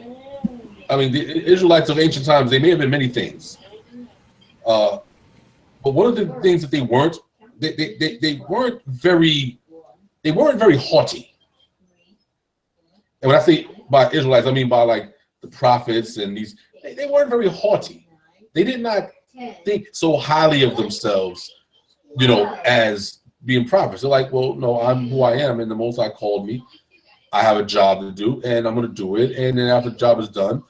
the Israelites of ancient times, they may have been many things. But one of the things that they weren't very haughty. And when I say by Israelites, I mean by like the prophets and these, they weren't very haughty. They did not think so highly of themselves, as being prophets. They're like, well, no, I'm who I am, and the Most High called me. I have a job to do, and I'm going to do it. And then after the job is done,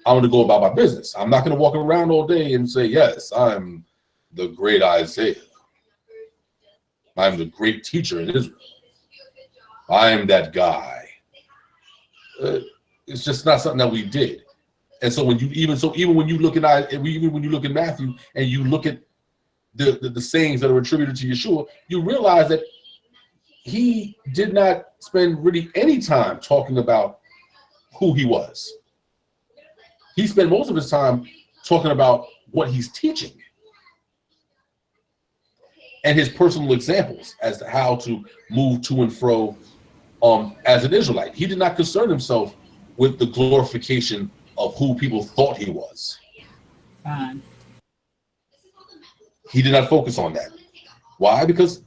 I'm going to go about my business. I'm not going to walk around all day and say, yes, I'm the great Isaiah. I'm the great teacher in Israel. I am that guy. It's just not something that we did. And so when you look at Matthew and you look at the sayings that are attributed to Yeshua, you realize that he did not spend really any time talking about who he was. He spent most of his time talking about what he's teaching and his personal examples as to how to move to and fro as an Israelite. He did not concern himself with the glorification of who people thought he was. He did not focus on that. Why? Because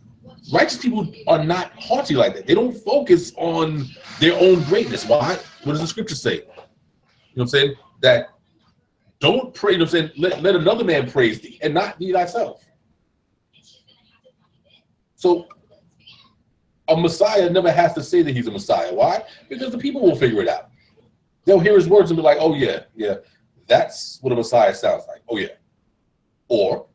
righteous people are not haughty like that. They don't focus on their own greatness. Why? What does the scripture say? You know what I'm saying? That don't pray, you know what I'm saying? Let another man praise thee and not thee thyself. So a Messiah never has to say that he's a Messiah. Why? Because the people will figure it out. They'll hear his words and be like, oh yeah, that's what a Messiah sounds like. Oh yeah. Or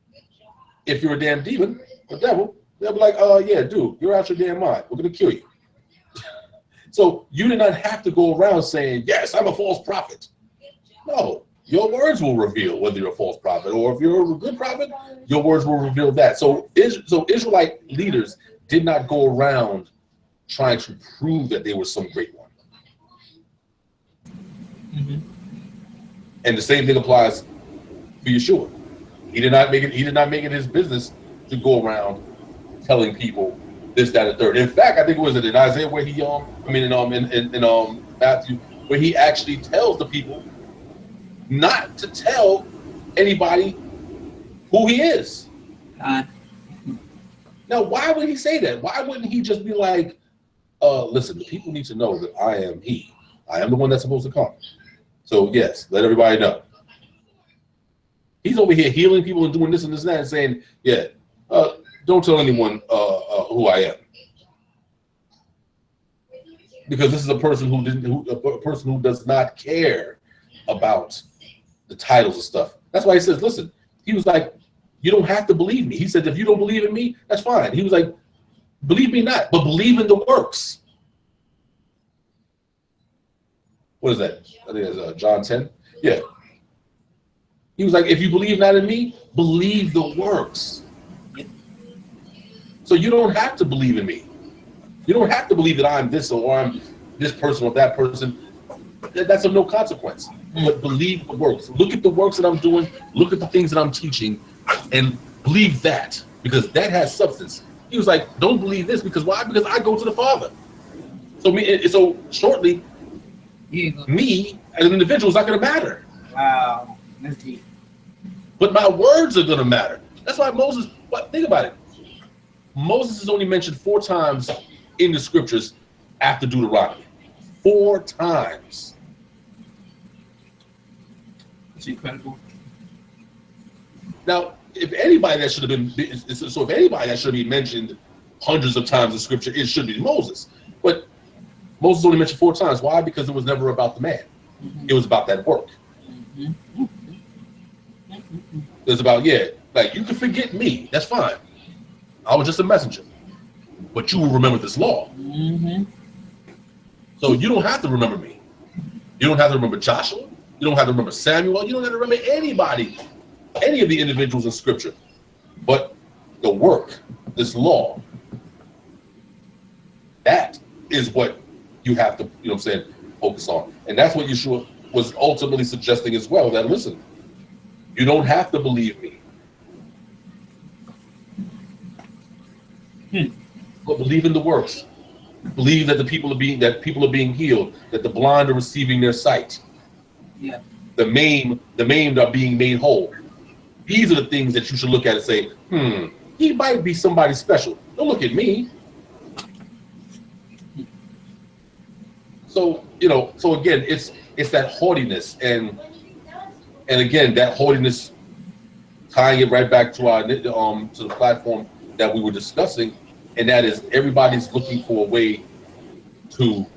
if you're a damn demon, a devil, they'll be like, yeah, dude, you're out your damn mind. We're going to kill you. So you did not have to go around saying, yes, I'm a false prophet. No, your words will reveal whether you're a false prophet, or if you're a good prophet, your words will reveal that. So Israelite leaders did not go around trying to prove that they were some great one. And the same thing applies for Yeshua. He did not make it his business to go around telling people this, that, and third. In fact, I think it was in Isaiah where he in Matthew, where he actually tells the people not to tell anybody who he is. Now, why would he say that? Why wouldn't he just be like, listen, the people need to know that I am he. I am the one that's supposed to come. So yes, let everybody know. He's over here healing people and doing this and this and that and saying, yeah, don't tell anyone who I am. Because this is a person who does not care about the titles and stuff. That's why he says, listen, he was like, you don't have to believe me. He said, if you don't believe in me, that's fine. He was like, believe me not, but believe in the works. What is that? I think it's John 10. Yeah. He was like, if you believe not in me, believe the works. So you don't have to believe in me. You don't have to believe that I'm this or I'm this person or that person. That's of no consequence. But believe the works. Look at the works that I'm doing. Look at the things that I'm teaching, and believe that, because that has substance. He was like, don't believe this, because why? Because I go to the Father. So shortly, me as an individual is not going to matter. Wow, that's deep. But my words are going to matter. That's why Moses. Think about it. Moses is only mentioned 4 times in the scriptures after Deuteronomy. 4 times. It's incredible. Now, if anybody that should have been mentioned hundreds of times in scripture, it should be Moses. But Moses only mentioned 4 times. Why? Because it was never about the man. It was about that work. It was about, like, you can forget me. That's fine. I was just a messenger. But you will remember this law. So you don't have to remember me. You don't have to remember Joshua. You don't have to remember Samuel. You don't have to remember anybody, any of the individuals in scripture. But the work, this law, that is what you have to, focus on. And that's what Yeshua was ultimately suggesting as well, that listen, you don't have to believe me. But believe in the works. Believe that people are being healed, that the blind are receiving their sight. Yeah. The maimed are being made whole. These are the things that you should look at and say, he might be somebody special. Don't look at me. So, so again, it's that haughtiness, and again, that haughtiness, tying it right back to our to the platform that we were discussing, and that is everybody's looking for a way to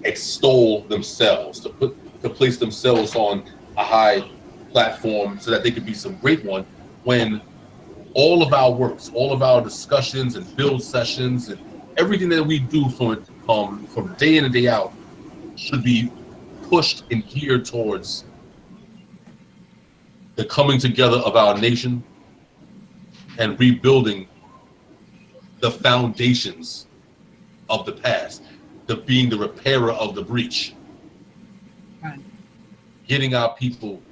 extol themselves, to place themselves on a high platform so that they could be some great one, when all of our works, all of our discussions and build sessions and everything that we do from day in and day out should be pushed and geared towards the coming together of our nation and rebuilding the foundations of the past, being the repairer of the breach. Right. Getting our people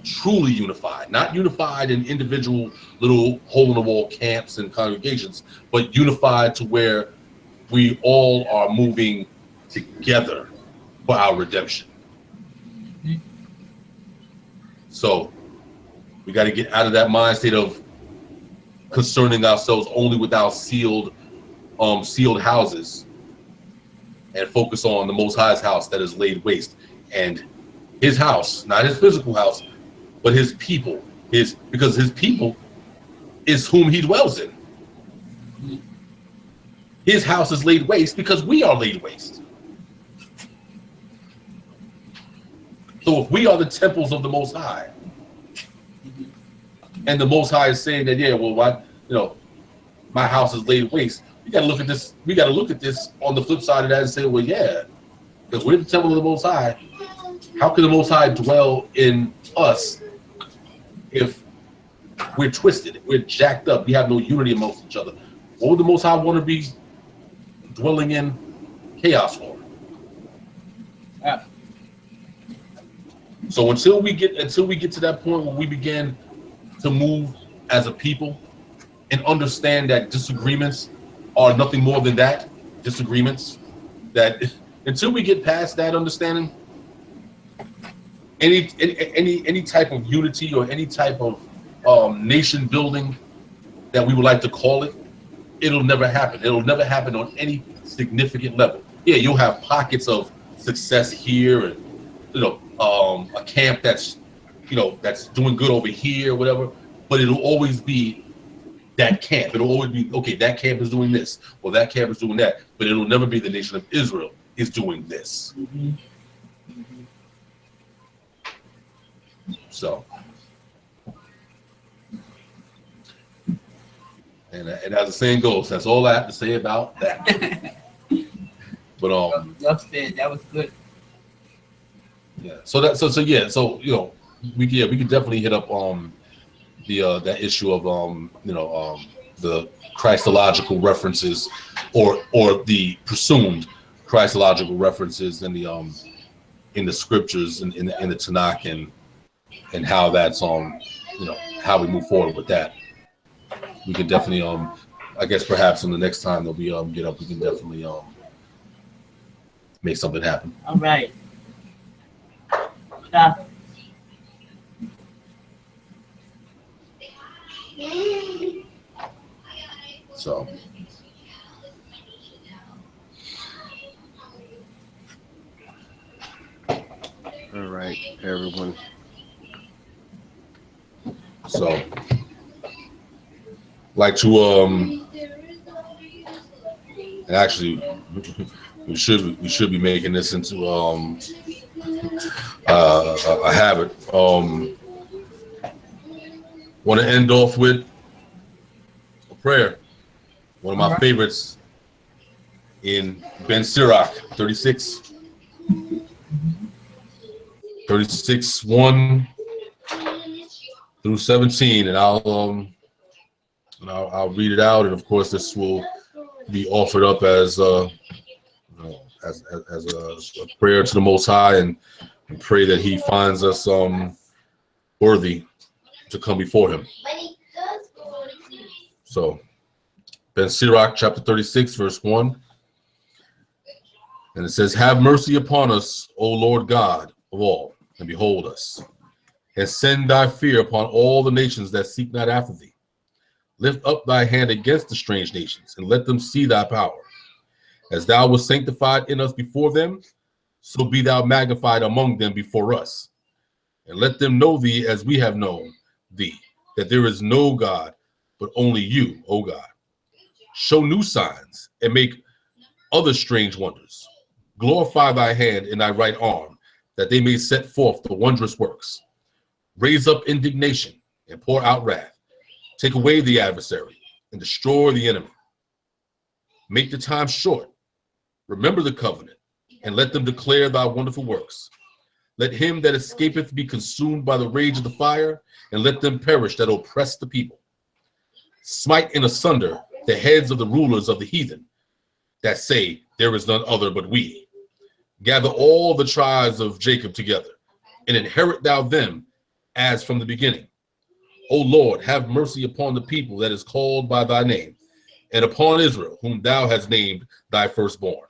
truly unified, not unified in individual little hole-in-the-wall camps and congregations, but unified to where we all are moving together for our redemption. So we got to get out of that mind state of concerning ourselves only with our sealed houses, and focus on the Most High's house that is laid waste, and his house, not his physical house, but his people, because his people is whom he dwells in. His house is laid waste because we are laid waste. So if we are the temples of the Most High, and the Most High is saying that, yeah, well, why, my house is laid waste. We got to look at this. We got to look at this on the flip side of that and say, well, yeah, because we're the temple of the Most High. How can the Most High dwell in us if we're twisted, if we're jacked up, we have no unity amongst each other? What would the Most High want to be dwelling in chaos for? Yeah. So until we get to that point where we begin to move as a people and understand that disagreements are nothing more than that, disagreements, that until we get past that understanding, any type of unity or any type of nation building that we would like to call it, it'll never happen. It'll never happen on any significant level. Yeah, you'll have pockets of success here, and a camp that's doing good over here, whatever. But it'll always be that camp. It'll always be, okay, that camp is doing this, or that camp is doing that. But it'll never be the nation of Israel is doing this. Mm-hmm. So, and as the saying goes, that's all I have to say about that. But Well said. That was good. yeah. So we could definitely hit up that issue of the Christological references or the presumed Christological references in the scriptures in the Tanakh, and how that's how we move forward with that. We can definitely I guess perhaps on the next time that we get up, we can definitely make something happen. All right. Stop. So All right, everyone. So like to and actually we should be making this into a habit. Want to end off with a prayer. One of my favorites in Ben Sirach 36:1 through 17, and I'll read it out, and of course this will be offered up as a prayer to the Most High, and pray that He finds us worthy to come before Him. So, Ben Sirach chapter 36, verse 1, and it says, "Have mercy upon us, O Lord God of all, and behold us, and send thy fear upon all the nations that seek not after thee. Lift up thy hand against the strange nations, and let them see thy power. As thou wast sanctified in us before them, so be thou magnified among them before us. And let them know thee as we have known thee, that there is no God but only you, O God. Show new signs, and make other strange wonders. Glorify thy hand and thy right arm, that they may set forth the wondrous works. Raise up indignation and pour out wrath. Take away the adversary and destroy the enemy. Make the time short. Remember the covenant, and let them declare thy wonderful works. Let him that escapeth be consumed by the rage of the fire, and let them perish that oppress the people. Smite in asunder the heads of the rulers of the heathen, that say, there is none other but we. Gather all the tribes of Jacob together, and inherit thou them as from the beginning. O Lord, have mercy upon the people that is called by thy name, and upon Israel, whom thou hast named thy firstborn.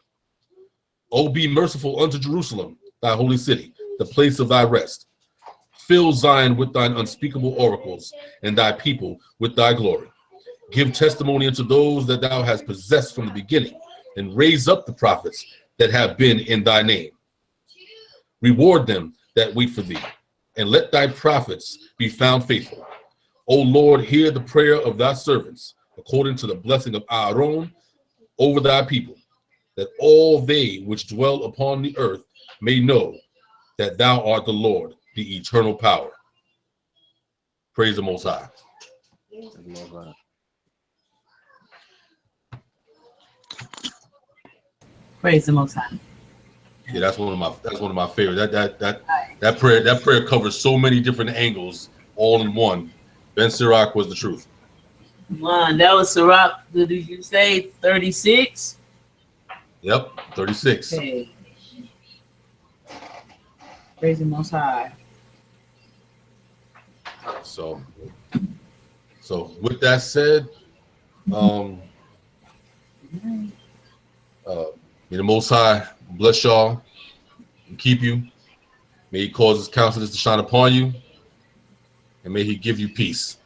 O be merciful unto Jerusalem, thy holy city, the place of thy rest. Fill Zion with thine unspeakable oracles, and thy people with thy glory. Give testimony unto those that thou hast possessed from the beginning, and raise up the prophets that have been in thy name. Reward them that wait for thee, and let thy prophets be found faithful. O Lord, hear the prayer of thy servants, according to the blessing of Aaron over thy people, that all they which dwell upon the earth may know that thou art the Lord, the eternal power. Praise the Most High. Praise the Most High. Yeah, that's one of my favorites. That prayer covers so many different angles all in one. Ben Sirach was the truth. One, that was Sirach. Did you say 36? Yep, 36. Okay. Praise the Most High. So with that said, may the Most High bless y'all and keep you. May he cause his countenance to shine upon you, and may he give you peace.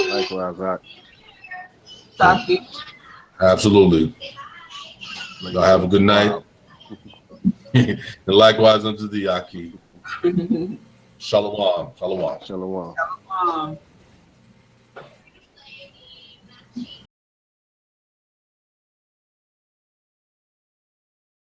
Likewise, Rock. Absolutely. Y'all have a good night. And likewise unto thee, Aki. Shalom. Shalom. Shalom. Shalom.